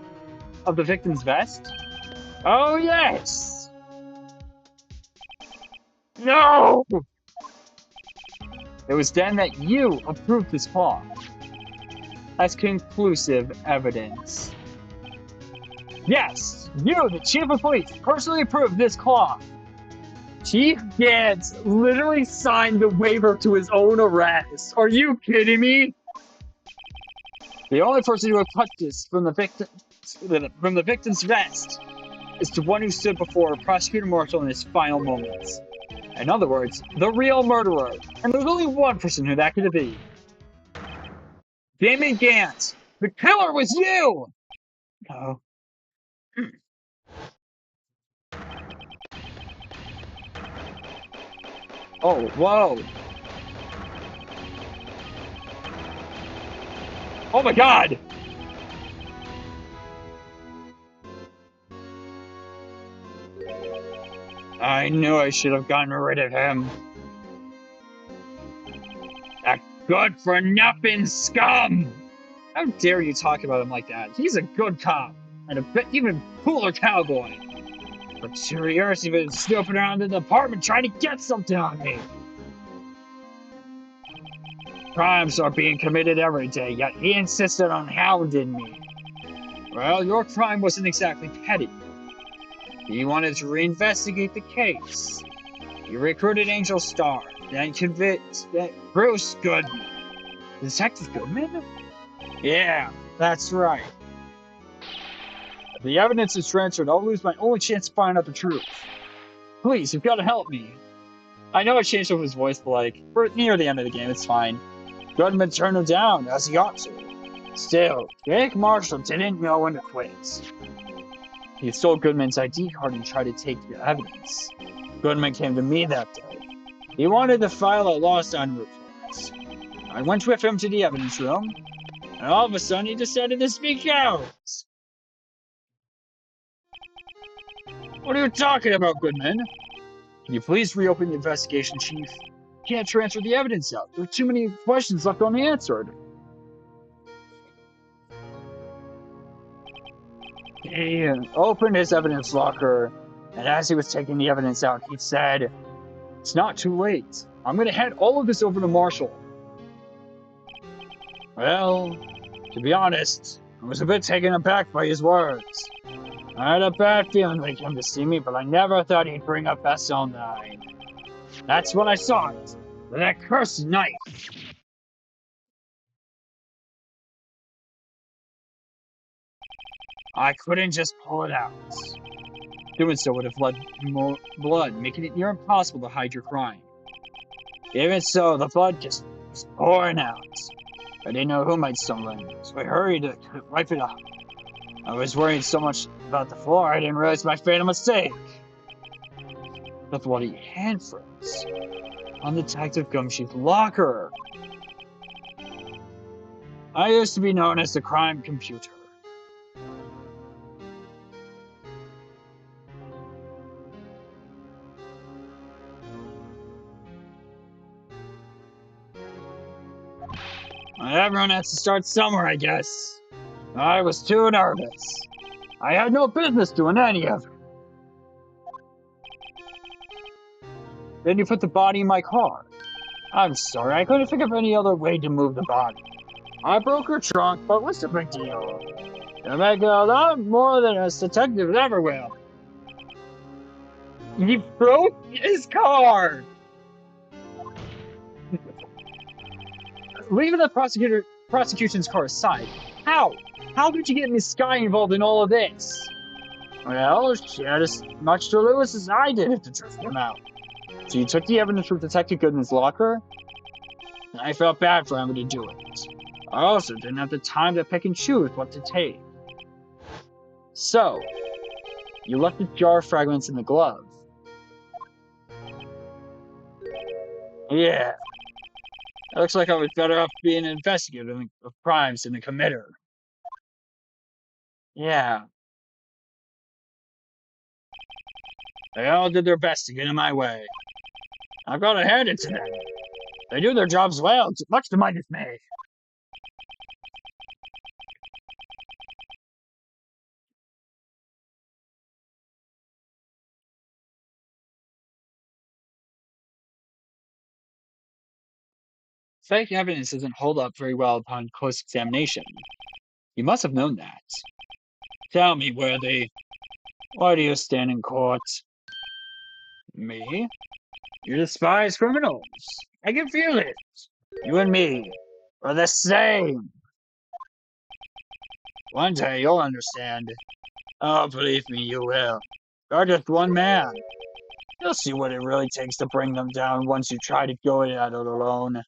of the victim's vest? Oh, yes! No! It was then that you approved this cloth as conclusive evidence. Yes, you, the Chief of Police, personally approved this cloth. Chief Gant literally signed the waiver to his own arrest. Are you kidding me? The only person who had cut this from the victim's vest is the one who stood before Prosecutor Marshall in his final moments. In other words, the real murderer. And there's only one person who that could be. Damon Gant! The killer was you! Oh. Oh, whoa. Oh my god! I knew I should have gotten rid of him. That good-for-nothing scum! How dare you talk about him like that? He's a good cop, and a bit even cooler cowboy. For 2 years, he's been snooping around in the apartment trying to get something on me. Crimes are being committed every day, yet he insisted on hounding me. Well, your crime wasn't exactly petty. He wanted to reinvestigate the case. He recruited Angel Star, then convinced Bruce Goodman. Detective Goodman? Yeah, that's right. If the evidence is transferred, I'll lose my only chance to find out the truth. Please, you've got to help me. I know I changed up his voice, but like, we're near the end of the game, it's fine. Goodman turned him down, as he ought to. Still, Jake Marshall didn't know when to quit. He stole Goodman's ID card and tried to take the evidence. Goodman came to me that day. He wanted to file a lost en route for us. I went with him to the evidence room, and all of a sudden he decided to speak out. What are you talking about, Goodman? Can you please reopen the investigation, Chief? Can't transfer the evidence out. There are too many questions left unanswered. He opened his evidence locker, and as he was taking the evidence out, he said, "It's not too late. I'm gonna hand all of this over to Marshall. Well, to be honest, I was a bit taken aback by his words. I had a bad feeling when he came to see me, but I never thought he'd bring up SL9. That's when I saw it. That cursed knife. I couldn't just pull it out. Doing so would have led more blood, making it near impossible to hide your crime. Even so, the blood just was pouring out. I didn't know who might stumble in, so I hurried to wipe it up. I was worried so much about the floor, I didn't realize my fatal mistake. The bloody handprints on Detective Gumshoe's locker. I used to be known as the crime computer. Everyone has to start somewhere, I guess. I was too nervous. I had no business doing any of it. Then you put the body in my car. I'm sorry, I couldn't think of any other way to move the body. I broke her trunk, but what's the big deal? You make it a lot more than a detective ever will. He broke his car! Leaving the prosecution's car aside, how? How did you get Miss Skye involved in all of this? Well, she had as much to lose as I did to test him out. So you took the evidence from Detective Goodman's locker? I felt bad for having to do it. I also didn't have the time to pick and choose what to take. So, you left the jar fragments in the glove. Yeah. It looks like I was better off being an investigator of crimes than a committer. Yeah. They all did their best to get in my way. I've got to hand it to them. They do their jobs well, much to my dismay. Fake evidence doesn't hold up very well upon close examination. You must have known that. Tell me, Worthy, why do you stand in court? Me? You despise criminals. I can feel it. You and me are the same. One day you'll understand. Oh, believe me, you will. You're just one man. You'll see what it really takes to bring them down once you try to go at it alone.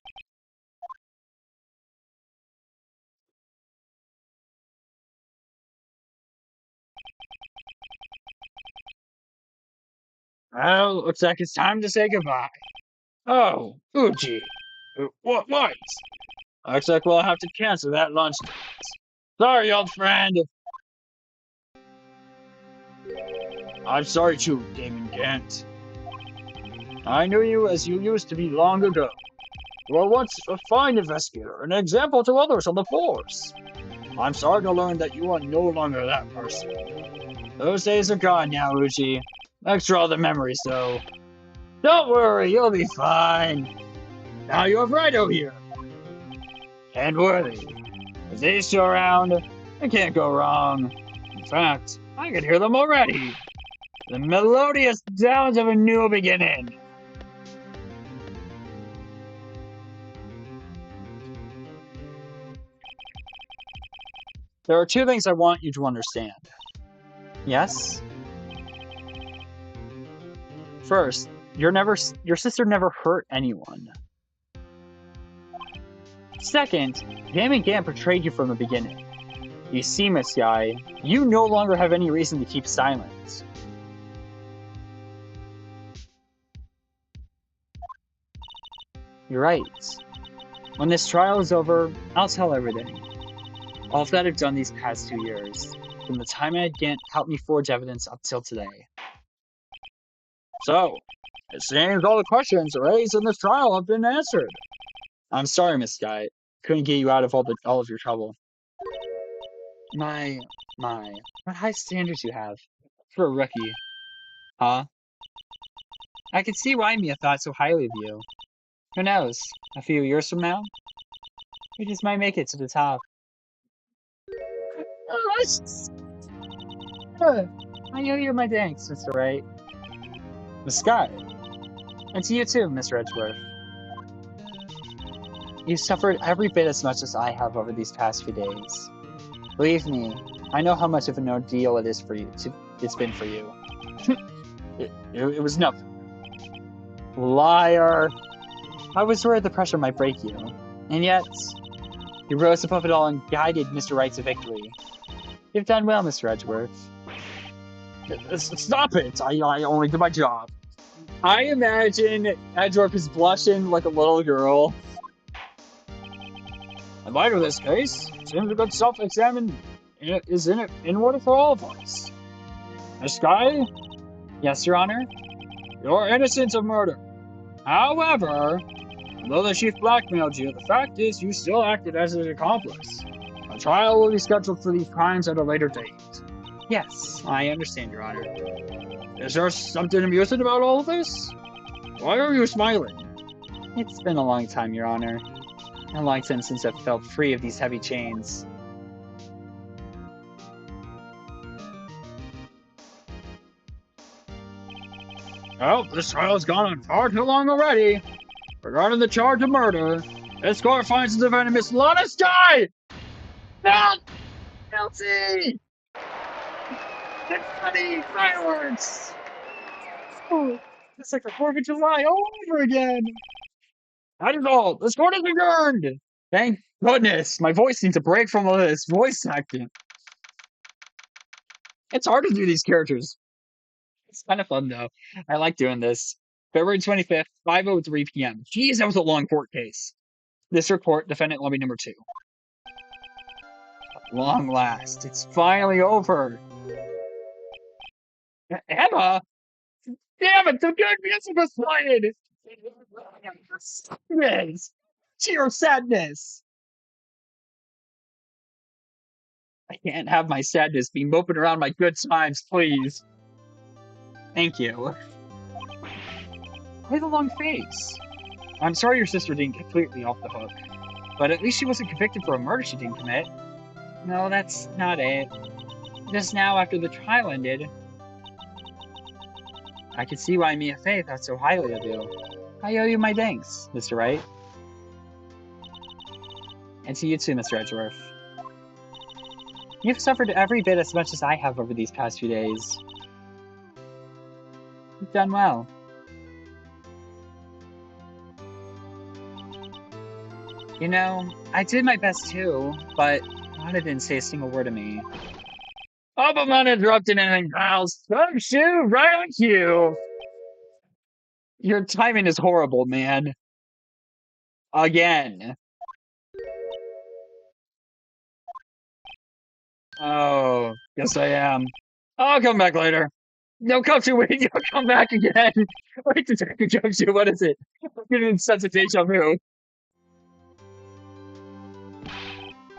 Well, looks like it's time to say goodbye. Oh, Fuji. What? Looks like we'll have to cancel that lunch date. Sorry, old friend. I'm sorry too, Damon Gant. I knew you as you used to be long ago. You were once a fine investigator, an example to others on the force. I'm sorry to learn that you are no longer that person. Those days are gone now, Uchi. Thanks for all the memories, though. Don't worry, you'll be fine. Now you have Wright here. And Worthy. If they're still around, it can't go wrong. In fact, I can hear them already. The melodious sounds of a new beginning. There are two things I want you to understand. Yes? First, your sister never hurt anyone. Second, Damon Gant betrayed you from the beginning. You see, Ema Skye, you no longer have any reason to keep silent. You're right. When this trial is over, I'll tell everything. All that I've done these past 2 years, from the time I had Gant help me forge evidence up till today. So, it seems all the questions raised in this trial have been answered. I'm sorry, Miss Skye. Couldn't get you out of all of your trouble. My, what high standards you have for a rookie. Huh? I can see why Mia thought so highly of you. Who knows? A few years from now, we just might make it to the top. I owe you my thanks, Mr. Wright. Miss Skye. And to you too, Mr. Edgeworth. You've suffered every bit as much as I have over these past few days. Believe me, I know how much of an ordeal it is for you. It's been for you. it was nothing. Liar. I was worried the pressure might break you. And yet, you rose above it all and guided Mr. Wright to victory. You've done well, Mr. Edgeworth. Stop it! I only did my job. I imagine Edgeworth is blushing like a little girl. In light of this case, seems a good self-examine is in order for all of us. Miss Skye? Yes, Your Honor? You're innocent of murder. However, although the chief blackmailed you, the fact is you still acted as an accomplice. A trial will be scheduled for these crimes at a later date. Yes, I understand, Your Honor. Is there something amusing about all of this? Why are you smiling? It's been a long time, Your Honor. A long time since I've felt free of these heavy chains. Well, this trial has gone on far too long already. Regarding the charge of murder, this court finds the defendant Miss Lana Skye not guilty! Confetti fireworks! Oh, it's like the 4th of July all over again! That is all. This court is adjourned! Thank goodness! My voice needs a break from all this voice acting. It's hard to do these characters. It's kind of fun, though. I like doing this. February 25th, 5:03 p.m. Jeez, that was a long court case. District Court, defendant lobby number 2. At long last, it's finally over. Emma? Damn it, the good music was played! Sadness! Sheer sadness! I can't have my sadness be moping around my good times, please. Thank you. Why the long face? I'm sorry your sister didn't get completely off the hook, but at least she wasn't convicted for a murder she didn't commit. No, that's not it. Just now, after the trial ended, I could see why Mia Faye thought so highly of you. I owe you my thanks, Mr. Wright. And to you too, Mr. Edgeworth. You've suffered every bit as much as I have over these past few days. You've done well. You know, I did my best too, but Lana didn't say a single word to me. Hope I'm not interrupting anything, pals. Don't you, right on cue. Your timing is horrible, man. Again. Oh, yes I am. I'll come back later. No, come to wait. You'll come back again. Wait, Detective Goodman, what is it? I'm getting such a deja vu.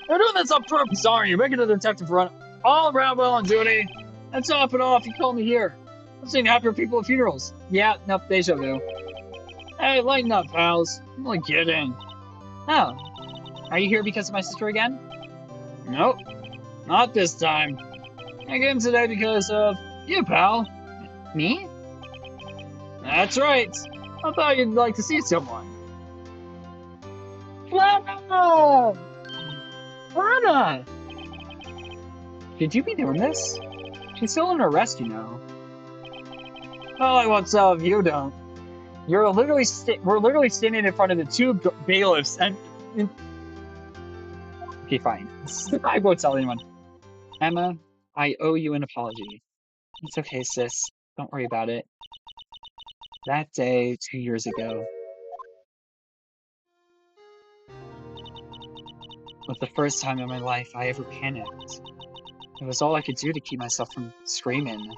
You're doing this on purpose, aren't you? Making the detective run all around well on duty. And top it off, you call me here. I'm seeing happier people at funerals. Yeah, nope, deja vu. Hey, lighten up, pals. I'm only kidding. Oh. Are you here because of my sister again? Nope. Not this time. I came today because of you, pal. Me? That's right. I thought you'd like to see someone. Lana! Lana! Could you be doing this? She's still under arrest, you know. Well, I want some of you don't. You're literally we're literally standing in front of the 2 bailiffs and... Okay, fine. I won't tell anyone. Emma, I owe you an apology. It's okay, sis. Don't worry about it. That day, 2 years ago, was the first time in my life I ever panicked. It was all I could do to keep myself from screaming.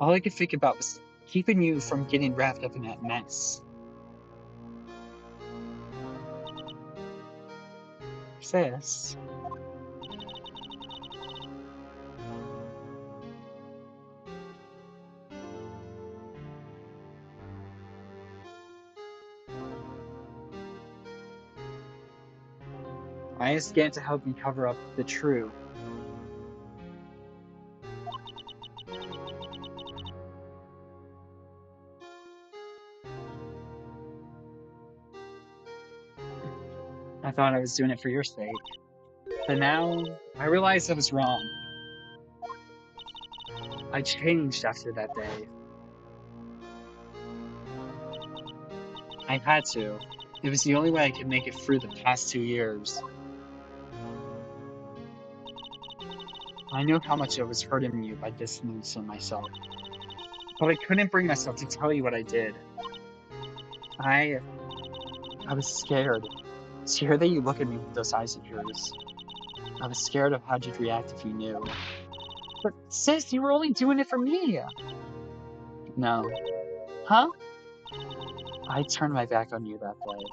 All I could think about was keeping you from getting wrapped up in that mess. Sis. I asked Gant to help me cover up the truth. I thought I was doing it for your sake. But now, I realize I was wrong. I changed after that day. I had to. It was the only way I could make it through the past 2 years. I knew how much I was hurting you by distancing myself. But I couldn't bring myself to tell you what I did. I was scared. Scared that you look at me with those eyes of yours. I was scared of how you'd react if you knew. But sis, you were only doing it for me. No. Huh? I turned my back on you that day.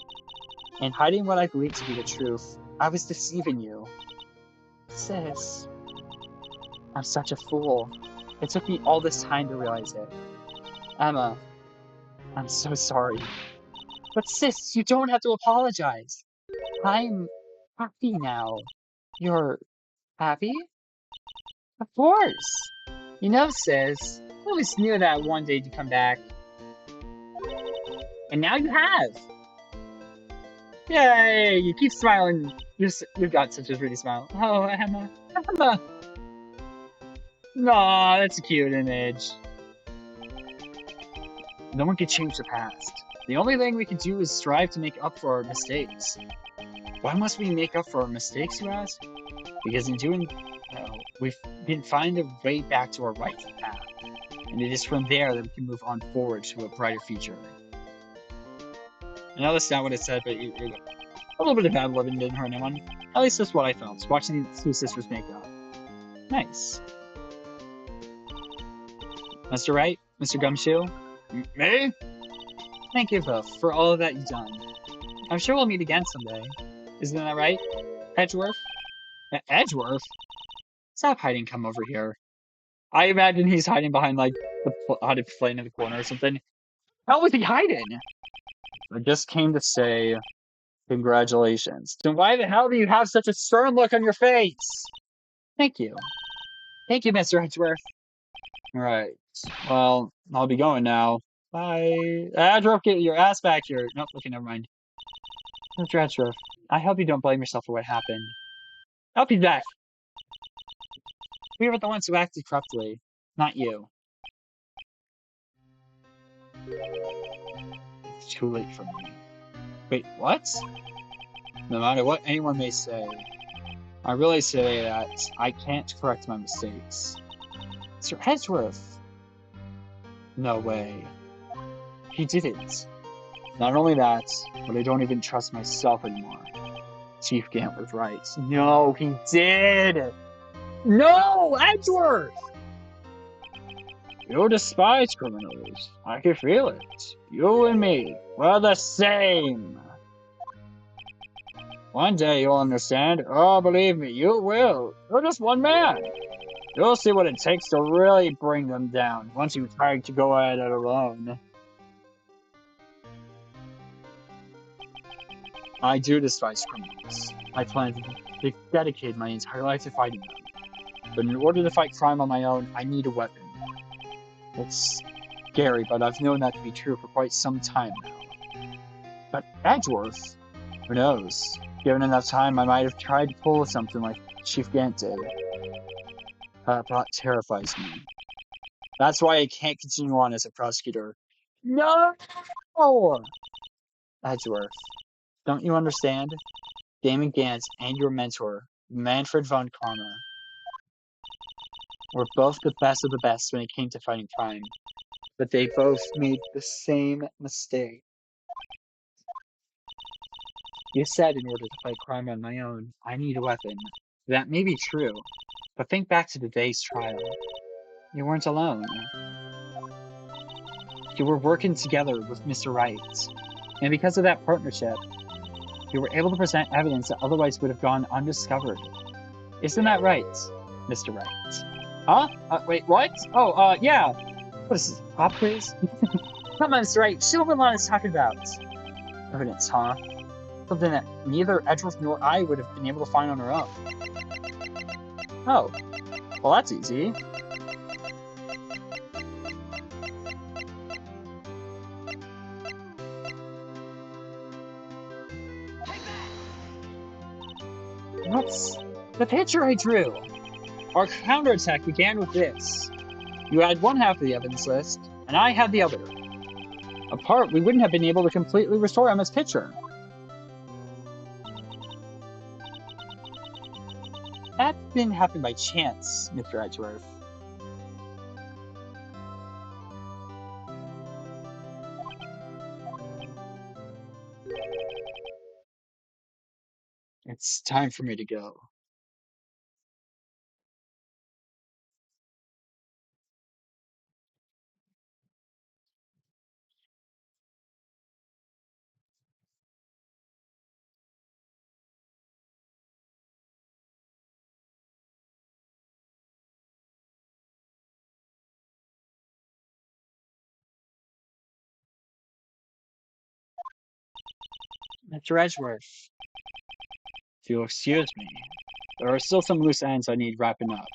And hiding what I believed to be the truth, I was deceiving you. Sis. I'm such a fool. It took me all this time to realize it. Emma, I'm so sorry. But sis, you don't have to apologize. I'm happy now. You're happy? Of course. You know, sis, I always knew that one day you'd come back. And now you have. Yay! You keep smiling. You've got such a pretty smile. Oh, Emma. Emma! Aw, that's a cute image. No one can change the past. The only thing we can do is strive to make up for our mistakes. Why must we make up for our mistakes, you ask? Because in doing we can find a way back to our rightful path. And it is from there that we can move on forward to a brighter future. I know that's not what it said, but a little bit of bad living didn't hurt anyone. At least that's what I felt, watching the two sisters make up. Nice. Mr. Wright? Mr. Gumshoe? Me? Thank you both for all of that you've done. I'm sure we'll meet again someday. Isn't that right? Edgeworth? Edgeworth? Stop hiding, come over here. I imagine he's hiding behind, like, the potted flame in the corner or something. How was he hiding? I just came to say congratulations. Then why the hell do you have such a stern look on your face? Thank you. Thank you, Mr. Edgeworth. Right. Well, I'll be going now. Bye. Edgeworth, get your ass back here. Nope, okay, never mind. Mr. Edgeworth, I hope you don't blame yourself for what happened. I'll be back. We were the ones who acted corruptly, not you. It's too late for me. Wait, what? No matter what anyone may say, I really say that I can't correct my mistakes. Sir Edgeworth! No way. He didn't. Not only that, but I don't even trust myself anymore. Chief Gant was right. No, he did! No, Edgeworth! You despise criminals. I can feel it. You and me, we're the same. One day you'll understand. Oh, believe me, you will. You're just one man. You'll see what it takes to really bring them down once you try to go at it alone. I do despise criminals. I plan to dedicate my entire life to fighting them. But in order to fight crime on my own, I need a weapon. It's scary, but I've known that to be true for quite some time now. But Edgeworth? Who knows? Given enough time, I might have tried to pull something like Chief Gant did. That thought terrifies me. That's why I can't continue on as a prosecutor. No! Edgeworth, don't you understand? Damon Gant and your mentor, Manfred von Karma, were both the best of the best when it came to fighting crime. But they both made the same mistake. You said in order to fight crime on my own, I need a weapon. That may be true, but think back to today's trial. You weren't alone. You were working together with Mr. Wright, and because of that partnership, you were able to present evidence that otherwise would have gone undiscovered. Isn't that right, Mr. Wright? Huh? Wait, what? Oh, yeah. What is this, pop quiz? Come on, Mr. Wright, show what Lana's talking about. Evidence, huh? something that neither Edgeworth nor I would have been able to find on our own. Oh, well that's easy. What's the picture I drew? Our counterattack began with this. You had one half of the evidence list, and I had the other. Apart, we wouldn't have been able to completely restore Ema's picture. That didn't happen by chance, Mr. Edgeworth. It's time for me to go. Mr. Edgeworth, if you'll excuse me, there are still some loose ends I need wrapping up.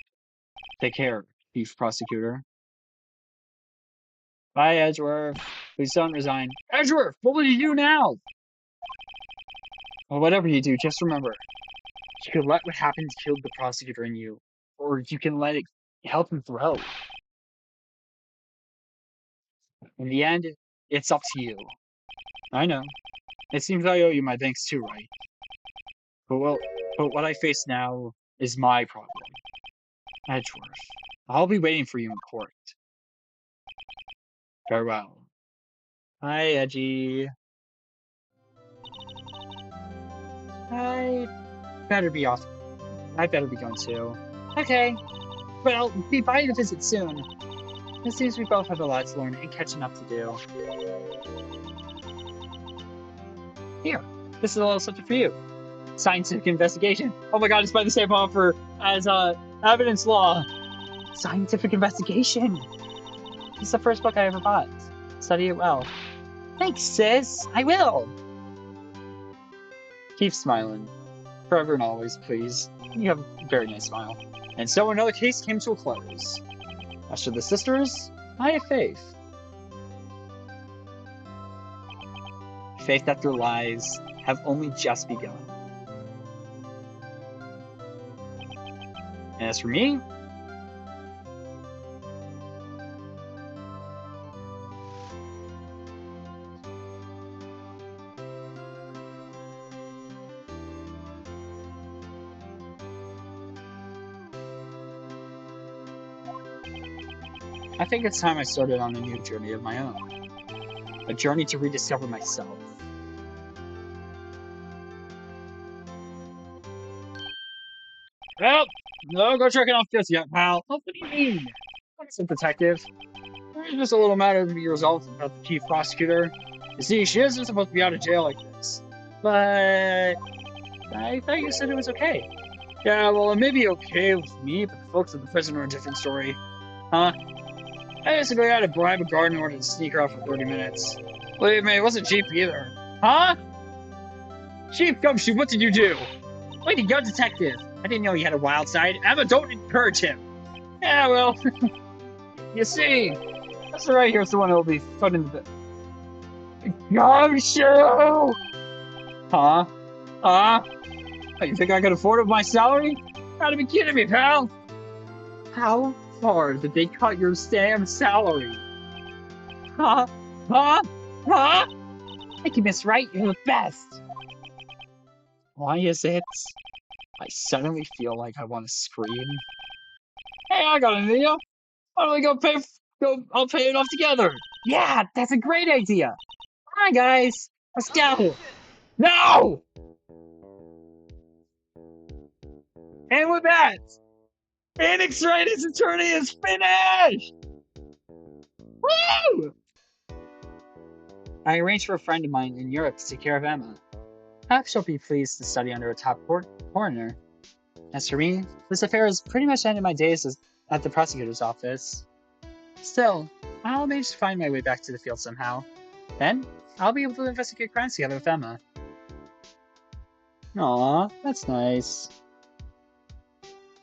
Take care, Chief Prosecutor. Bye, Edgeworth. Please don't resign. Edgeworth, what will you do now? Well, whatever you do, just remember, you can let what happened kill the prosecutor in you, or you can let it help him grow. In the end, it's up to you. I know. It seems I owe you my thanks too, Wright? But what I face now is my problem. Edgeworth, I'll be waiting for you in court. Farewell. Hi, Edgy. I better be off. I better be going too. Okay. But I'll be by to visit soon. It seems we both have a lot to learn and catching up to do. Here, this is a little something for you. Scientific Investigation. Oh my god, it's by the same author as Evidence Law. Scientific Investigation. It's the first book I ever bought. Study it well. Thanks, sis. I will. Keep smiling. Forever and always, please. You have a very nice smile. And so another case came to a close. As for the sisters, I have faith. Faith that their lives have only just begun. And as for me, I think it's time I started on a new journey of my own. A journey to rediscover myself. Well, no, go checking off just yet, pal. Oh, what do you mean? What's it, detective? There's just a little matter to be resolved about the chief prosecutor. You see, she isn't supposed to be out of jail like this. But I thought you said it was okay. Yeah, well, it may be okay with me, but the folks at the prison are a different story. Huh? I basically had to bribe a guard in order to sneak her out for 30 minutes. Believe me, it wasn't cheap either. Huh? Chief Gumshoe, what did you do? Way to go, detective. I didn't know he had a wild side. Emma, don't encourage him. Yeah, well, you see, that's right here's the one who'll be footing the... Gumshoe! Huh? Huh? You think I could afford it with my salary? Gotta be kidding me, pal. How far did they cut your damn salary? Huh? Huh? Huh? Thank you, Miss Wright. You're the best. Why is it I suddenly feel like I want to scream? Hey, I got an idea. Why don't we I'll pay it off together. Yeah, that's a great idea. Come on, guys. Let's go. No! And with that, Phoenix Wright's attorney is finished! Woo! I arranged for a friend of mine in Europe to take care of Emma. I shall be pleased to study under a top coroner. As for me, this affair has pretty much ended my days at the prosecutor's office. Still, I'll manage to find my way back to the field somehow. Then, I'll be able to investigate crimes together with Emma. Aw, that's nice.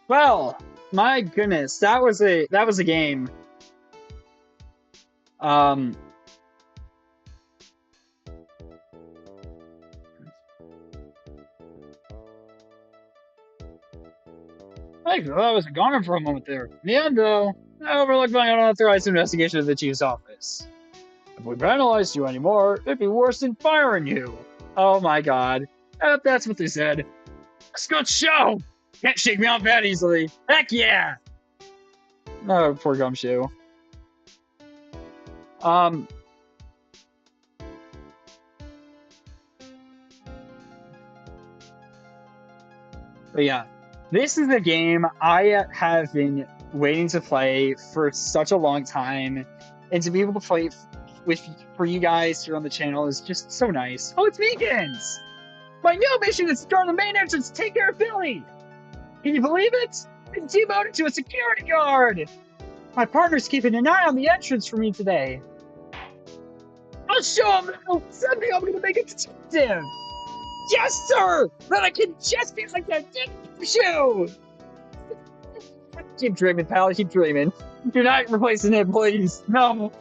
Well, my goodness, that was a game. I was gone for a moment there. In the end, though, I overlooked my unauthorized investigation of the chief's office. If we penalized you anymore, it'd be worse than firing you. Oh my god. That's what they said. It's a good show! Can't shake me off that easily. Heck yeah! Oh, poor Gumshoe. But yeah, this is a game I have been waiting to play for such a long time, and to be able to play for you guys here on the channel is just so nice. Oh, it's Vegans! My new mission is to storm the main entrance to take care of Billy! Can you believe it? Been demoted to a security guard! My partner's keeping an eye on the entrance for me today. I'll show him now! Someday I'm gonna make a detective! Yes, sir! Then I can just be like that shoe! Keep dreaming, pal. Keep dreaming. Do not replacing it, please. No.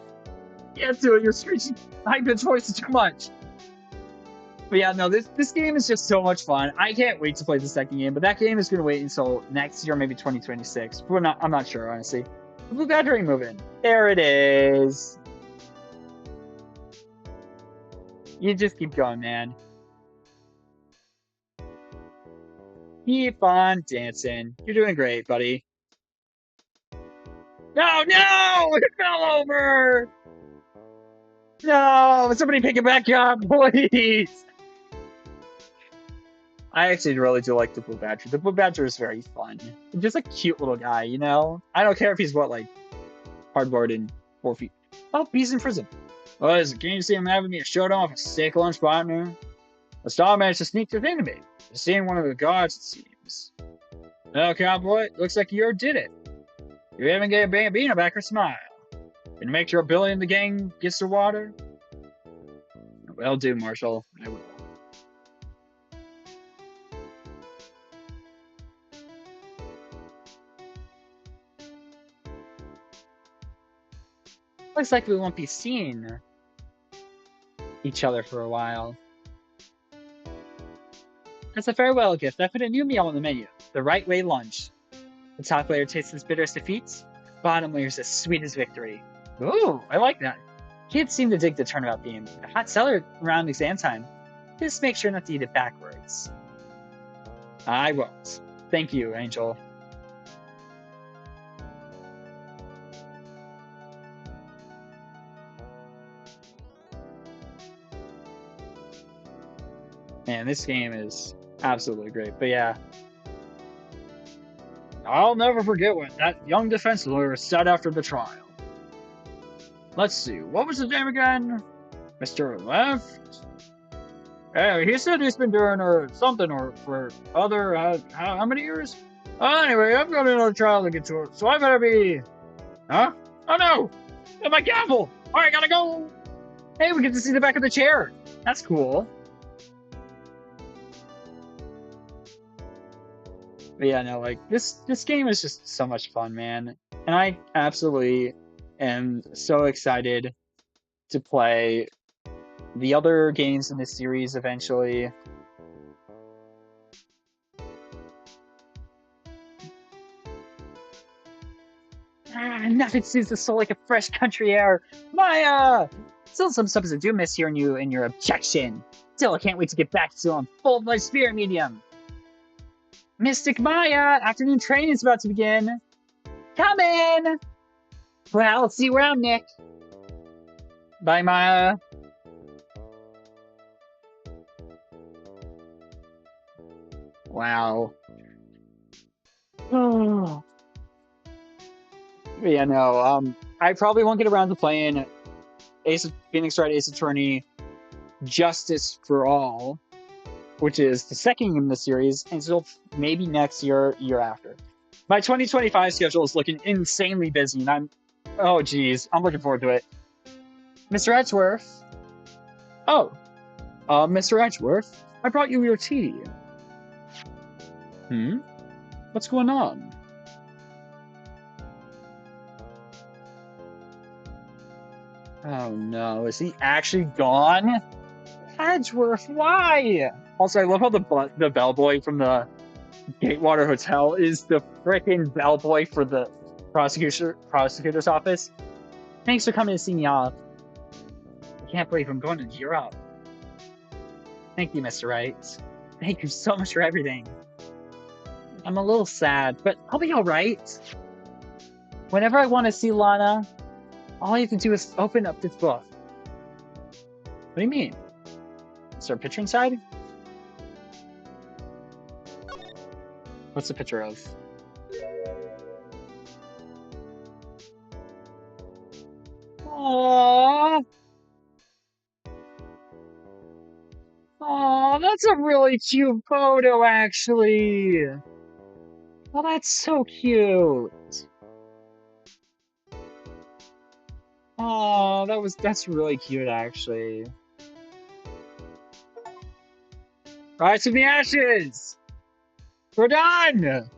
Can't do it. You're screeching high-pitched voices too much. But yeah, no, this game is just so much fun. I can't wait to play the second game, but that game is going to wait until next year, maybe 2026. I'm not sure, honestly. The Blue Badger moving. There it is. You just keep going, man. Keep on dancing. You're doing great, buddy. No, it fell over! No, somebody pick it back up, please! I actually really do like the Blue Badger. The Blue Badger is very fun. He's just a cute little guy, you know? I don't care if he's, hardboard and 4 feet. Oh, he's in prison. Well, is it? Can you see him having me a showdown with a steak lunch partner? The star managed to sneak through into me. Seeing one of the guards, it seems. Well, cowboy, looks like you did it. You even gave Bambino back her smile. Can you make sure Billy and the gang gets the water? Will do, Marshal. I will. Looks like we won't be seeing each other for a while. As a farewell gift, I put a new meal on the menu. The Right Way lunch. The top layer tastes as bitter as defeat. Bottom layer is as sweet as victory. Ooh, I like that. Kids seem to dig the turnabout game. A hot seller around exam time. Just make sure not to eat it backwards. I won't. Thank you, Angel. Man, this game is absolutely great. But yeah, I'll never forget what that young defense lawyer said after the trial. Let's see, what was his name again? Mr. Left? Hey, he said he's been doing something for other, how many years? Anyway, I've got another trial to get to, so I better be... Huh? Oh no! My gavel! Alright, gotta go! Hey, we get to see the back of the chair. That's cool. But yeah, no, this game is just so much fun, man. And I absolutely am so excited to play the other games in this series eventually. Nothing soothes the soul like a fresh country air. Maya! Still some subs I do miss hearing you in your objection. Still, I can't wait to get back to unfold my spirit medium. Mystic Maya, afternoon training is about to begin. Come in! Well, see you around, Nick. Bye, Maya. Wow. Oh. Yeah, no, I probably won't get around to playing Phoenix Wright Ace Attorney Justice for All, which is the second game in the series, until maybe next year, year after. My 2025 schedule is looking insanely busy, and oh geez, I'm looking forward to it. Mr. Edgeworth. Oh, Mr. Edgeworth, I brought you your tea. What's going on? Oh no, is he actually gone? Edgeworth, why? Also, I love how the bellboy from the Gatewater Hotel is the frickin' bellboy for the prosecutor's office. Thanks for coming to see me off. I can't believe I'm going to Europe. Thank you, Mr. Wright. Thank you so much for everything. I'm a little sad, but I'll be alright. Whenever I want to see Lana, all I have to do is open up this book. What do you mean? Is there a picture inside? What's the picture of? Aww. Aww, that's a really cute photo, actually. Oh, that's so cute. Oh, that's really cute, actually. Rise from the ashes! We're done!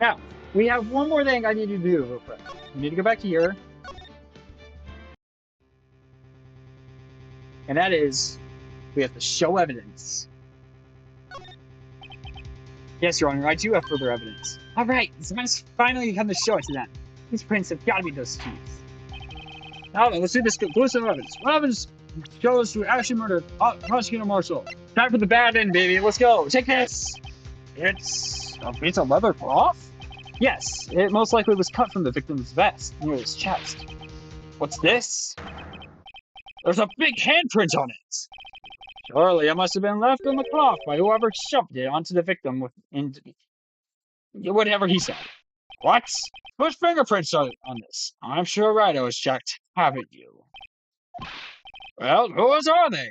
Now, we have one more thing I need to do real quick. We need to go back here. And that is, we have to show evidence. Yes, Your Honor, I do have further evidence. All right, it's finally come to show it to them. These prints have got to be those thieves. Now then, let's see this conclusive evidence. What evidence shows who actually murdered Prosecutor Marshall? Time for the bad end, baby. Let's go. Take this. It's a piece of leather cloth? Yes, it most likely was cut from the victim's vest near his chest. What's this? There's a big handprint on it. Surely it must have been left on the cloth by whoever shoved it onto the victim whatever he said. What? Whose fingerprints are on this? I'm sure Wright was checked, haven't you? Well, whose are they?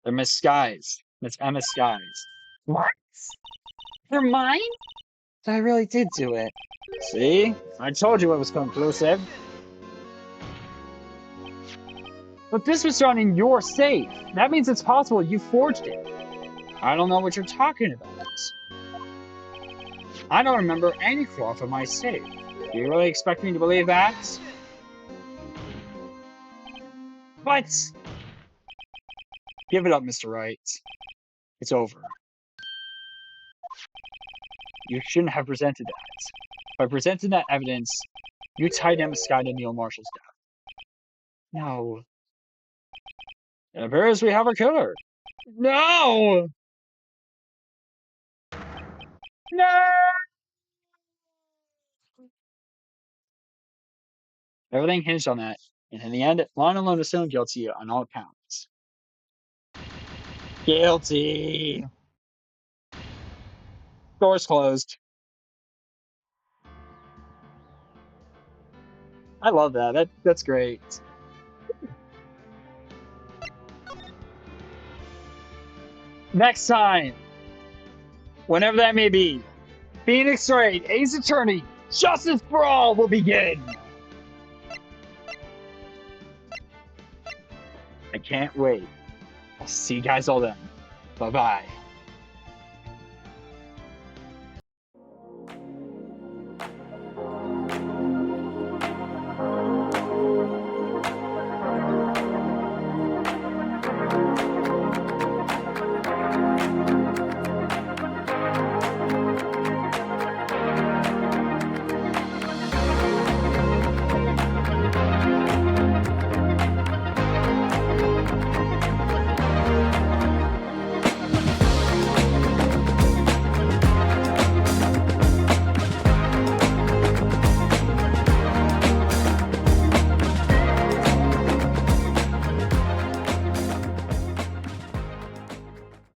They're Miss Skye's. Miss Ema Skye's. What? They're mine? I really did do it. See? I told you it was conclusive. But this was found in your safe. That means it's possible you forged it. I don't know what you're talking about. I don't remember any cloth in my safe. Do you really expect me to believe that? What? Give it up, Mr. Wright. It's over. You shouldn't have presented that. By presenting that evidence, you tied Ema Skye to Neil Marshall's death. No. It appears we have a killer. No! No! Everything hinged on that. And in the end, Lana alone is found guilty on all counts. Guilty! Doors closed. I love that. That's great. Next time, whenever that may be, Phoenix Wright, Ace Attorney, Justice for All will begin. I can't wait. I'll see you guys all then. Bye-bye.